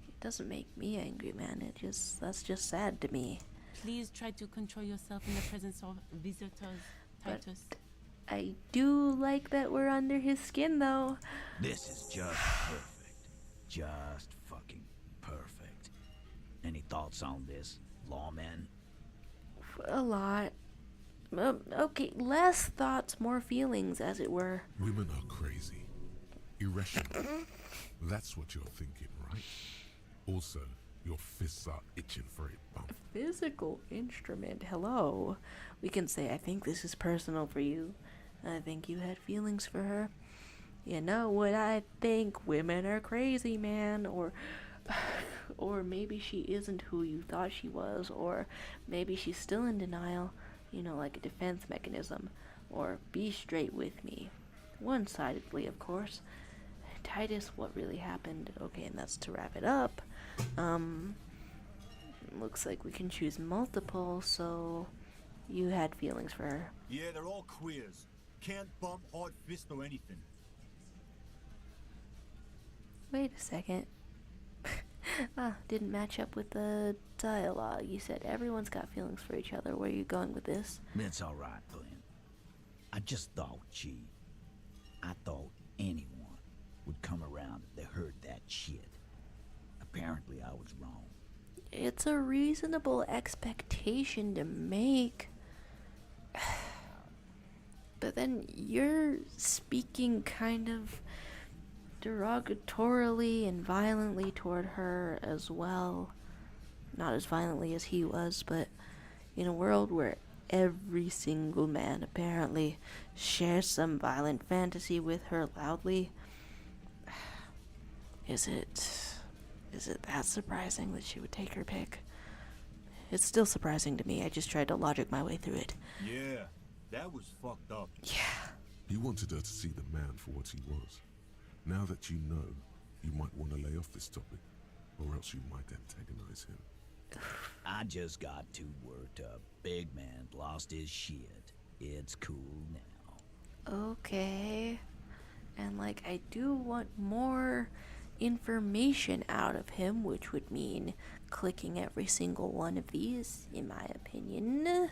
it doesn't make me angry, man. That's just sad to me. Please try to control yourself in the presence of visitors, Titus. I do like that we're under his skin, though. This is just perfect. Just fucking perfect. Any thoughts on this, lawmen? A lot. Okay, less thoughts, more feelings, as it were. Women are crazy. Irrational. That's what you're thinking, right? Also, your fists are itching for it, bump. Physical instrument. Hello. We can say, I think this is personal for you. I think you had feelings for her. You know what I think? Women are crazy, man. Or maybe she isn't who you thought she was. Or maybe she's still in denial. You know, like a defense mechanism. Or be straight with me. One-sidedly, of course. Titus, what really happened? Okay, and that's to wrap it up. Looks like we can choose multiple, so you had feelings for her. Yeah, they're all queers. Can't bump, hard fist, or anything. Wait a second. Didn't match up with the dialogue. You said everyone's got feelings for each other. Where are you going with this? It's alright, Glenn. I just thought I thought anyone would come around if they heard that shit. Apparently I was wrong. It's a reasonable expectation to make. But then you're speaking kind of derogatorily and violently toward her as well. Not as violently as he was, but in a world where every single man apparently shares some violent fantasy with her loudly, is it that surprising that she would take her pick? It's still surprising to me. I just tried to logic my way through it. Yeah, that was fucked up. Yeah. You wanted her to see the man for what he was. Now that you know, you might want to lay off this topic, or else you might antagonize him. I just got too worked up. Big man lost his shit. It's cool now. Okay. And like, I do want more information out of him, which would mean clicking every single one of these, in my opinion.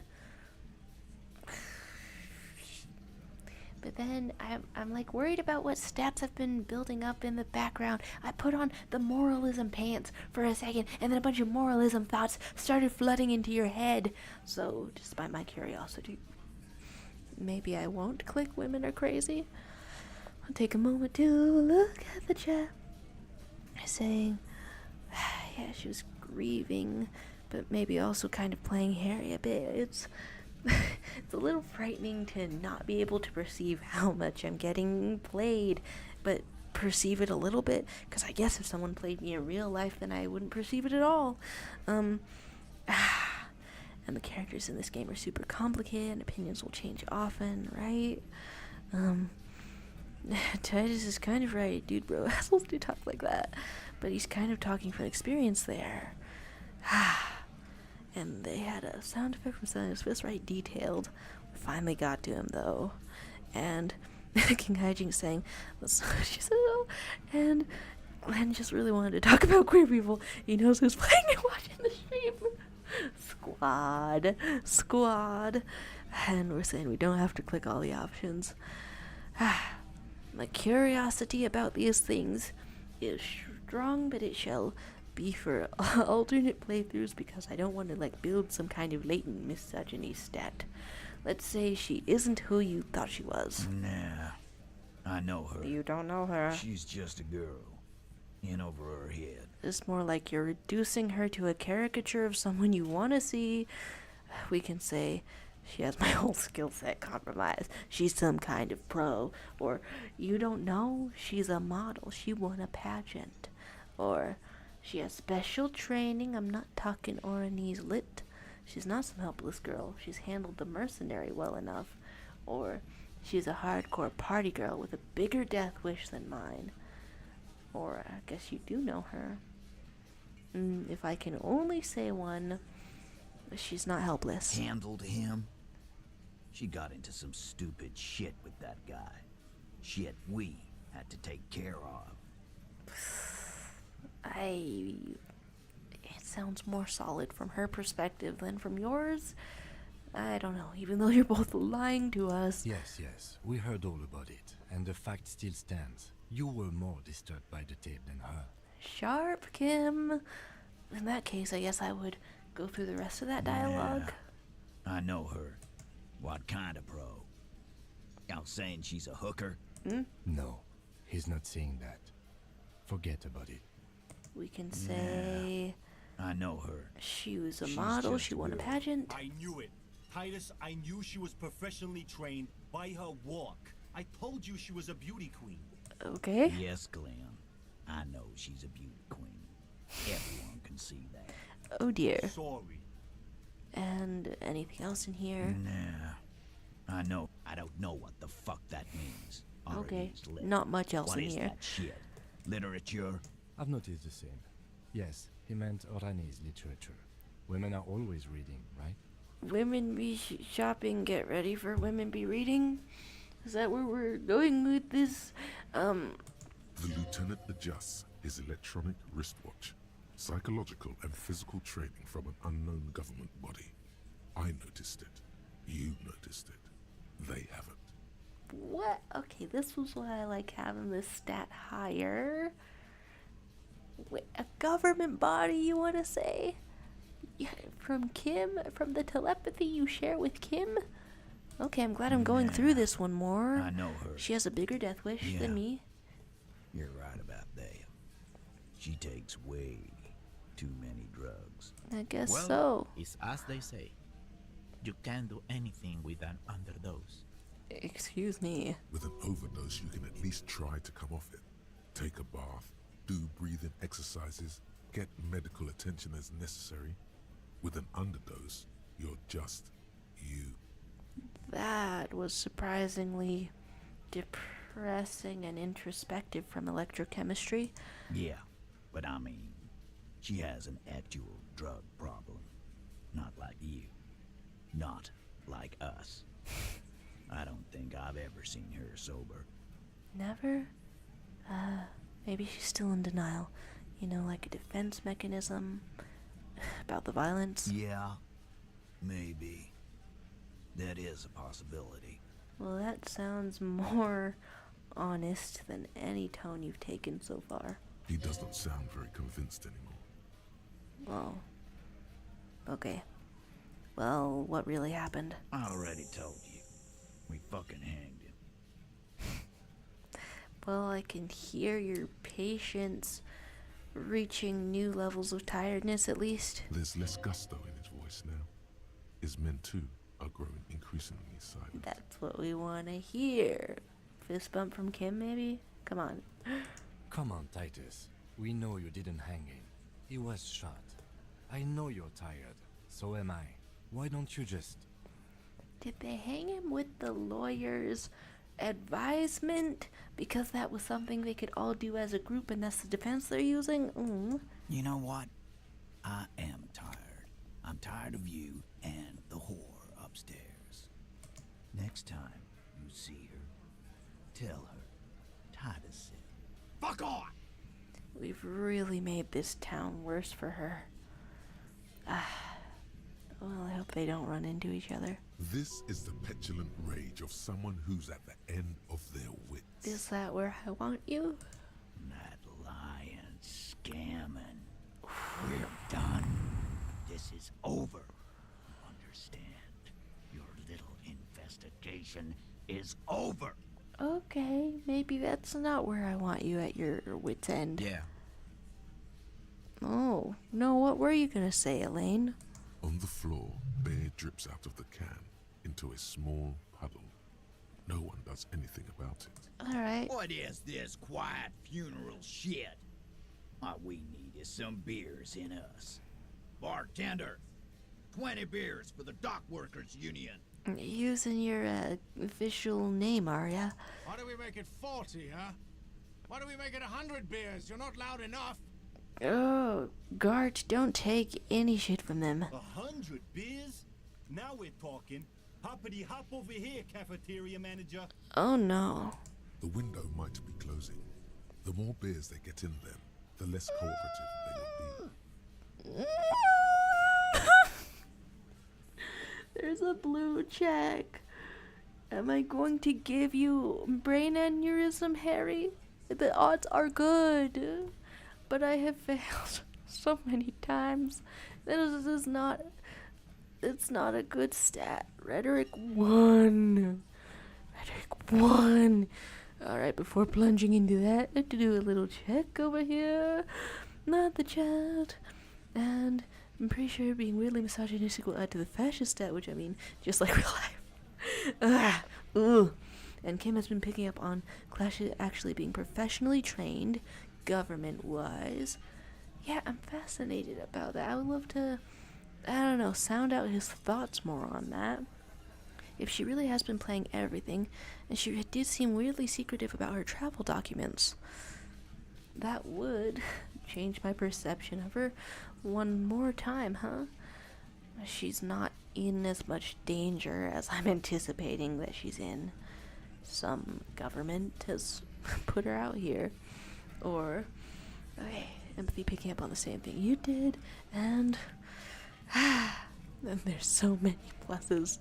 But then I'm like worried about what stats have been building up in the background. I put on the moralism pants for a second, and then a bunch of moralism thoughts started flooding into your head. So, despite my curiosity, maybe I won't click women are crazy. I'll take a moment to look at the chat. Saying, yeah, she was grieving, but maybe also kind of playing Harry a bit. It's a little frightening to not be able to perceive how much I'm getting played, but perceive it a little bit, because I guess if someone played me in real life, then I wouldn't perceive it at all. And the characters in this game are super complicated, and opinions will change often, right? Titus is kind of right, dude, bro. Assholes do talk like that, but he's kind of talking from experience there. And they had a sound effect from Silent Fist, right? Detailed. We finally got to him, though. And King Hyjin saying, that's what she said, though. And Glenn just really wanted to talk about queer people. He knows who's playing and watching the stream. Squad. And we're saying we don't have to click all the options. My curiosity about these things is strong, but it shall be for alternate playthroughs, because I don't want to build some kind of latent misogyny stat. Let's say she isn't who you thought she was. Nah, I know her. You don't know her. She's just a girl. In over her head. It's more like you're reducing her to a caricature of someone you want to see. We can say, she has my whole skill set compromised. She's some kind of pro. Or, you don't know, she's a model. She won a pageant. Or, she has special training. I'm not talking Oranese lit. She's not some helpless girl. She's handled the mercenary well enough. Or, she's a hardcore party girl with a bigger death wish than mine. Or, I guess you do know her. If I can only say one, she's not helpless. Handled him? She got into some stupid shit with that guy. Shit we had to take care of. It sounds more solid from her perspective than from yours. I don't know, even though you're both lying to us. Yes, yes, we heard all about it, and the fact still stands. You were more disturbed by the tape than her. Sharp, Kim. In that case, I guess I would go through the rest of that dialogue. Yeah, I know her. What kind of pro? Y'all saying she's a hooker? No, he's not saying that. Forget about it. We can say I know her. she was a She's model, just she won a weird. pageant. I knew it. Titus, I knew she was professionally trained by her walk. I told you she was a beauty queen. Okay. Yes, Glenn. I know she's a beauty queen. Everyone can see that. Oh dear. Sorry. And anything else in here? Nah. I know. I don't know what the fuck that means. Okay. Ari's lit. Not much else What in is here. that shit? Literature? I've noticed the same. Yes, he meant Orani's literature. Women are always reading, right? Women be shopping, get ready for women be reading? Is that where we're going with this? The lieutenant adjusts his electronic wristwatch. Psychological and physical training from an unknown government body. I noticed it. You noticed it. They haven't. What? Okay, this was why I like having this stat higher. Wait, a government body, you want to say? Yeah, from Kim? From the telepathy you share with Kim? Okay, I'm glad I'm going through this one more. I know her. She has a bigger death wish Yeah. than me. You're right about that. She takes way too many drugs. I guess Well, so. it's as they say. You can't do anything with an underdose. Excuse me. With an overdose, you can at least try to come off it. Take a bath, do breathing exercises, get medical attention as necessary. With an underdose, you're just you. That was surprisingly depressing and introspective from electrochemistry. Yeah, but I mean, she has an actual drug problem. Not like you. Not like us. I don't think I've ever seen her sober. Never? Maybe she's still in denial. You know, like a defense mechanism about the violence. Yeah, maybe. That is a possibility. Well, that sounds more honest than any tone you've taken so far. He does not sound very convinced anymore. Oh. Okay. Well, what really happened? I already told you. We fucking hanged him. Well, I can hear your patience reaching new levels of tiredness, at least. There's less gusto in his voice now. His men, too, are growing increasingly silent. That's what we want to hear. Fist bump from Kim, maybe? Come on. Come on, Titus. We know you didn't hang him. He was shot. I know you're tired. So am I. Why don't you just... Did they hang him with the lawyer's advisement? Because that was something they could all do as a group and that's the defense they're using? You know what? I am tired. I'm tired of you and the whore upstairs. Next time you see her, tell her Titus said, "Fuck off!" We've really made this town worse for her. Well, I hope they don't run into each other. This is the petulant rage of someone who's at the end of their wits. Is that where I want you? That lying, scamming. We're done. This is over. You understand? Your little investigation is over. Okay, maybe that's not where I want you at your wit's end. Yeah. Oh, no, what were you gonna say, Elaine? On the floor, beer drips out of the can into a small puddle. No one does anything about it. Alright. What is this quiet funeral shit? What we need is some beers in us. Bartender, 20 beers for the Dock Workers Union. Using your official name, are ya? Why do we make it 40, huh? Why do we make it 100 beers? You're not loud enough. Oh, Gart, don't take any shit from them. 100 beers? Now we're talking. Hoppity hop over here, cafeteria manager. Oh no. The window might be closing. The more beers they get in them, the less cooperative they will be. There's a blue check. Am I going to give you brain aneurysm, Harry? The odds are good, but I have failed so many times. This is not. It's not a good stat. Rhetoric 1. Rhetoric 1. Alright, before plunging into that, I have to do a little check over here. Not the chat. And I'm pretty sure being weirdly misogynistic will add to the fascist stat, which I mean, just like real life. Ooh. And Kim has been picking up on Klaasje actually being professionally trained, government-wise. Yeah, I'm fascinated about that. I would love to, I don't know, sound out his thoughts more on that. If she really has been playing everything, and she did seem weirdly secretive about her travel documents, that would change my perception of her one more time, huh? She's not in as much danger as I'm anticipating that she's in. Some government has put her out here. Or, okay, empathy picking up on the same thing you did, and then there's so many pluses,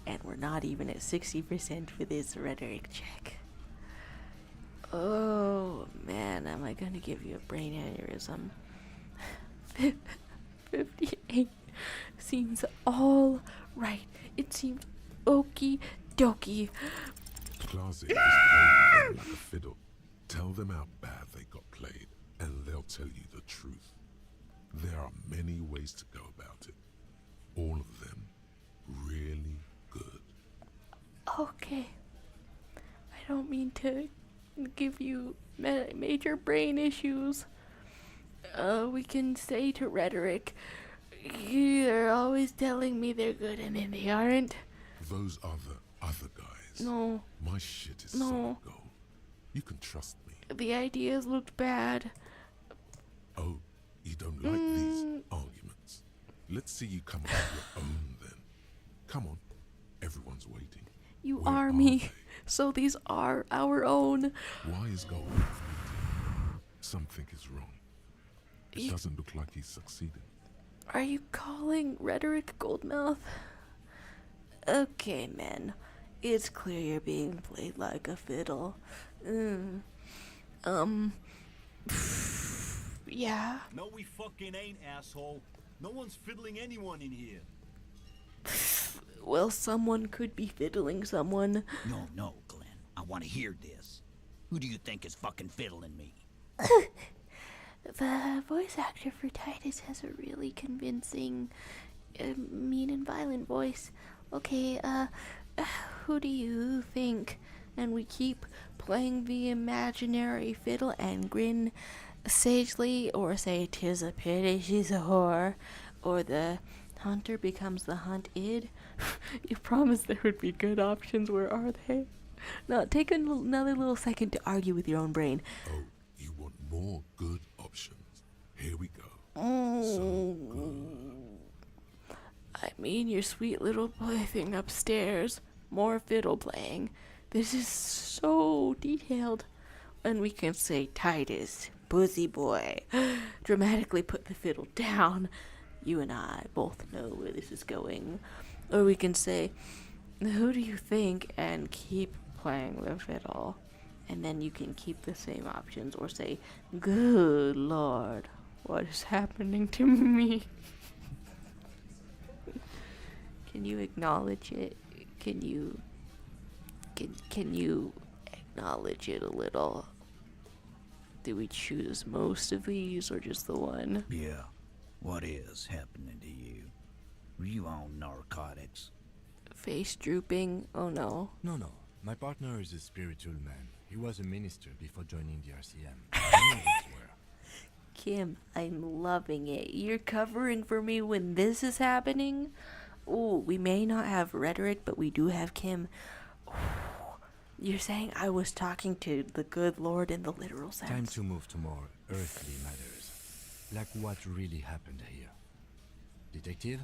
and we're not even at 60% for this rhetoric check. Oh man, am I gonna give you a brain aneurysm? 58 seems all right. It seems okie dokie. Klaasje is playing them like a fiddle. Tell them how bad they got played, and they'll tell you the truth. There are many ways to go about it. All of them really good. Okay. I don't mean to give you major brain issues. We can say to rhetoric, they're always telling me they're good and then they aren't. Those are the other guys. No. My shit is No. solid gold. You can trust me. The ideas looked bad. Oh, you don't like these arguments? Let's see you come up with your own then. Come on. Everyone's waiting. You Where are are me. they? So these are our own. Why is Gold waiting? Something is wrong. It doesn't look like he's succeeding. Are you calling rhetoric Goldmouth? Okay, man. It's clear you're being played like a fiddle. Yeah. No, we fucking ain't, asshole. No one's fiddling anyone in here. Well, someone could be fiddling someone. No, Glenn. I want to hear this. Who do you think is fucking fiddling me? The voice actor for Titus has a really convincing, mean and violent voice. Okay, who do you think? And we keep playing the imaginary fiddle and grin sagely, or say 'tis a pity she's a whore, or the hunter becomes the hunted. You promised there would be good options. Where are they? Now, take another little second to argue with your own brain. Oh, you want more good options? Here we go. So good. I mean, your sweet little boy thing upstairs. More fiddle playing. This is so detailed. And we can say Titus, pussy boy, dramatically put the fiddle down. You and I both know where this is going. Or we can say, who do you think, and keep playing the fiddle. And then you can keep the same options, or say, good lord, what is happening to me? Can you acknowledge it? Can you acknowledge it a little? Do we choose most of these, or just the one? Yeah. What is happening to you? Were you on narcotics? Face drooping? Oh no. No. My partner is a spiritual man. He was a minister before joining the RCM. I know those were. Kim, I'm loving it. You're covering for me when this is happening? Ooh, we may not have rhetoric, but we do have Kim. Ooh, you're saying I was talking to the good Lord in the literal sense. Time to move to more earthly matters. Like what really happened here. Detective?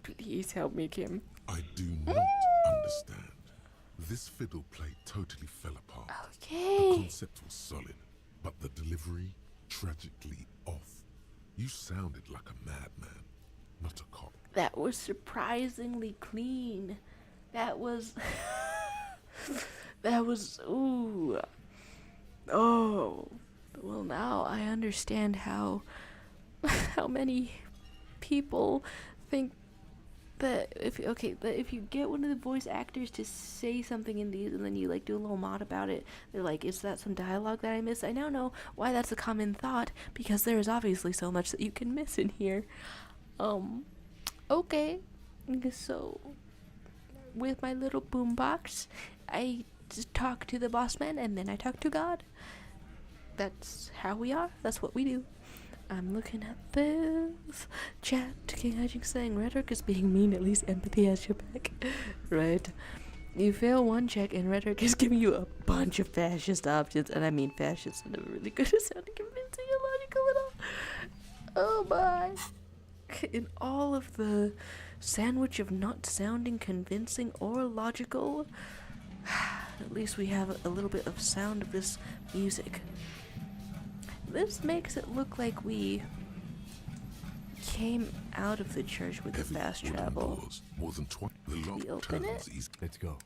Please help me, Kim. I do not understand. This fiddle play totally fell apart. Okay. The concept was solid, but the delivery tragically off. You sounded like a madman, not a cop. That was surprisingly clean. That was... that was... Ooh. Oh. Well, now I understand how many people think that if you get one of the voice actors to say something in these and then you like do a little mod about it, they're like, is that some dialogue that I missed? I now know why that's a common thought, because there is obviously so much that you can miss in here. Okay, so with my little boombox, I just talk to the boss man and then I talk to God. That's how we are. That's what we do. I'm looking at this chat. King Hijink saying rhetoric is being mean, at least empathy has your back. Right. You fail one check and rhetoric is giving you a bunch of fascist options, and I mean fascist. I'm never really good at sounding convincing and logical at all. Oh my. In all of the sandwich of not sounding convincing or logical, at least we have a little bit of sound of this music. This makes it look like we came out of the church with the fast travel. Doors, more than twice. The lock open turns it? easy. Let's go.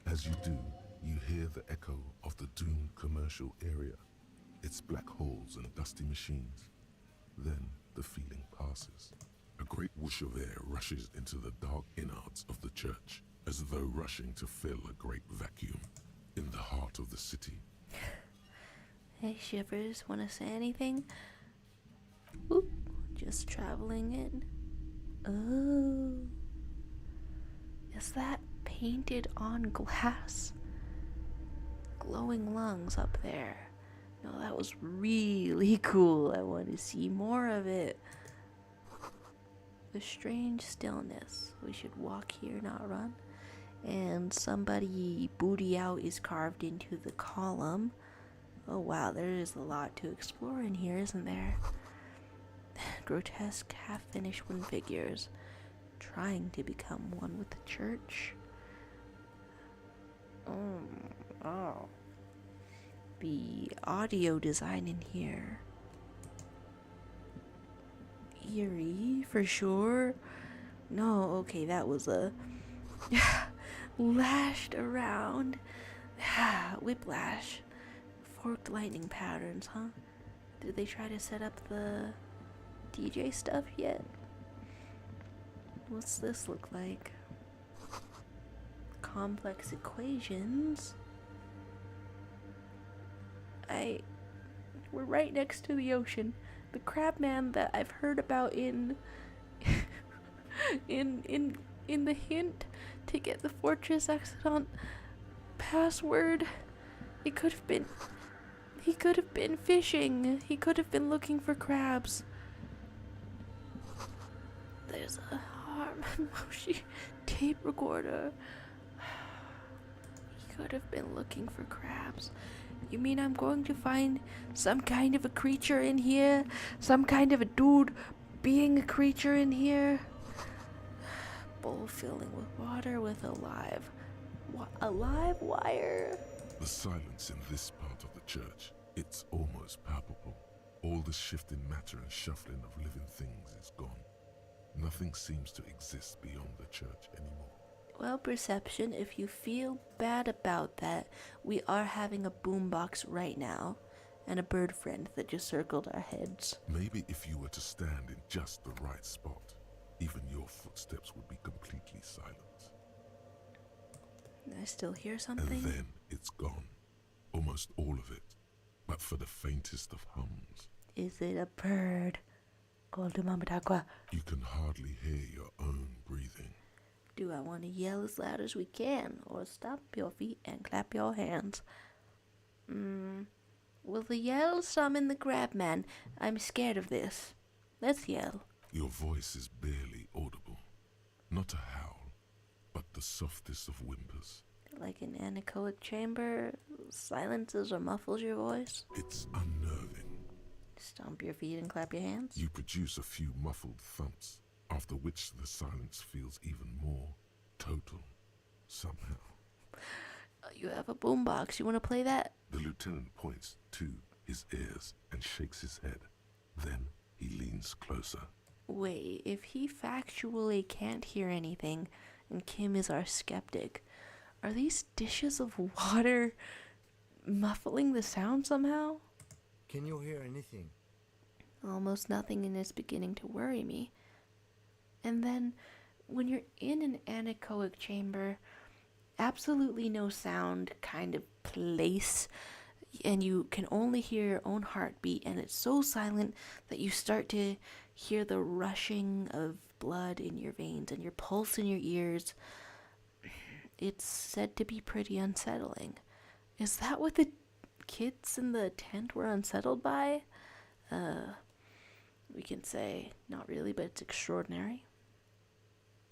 As you do, you hear the echo of the doomed commercial area, its black holes and dusty machines. Then the feeling passes. A great whoosh of air rushes into the dark innards of the church, as though rushing to fill a great vacuum in the heart of the city. Hey, Shivers, wanna say anything? Oop, just traveling in. Oh. Is that painted on glass? Glowing lungs up there. No, that was really cool. I want to see more of it. The strange stillness. We should walk here, not run. And somebody booty out is carved into the column. Oh wow, there is a lot to explore in here, isn't there? Grotesque, half-finished wooden figures trying to become one with the church. Oh. The audio design in here. Eerie, for sure. No, okay, that was a lashed around. Whiplash. Forked lightning patterns, huh? Did they try to set up the DJ stuff yet? What's this look like? Complex equations. We're right next to the ocean. The crabman that I've heard about in in the hint to get the fortress accident password. He could have been fishing. He could have been looking for crabs. There's a harm emoji tape recorder. He could have been looking for crabs. You mean I'm going to find some kind of a creature in here? Some kind of a dude being a creature in here? Bowl filling with water with a live wire. The silence in this part of the church, it's almost palpable. All the shifting matter and shuffling of living things is gone. Nothing seems to exist beyond the church anymore. Well, Perception, if you feel bad about that, we are having a boombox right now, and a bird friend that just circled our heads. Maybe if you were to stand in just the right spot, even your footsteps would be completely silent. I still hear something. And then it's gone. Almost all of it. But for the faintest of hums. Is it a bird? You can hardly hear your own breathing. Do I want to yell as loud as we can, or stomp your feet and clap your hands? Will the yell summon the crabman? I'm scared of this. Let's yell. Your voice is barely audible. Not a howl, but the softest of whimpers. Like an anechoic chamber, silences or muffles your voice? It's unnerving. Stomp your feet and clap your hands? You produce a few muffled thumps, after which the silence feels even more total, somehow. You have a boombox. You want to play that? The lieutenant points to his ears and shakes his head. Then he leans closer. Wait, if he factually can't hear anything, and Kim is our skeptic, are these dishes of water muffling the sound somehow? Can you hear anything? Almost nothing, and it's beginning to worry me. And then, when you're in an anechoic chamber, absolutely no sound kind of place, and you can only hear your own heartbeat, and it's so silent that you start to hear the rushing of blood in your veins and your pulse in your ears. It's said to be pretty unsettling. Is that what the kids in the tent were unsettled by? We can say not really, but it's extraordinary.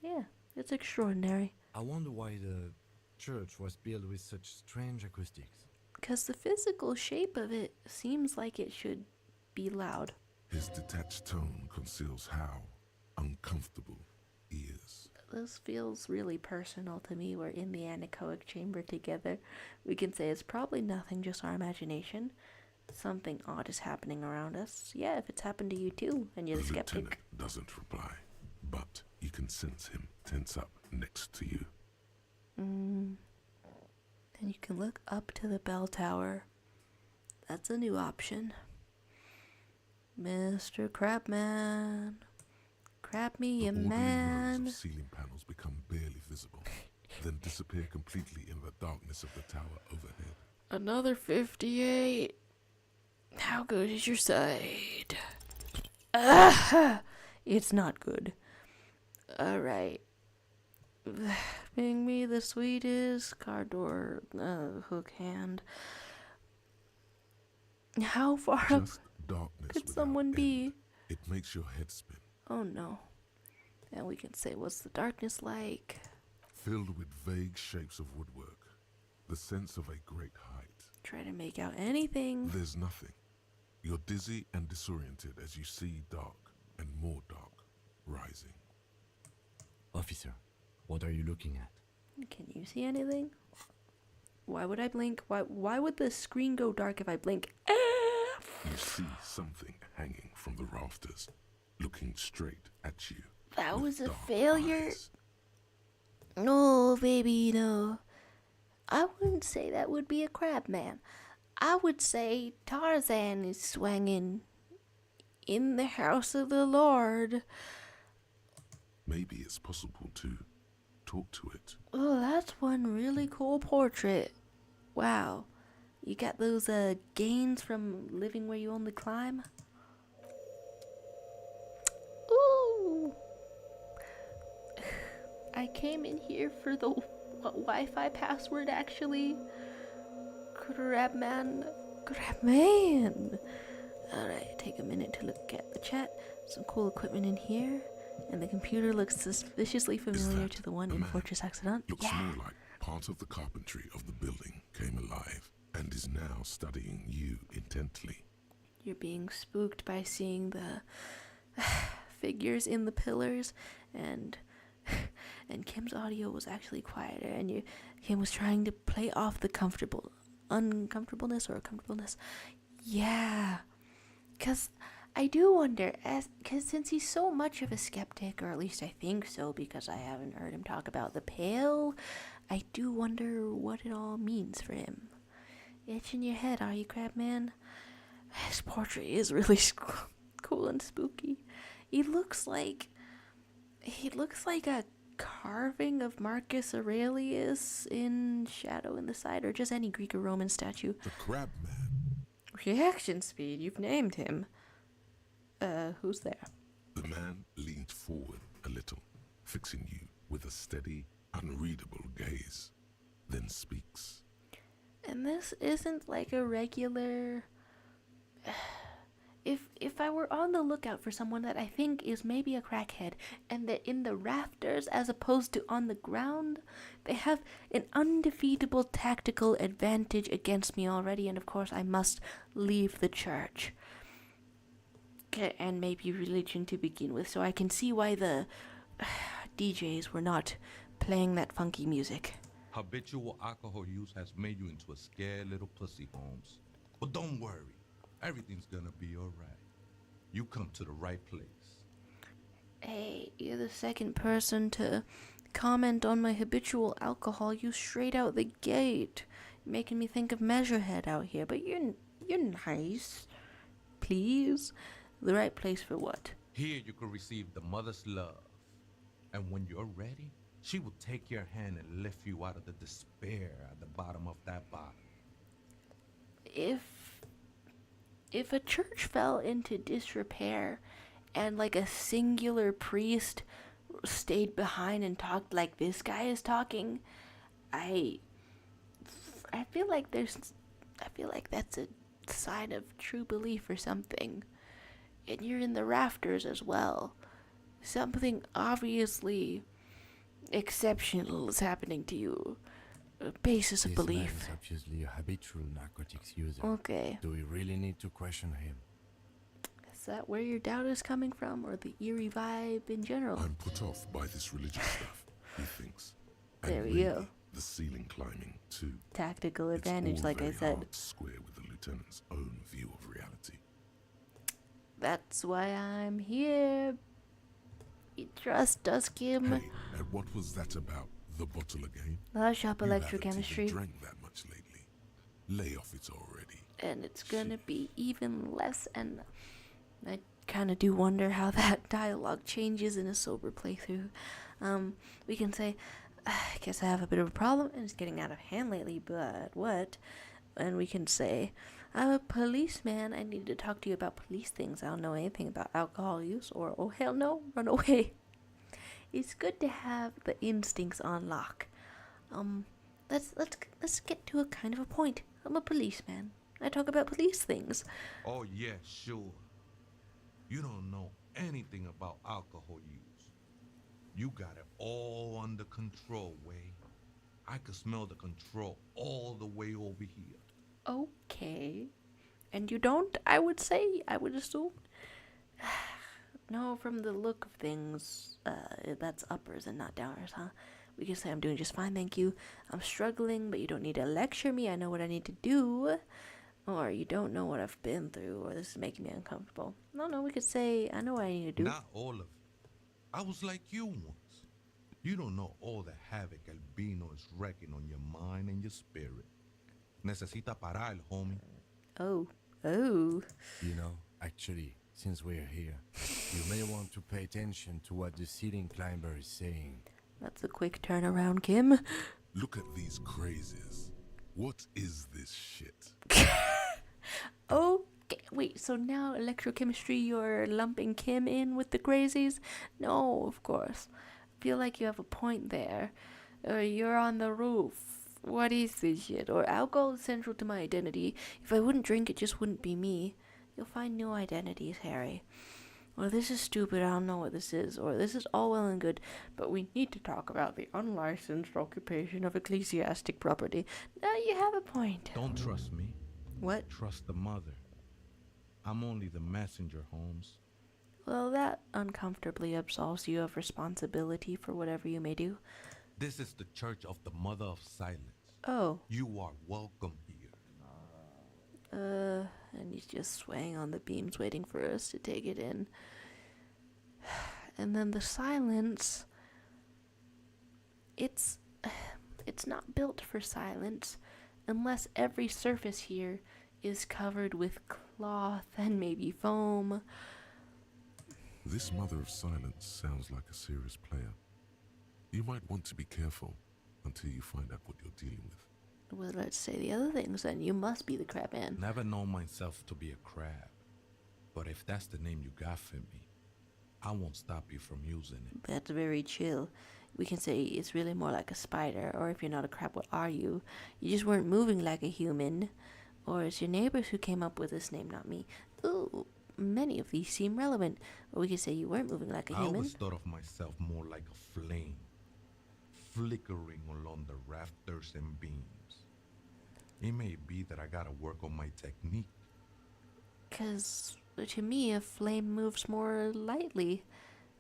Yeah, it's extraordinary. I wonder why the church was built with such strange acoustics. Because the physical shape of it seems like it should be loud. His detached tone conceals how uncomfortable he is. This feels really personal to me. We're in the anechoic chamber together. We can say it's probably nothing, just our imagination. Something odd is happening around us. Yeah, if it's happened to you too, and you're the skeptic. Lieutenant doesn't reply, but you can sense him tense up next to you. And you can look up to the bell tower. That's a new option. Mr. Crabman. Crab me a man. Rows of ceiling panels become barely visible, then disappear completely in the darkness of the tower overhead. Another 58. How good is your sight? It's not good. Alright. Bring me the sweetest car door hook hand. How far up could someone be? It makes your head spin. Oh no. And we can say, what's the darkness like? Filled with vague shapes of woodwork. The sense of a great height. Try to make out anything. There's nothing. You're dizzy and disoriented as you see dark and more dark rising. Officer, what are you looking at? Can you see anything? Why would I blink? Why would the screen go dark if I blink? You see something hanging from the rafters, looking straight at you. That was a failure. No, baby, no. I wouldn't say that would be a crab man. I would say Tarzan is swinging in the house of the Lord. Maybe it's possible to talk to it. Oh, that's one really cool portrait. Wow. You got those gains from living where you only climb? Ooh. I came in here for the Wi-Fi password, actually. Crabman. Alright, take a minute to look at the chat. Some cool equipment in here. And the computer looks suspiciously familiar to the one in Fortress Accident. Looks more like part of the carpentry of the building came alive and is now studying you intently. You're being spooked by seeing the figures in the pillars, and Kim's audio was actually quieter, and Kim was trying to play off the uncomfortableness. Yeah, because I do wonder, because since he's so much of a skeptic, or at least I think so, because I haven't heard him talk about the pale, I do wonder what it all means for him. Itching your head, are you, Crabman? His portrait is really cool and spooky. He looks like a carving of Marcus Aurelius in Shadow in the Side, or just any Greek or Roman statue. The Crabman. Reaction speed, you've named him. Who's there? The man leans forward a little, fixing you with a steady, unreadable gaze, then speaks. And this isn't like a regular... If I were on the lookout for someone that I think is maybe a crackhead, and they're in the rafters as opposed to on the ground, they have an undefeatable tactical advantage against me already, and of course I must leave the church. and maybe religion to begin with, so I can see why the DJs were not playing that funky music. Habitual alcohol use has made you into a scared little pussy, Holmes. But don't worry. Everything's gonna be alright. You come to the right place. Hey, you're the second person to comment on my habitual alcohol use straight out the gate. Making me think of Measurehead out here, but you're nice. Please? The right place for what? Here you can receive the mother's love. And when you're ready, she will take your hand and lift you out of the despair at the bottom of that bottle. If a church fell into disrepair and like a singular priest stayed behind and talked like this guy is talking, I feel like that's a sign of true belief or something. And you're in the rafters as well. Something obviously exceptional is happening to you. A basis of belief. This man is obviously a habitual narcotics user. Okay. Do we really need to question him? Is that where your doubt is coming from, or the eerie vibe in general? I'm put off by this religious stuff, he thinks. And There we really, go. the ceiling climbing, too. Tactical It's advantage, all like I very said. hard to square with the lieutenant's own view of reality. That's why I'm here. You trust us, Kim? Hey, and what was that about? The bottle again? I'll shop You electrochemistry. haven't even drank that much lately. Lay off it already. And it's gonna be even less, and I kind of do wonder how that dialogue changes in a sober playthrough. We can say, I guess I have a bit of a problem, and it's getting out of hand lately, but what? And we can say, I'm a policeman, I need to talk to you about police things. I don't know anything about alcohol use, or, oh hell no, run away. It's good to have the instincts on lock. Let's get to a kind of a point. I'm a policeman. I talk about police things. Oh yeah, sure. You don't know anything about alcohol use. You got it all under control, Way. I could smell the control all the way over here. Okay. And you don't, I would assume? No, from the look of things, that's uppers and not downers, huh? We can say I'm doing just fine, thank you. I'm struggling, but you don't need to lecture me. I know what I need to do. Or you don't know what I've been through, or this is making me uncomfortable. No, we could say I know what I need to do. Not all of it. I was like you once. You don't know all the havoc Albino is wrecking on your mind and your spirit. Necesita parar, homie. Oh. You know, actually, since we're here, you may want to pay attention to what the ceiling climber is saying. That's a quick turnaround, Kim. Look at these crazes. What is this shit? Okay, wait, so now electrochemistry, you're lumping Kim in with the crazies? No, of course. Feel like you have a point there. You're on the roof. What is this shit? Or alcohol is central to my identity. If I wouldn't drink, it just wouldn't be me. You'll find new identities, Harry. Or this is stupid, I don't know what this is. Or this is all well and good, but we need to talk about the unlicensed occupation of ecclesiastic property. Now you have a point. Don't trust me. What? Trust the mother. I'm only the messenger, Holmes. Well, that uncomfortably absolves you of responsibility for whatever you may do. This is the Church of the Mother of Silence. Oh. You are welcome here. And he's just swaying on the beams waiting for us to take it in. And then the silence, it's not built for silence unless every surface here is covered with cloth and maybe foam. This Mother of Silence sounds like a serious player. You might want to be careful until you find out what you're dealing with. Well, let's say the other things then. You must be the crab man. Never known myself to be a crab. But if that's the name you got for me, I won't stop you from using it. That's very chill. We can say it's really more like a spider, or if you're not a crab, what are you? You just weren't moving like a human. Or it's your neighbors who came up with this name, not me. Ooh, many of these seem relevant. Or we could say you weren't moving like a human. I always thought of myself more like a flame, flickering along the rafters and beams. It may be that I gotta work on my technique. 'Cause To me, a flame moves more lightly.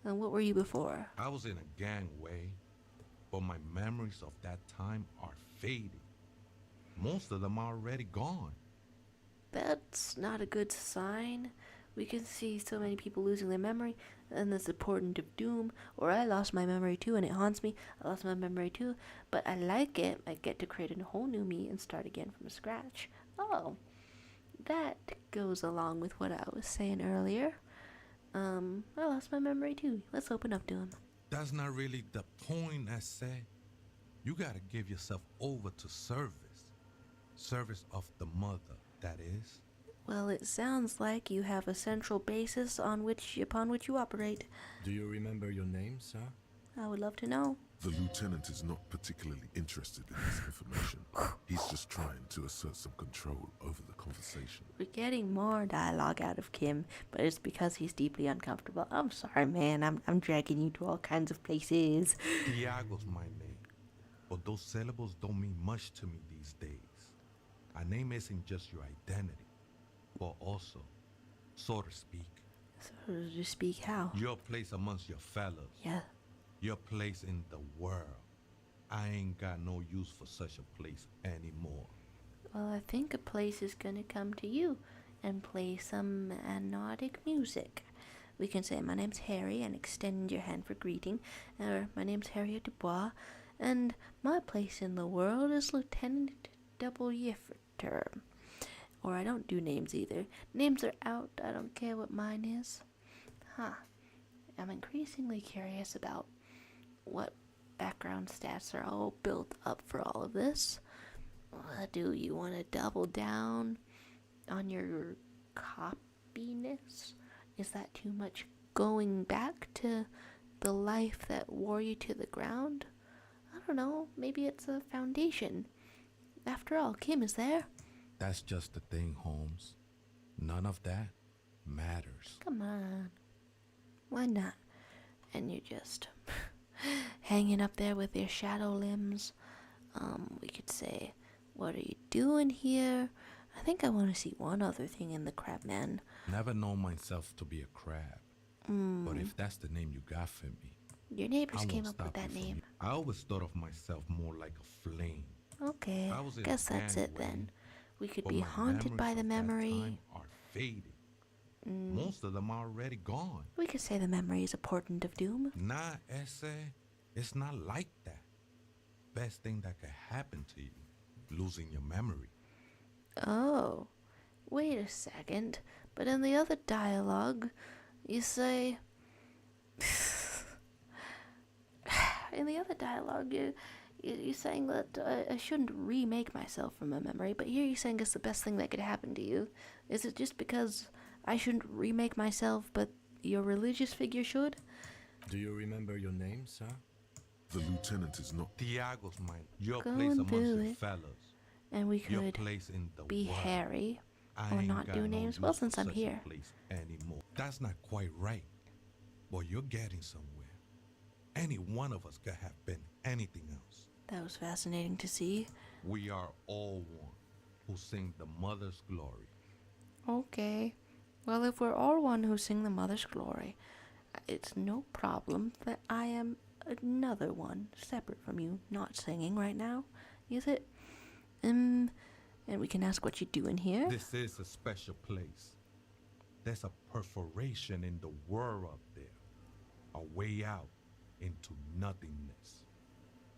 What were you before? I was in a gangway, but my memories of that time are fading. Most of them are already gone. That's not a good sign. We can see so many people losing their memory, and that's a portent of doom. Or I lost my memory too, and it haunts me. I lost my memory too, but I like it. I get to create a whole new me and start again from scratch. Oh, that goes along with what I was saying earlier. I lost my memory too. Let's open up to him. That's not really the point, I say. You gotta give yourself over to service. Service of the mother, that is. Well, it sounds like you have a central basis upon which you operate. Do you remember your name, sir? I would love to know. The lieutenant is not particularly interested in this information. He's just trying to assert some control over the conversation. We're getting more dialogue out of Kim, but it's because he's deeply uncomfortable. I'm sorry, man. I'm dragging you to all kinds of places. Diago's my name, but those syllables don't mean much to me these days. A name isn't just your identity, but also, so to speak. So to speak how? Your place amongst your fellows. Yeah. Your place in the world. I ain't got no use for such a place anymore. Well, I think a place is gonna come to you and play some anodic music. We can say, my name's Harry, and extend your hand for greeting. Or, my name's Harriet Dubois, and my place in the world is Lieutenant W. Yifferter. Or I don't do names either. Names are out. I don't care what mine is. I'm increasingly curious about what background stats are all built up for all of this. Do you want to double down on your copiness? Is that too much going back to the life that wore you to the ground? I don't know. Maybe it's a foundation. After all, Kim is there. That's just the thing, Holmes. None of that matters. Come on. Why not? And you're just hanging up there with your shadow limbs. We could say, what are you doing here? I think I want to see one other thing in the crab man. Never known myself to be a crab. But if that's the name you got for me, your neighbors came up with that name. I always thought of myself more like a flame. Okay, guess that's it then. We could be haunted by the memory. Are faded. Most of them are already gone. We could say the memory is a portent of doom. Nah, Ese, it's not like that. Best thing that could happen to you, losing your memory. Oh, wait a second. But in the other dialogue, you say... in the other dialogue, you're saying that I shouldn't remake myself from a memory, but here you're saying it's the best thing that could happen to you. Is it just because I shouldn't remake myself, but your religious figure should? Do you remember your name, sir? The lieutenant is not... Diago's mine. Your Go place and amongst do your it. fellows. And we Your could place in the be world. Harry, I or ain't not got do no names. use Well, for since I'm such a here. place anymore. That's not quite right. But you're getting somewhere. Any one of us could have been anything else. That was fascinating to see. We are all one who sing the mother's glory. Okay. Well, if we're all one who sing the mother's glory, it's no problem that I am another one, separate from you, not singing right now, is it? And we can ask what you do in here. This is a special place. There's a perforation in the world up there. A way out into nothingness.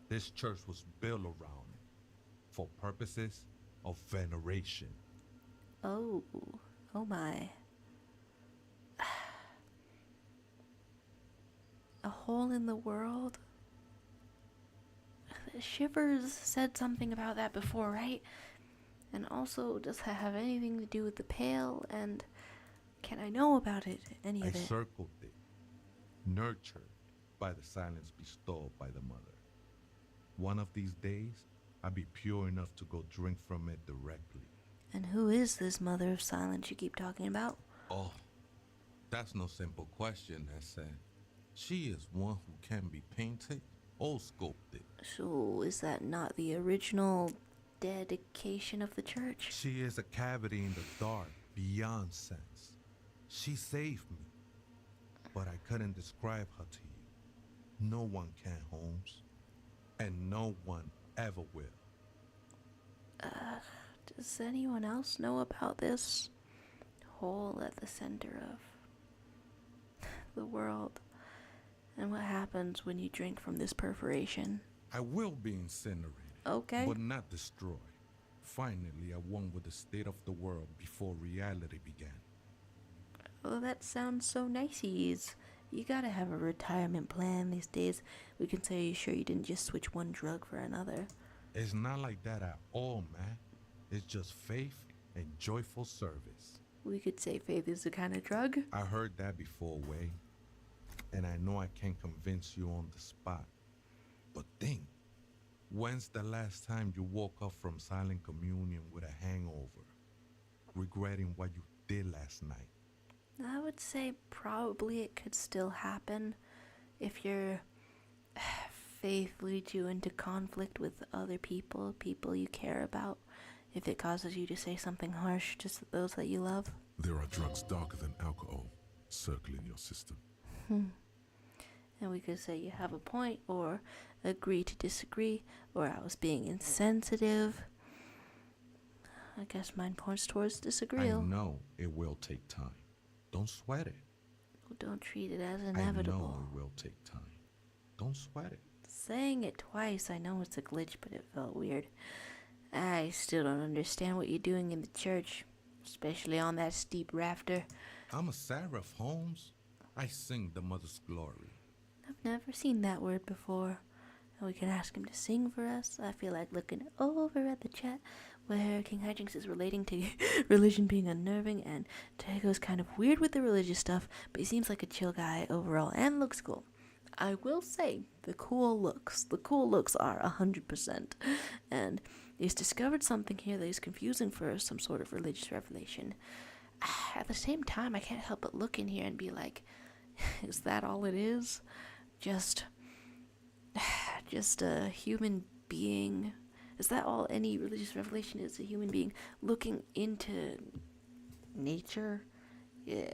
This church was built around it for purposes of veneration. Oh my. A hole in the world? Shivers said something about that before, right? And also, does that have anything to do with the pail? And can I know about it? Any of it? I circled it, nurtured by the silence bestowed by the mother. One of these days, I'll be pure enough to go drink from it directly. And who is this mother of silence you keep talking about? Oh, that's no simple question, Ese. She is one who can be painted or sculpted. So, is that not the original dedication of the church? She is a cavity in the dark, beyond sense. She saved me, but I couldn't describe her to you. No one can, Holmes, and no one ever will. Does anyone else know about this hole at the center of the world? And what happens when you drink from this perforation? I will be incinerated. Okay. But not destroyed. Finally, I won with the state of the world before reality began. Oh, that sounds so nice. You gotta have a retirement plan these days. We can say you're sure you didn't just switch one drug for another. It's not like that at all, man. It's just faith and joyful service. We could say faith is a kind of drug. I heard that before, Way. And I know I can't convince you on the spot. But think, when's the last time you woke up from silent communion with a hangover, regretting what you did last night? I would say probably it could still happen if your faith leads you into conflict with other people you care about, if it causes you to say something harsh to those that you love. There are drugs darker than alcohol circling your system. And we could say you have a point, or agree to disagree, or I was being insensitive. I guess mine points towards disagree. I know it will take time. Don't sweat it. Well, don't treat it as inevitable. I know it will take time. Don't sweat it. Saying it twice, I know it's a glitch, but it felt weird. I still don't understand what you're doing in the church, especially on that steep rafter. I'm a seraph, Holmes. I sing the Mother's glory. I've never seen that word before. And we can ask him to sing for us. I feel like looking over at the chat where King Hijinks is relating to religion being unnerving, and Tego's kind of weird with the religious stuff, but he seems like a chill guy overall and looks cool. I will say, the cool looks are 100%. And he's discovered something here that is confusing for some sort of religious revelation. At the same time, I can't help but look in here and be like, is that all it is? Just a human being? Is that all any religious revelation is? A human being looking into nature? Yeah.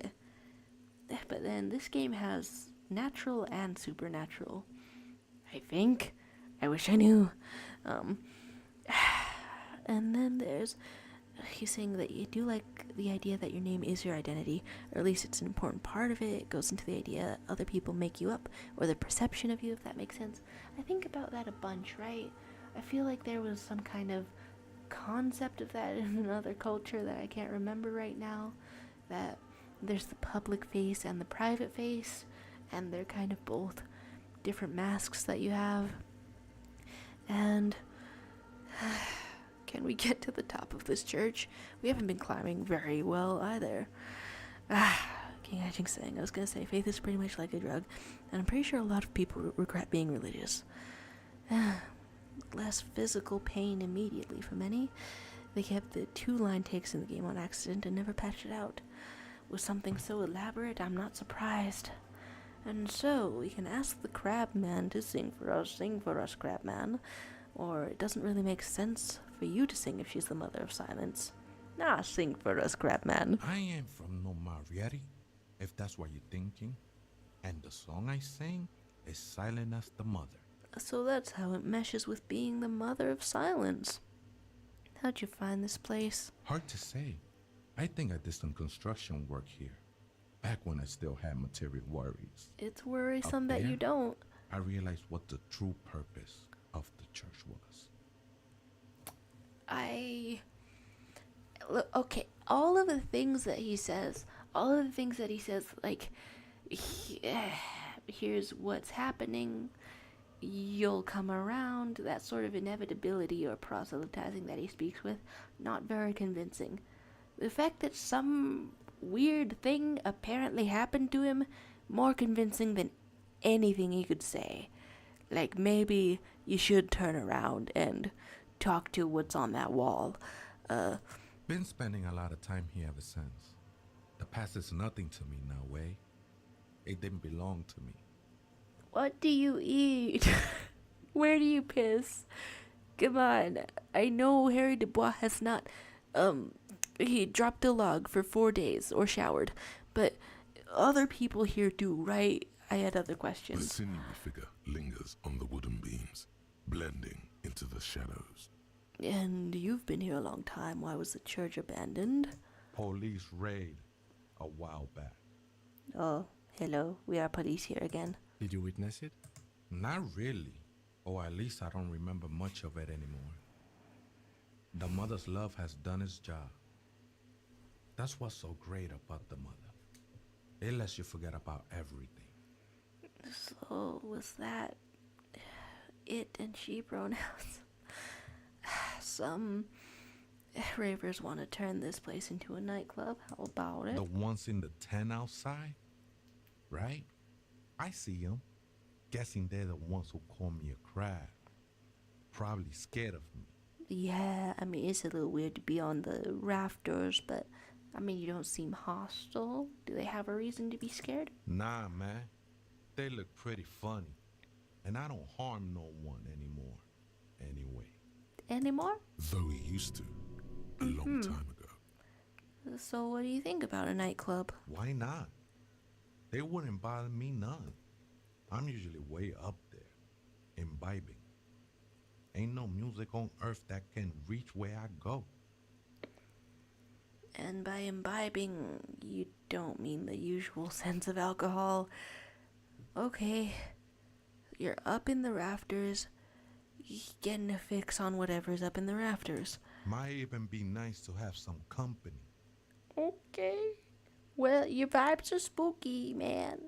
But then this game has natural and supernatural, I think. I wish I knew. And then he's saying that you do like the idea that your name is your identity, or at least it's an important part of it. It goes into the idea that other people make you up, or the perception of you, if that makes sense. I think about that a bunch, right? I feel like there was some kind of concept of that in another culture that I can't remember right now, that there's the public face and the private face, and they're kind of both different masks that you have. And can we get to the top of this church? We haven't been climbing very well either. King Hijinks saying, I was going to say, faith is pretty much like a drug, and I'm pretty sure a lot of people regret being religious. Less physical pain immediately for many. They kept the 2-line takes in the game on accident and never patched it out. With something so elaborate, I'm not surprised. And so, we can ask the Crab Man to sing for us, Crab Man. Or it doesn't really make sense for you to sing if she's the mother of silence. Nah, sing for us, Crab Man. I am from no Mariette, if that's what you're thinking. And the song I sing is silent as the mother. So that's how it meshes with being the mother of silence. How'd you find this place? Hard to say. I think I did some construction work here, back when I still had material worries. It's worrisome that you don't. I realized what the true purpose of the church was. Okay, all of the things that he says, like, here's what's happening, you'll come around, that sort of inevitability or proselytizing that he speaks with, not very convincing. The fact that some weird thing apparently happened to him, more convincing than anything he could say. Like, maybe you should turn around and talk to what's on that wall. Been spending a lot of time here ever since. The past is nothing to me now, Way. It didn't belong to me. What do you eat? Where do you piss? Come on. I know Harry Dubois has not, he dropped a log for 4 days, or showered. but other people here do, right? I had other The questions. sinewy figure lingers on the wooden beams, blending into the shadows. And you've been here a long time. Why was the church abandoned? Police raid a while back. Oh, hello. We are police here again. Did you witness it? Not really. Or at least I don't remember much of it anymore. The mother's love has done its job. That's what's so great about the mother. It lets you forget about everything. So, was that it and she pronouns? Some ravers want to turn this place into a nightclub. How about it? The ones in the tent outside? Right? I see them. Guessing they're the ones who call me a crab. Probably scared of me. Yeah, I mean, it's a little weird to be on the rafters, but, I mean, you don't seem hostile. Do they have a reason to be scared? Nah, man. They look pretty funny. And I don't harm no one anymore. Anyway. Anymore? Though he used to, a long time ago. So what do you think about a nightclub? Why not? They wouldn't bother me none. I'm usually way up there, imbibing. Ain't no music on earth that can reach where I go. And by imbibing, you don't mean the usual sense of alcohol. Okay, you're up in the rafters, getting a fix on whatever's up in the rafters. Might even be nice to have some company. Okay. Well, your vibes are spooky, man.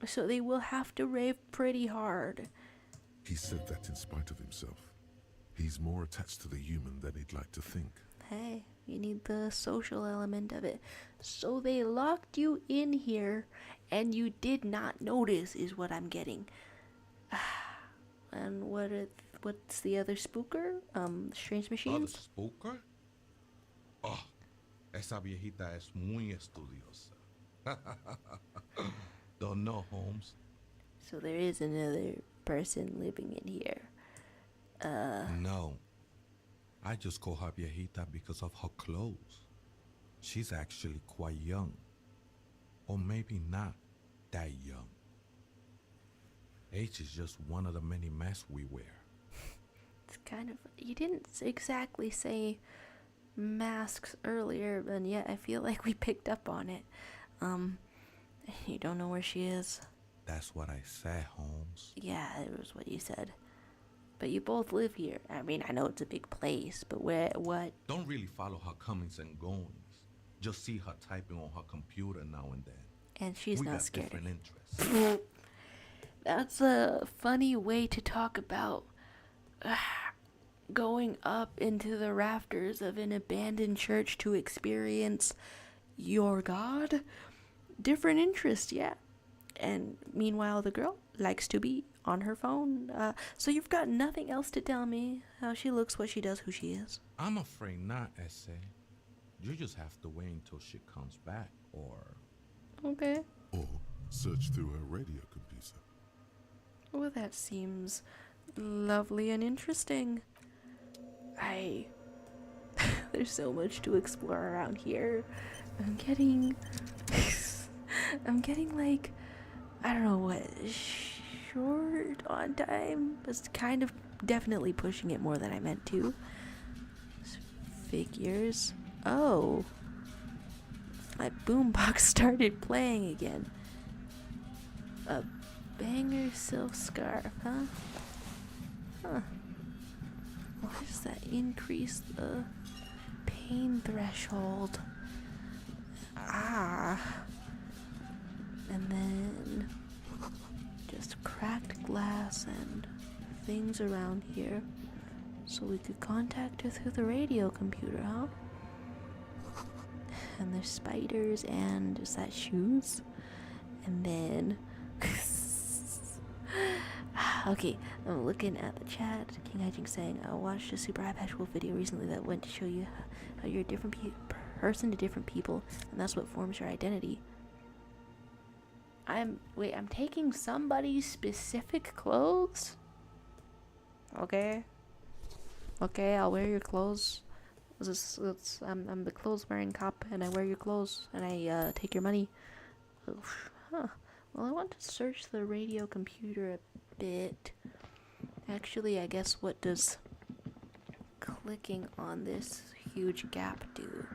So they will have to rave pretty hard. He said that in spite of himself. He's more attached to the human than he'd like to think. Hey, you need the social element of it. So they locked you in here, and you did not notice, is what I'm getting. And what's the other spooker? Strange Machines? Other spooker? Oh, esa viejita es muy estudiosa. Don't know, Holmes. So there is another person living in here. No. I just call her viejita because of her clothes. She's actually quite young. Or maybe not that young. Age is just one of the many masks we wear. It's kind of... You didn't exactly say masks earlier, and yet I feel like we picked up on it. You don't know where she is? That's what I said, Holmes. Yeah, it was what you said. But you both live here. I mean, I know it's a big place, but what? Don't really follow her comings and goings. Just see her typing on her computer now and then. And she's we not got scared. different interests. That's a funny way to talk about going up into the rafters of an abandoned church to experience your God. Different interests, yeah. And meanwhile, the girl likes to be on her phone. So you've got nothing else to tell me. How she looks, what she does, who she is. I'm afraid not, Essay. You just have to wait until she comes back, or... Okay. Or search through her radio computer. Well, that seems lovely and interesting. There's so much to explore around here. I'm getting like, I don't know what, short on time. It's kind of definitely pushing it more than I meant to. Figures. Oh. My boombox started playing again. A banger silk scarf, huh? Huh. Why does that increase the pain threshold? And then just cracked glass and things around here so we could contact her through the radio computer, huh? And there's spiders and is that shoes? And then okay, I'm looking at the chat. King Hijink saying, I watched a Super Eye Patch Wolf video recently that went to show you how you're a different person to different people, and that's what forms your identity. I'm taking somebody's specific clothes? Okay, I'll wear your clothes. I'm the clothes-wearing cop, and I wear your clothes, and I take your money. Oof. Huh. Well, I want to search the radio computer a bit. Actually, I guess what does clicking on this huge gap do?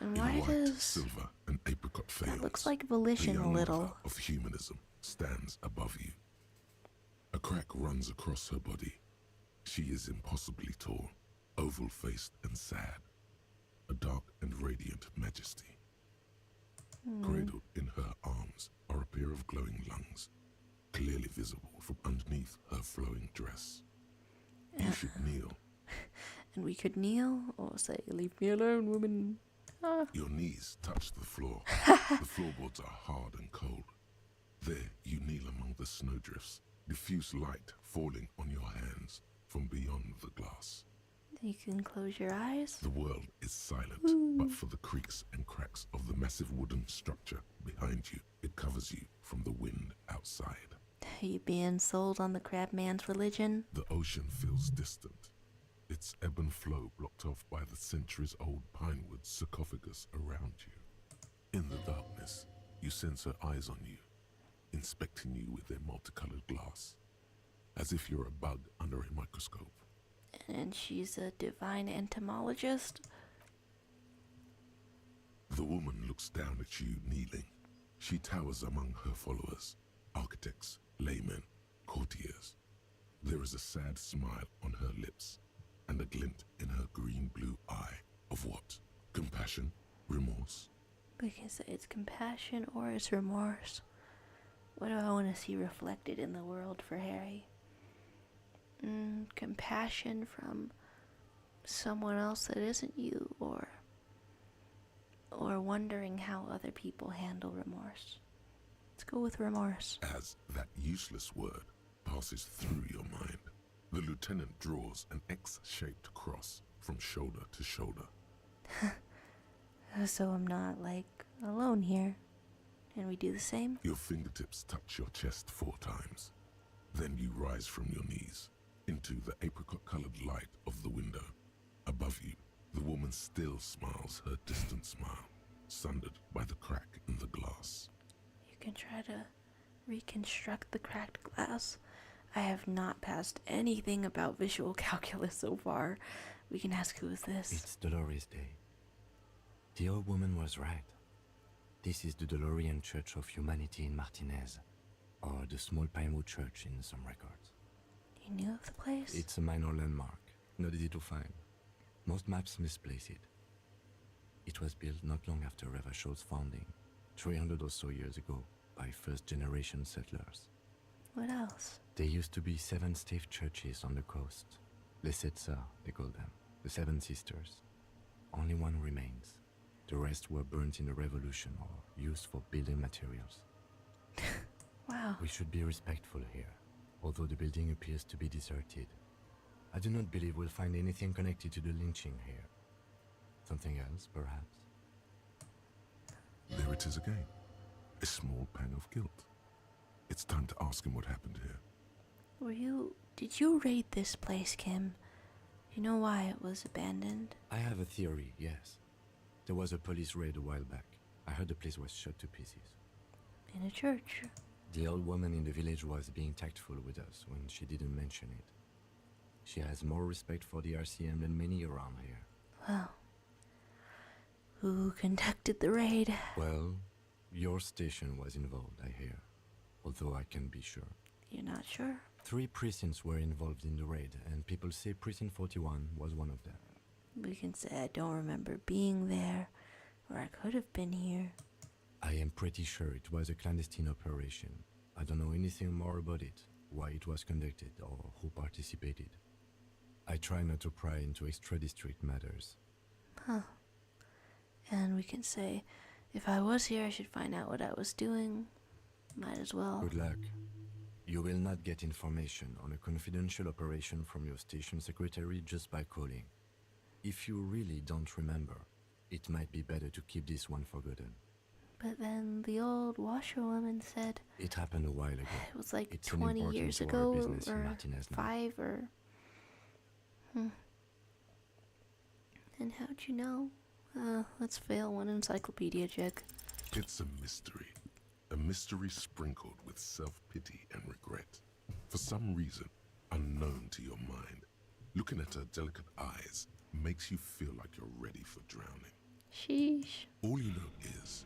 And why In white, does... silver, and apricot faience, that looks like Volition the a young little. mother of humanism stands above you. A crack runs across her body. She is impossibly tall, oval-faced and sad, a dark and radiant majesty. Cradled in her arms are a pair of glowing lungs, clearly visible from underneath her flowing dress. You should kneel. And we could kneel, or say, "Leave me alone, woman." Your knees touch the floor. The floorboards are hard and cold. There you kneel among the snowdrifts, diffuse light falling on your hands from beyond the glass. You can close your eyes. The world is silent, but for the creaks and cracks of the massive wooden structure behind you, it covers you from the wind outside. You being sold on the crab man's religion? The ocean feels distant, its ebb and flow blocked off by the centuries-old pinewood sarcophagus around you. In the darkness, you sense her eyes on you, inspecting you with their multicolored glass, as if you're a bug under a microscope. And she's a divine entomologist? The woman looks down at you kneeling. She towers among her followers, architects, laymen, courtiers. There is a sad smile on her lips, and a glint in her green-blue eye of what? Compassion? Remorse? We can say it's compassion or it's remorse. What do I want to see reflected in the world for Harry? Compassion from someone else that isn't you, or wondering how other people handle remorse. Let's go with remorse. As that useless word passes through your mind, the lieutenant draws an X-shaped cross from shoulder to shoulder. So I'm not, like, alone here. And we do the same? Your fingertips touch your chest 4 times. Then you rise from your knees into the apricot-colored light of the window. Above you, the woman still smiles her distant smile, sundered by the crack in the glass. You can try to reconstruct the cracked glass. I have not passed anything about visual calculus so far. We can ask, who is this? It's Dolores Day. The old woman was right. This is the Dolorian Church of Humanity in Martinez, or the Small Pinewood Church in some records. You knew of the place? It's a minor landmark, not easy to find. Most maps misplace it. It was built not long after Revachol's founding, 300 or so years ago, by first-generation settlers. What else? There used to be 7 stave churches on the coast. Les Sept Sœurs, they call them, the 7 sisters. Only one remains. The rest were burnt in the Revolution or used for building materials. Wow. We should be respectful here, although the building appears to be deserted. I do not believe we'll find anything connected to the lynching here. Something else, perhaps? There it is again. A small pang of guilt. It's time to ask him what happened here. Did you raid this place, Kim? Do you know why it was abandoned? I have a theory, yes. There was a police raid a while back. I heard the place was shot to pieces. In a church. The old woman in the village was being tactful with us when she didn't mention it. She has more respect for the RCM than many around here. Well, who conducted the raid? Well, your station was involved, I hear. Although I can't be sure. You're not sure? 3 precincts were involved in the raid, and people say Precinct 41 was one of them. We can say I don't remember being there, or I could have been here. I am pretty sure it was a clandestine operation. I don't know anything more about it, why it was conducted, or who participated. I try not to pry into extra-district matters. Huh. And we can say, if I was here, I should find out what I was doing. Might as well. Good luck. You will not get information on a confidential operation from your station secretary just by calling. If you really don't remember, it might be better to keep this one forgotten. But then the old washerwoman said... It happened a while ago. It was like it's 20 years ago, or 5, or... And how'd you know? Let's fail one encyclopedia check. It's a mystery. A mystery sprinkled with self-pity and regret. For some reason, unknown to your mind, looking at her delicate eyes makes you feel like you're ready for drowning. Sheesh. All you know is,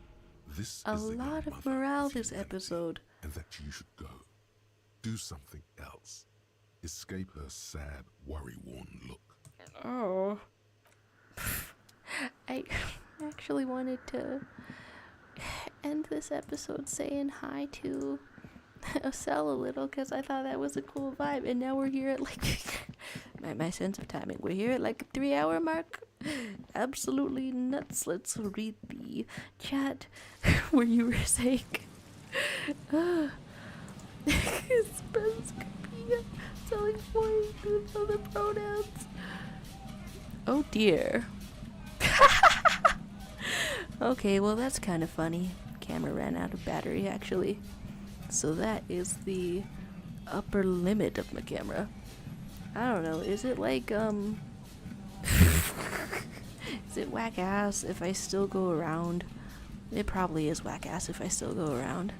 this A is the young lot of mother morale of this humanity, episode. and that you should go. Do something else. Escape her sad, worry-worn look. Oh. I actually wanted to end this episode saying hi to Osel a little, because I thought that was a cool vibe, and now we're here at like my sense of timing, we're here at like a 3-hour mark. Absolutely nuts. Let's read the chat where you were saying Spenscopia selling point with other pronouns. Oh dear. Okay, well that's kind of funny. Camera ran out of battery actually. So that is the upper limit of my camera. I don't know, is it like is it whack ass if I still go around? It probably is whack ass if I still go around.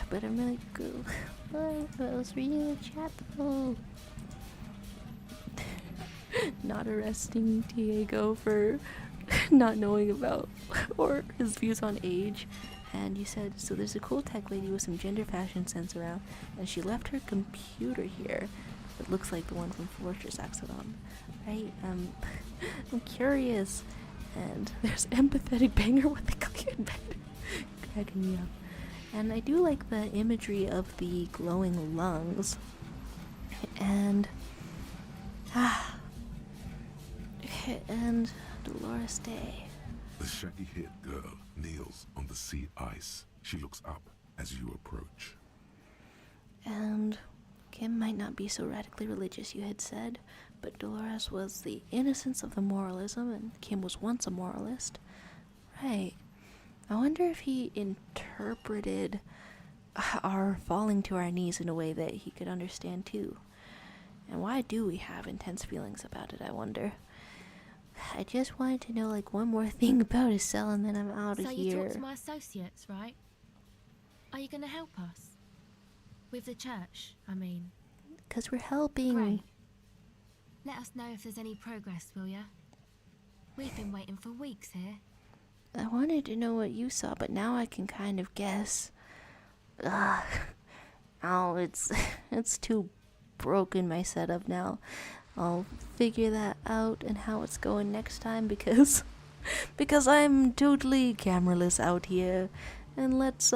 But I'm really cool. I was reading the chat though. Not arresting Diego for not knowing about or his views on age. And you said, so there's a cool tech lady with some gender fashion sense around, and she left her computer here. It looks like the one from Fortress Axodon, right? I'm curious. And there's empathetic banger with the clean bed. Cracking me up. And I do like the imagery of the glowing lungs. And and Dolores Day. The shaggy-haired girl kneels on the sea ice. She looks up as you approach. And Kim might not be so radically religious, you had said, but Dolores was the innocence of the moralism, and Kim was once a moralist. Right. I wonder if he interpreted our falling to our knees in a way that he could understand too. And why do we have intense feelings about it, I wonder? I just wanted to know like one more thing about his cell and then I'm out of So here. you talked to my associates, right? Are you going to help us? With the church, I mean. 'Cause we're helping. Great. Let us know if there's any progress, will ya? We've been waiting for weeks here. I wanted to know what you saw, but now I can kind of guess. Ugh. Oh, it's too broken, my setup now. I'll figure that out and how it's going next time because I'm totally cameraless out here. And let's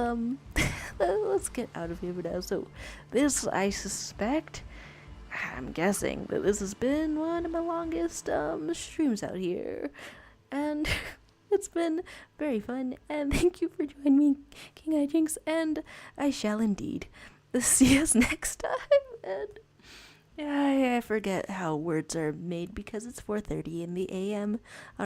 get out of here for now. So this, I suspect, I'm guessing that this has been one of my longest streams out here. And it's been very fun, and thank you for joining me, King Hijinks, and I shall indeed see us next time. And I forget how words are made because it's 4:30 in the AM.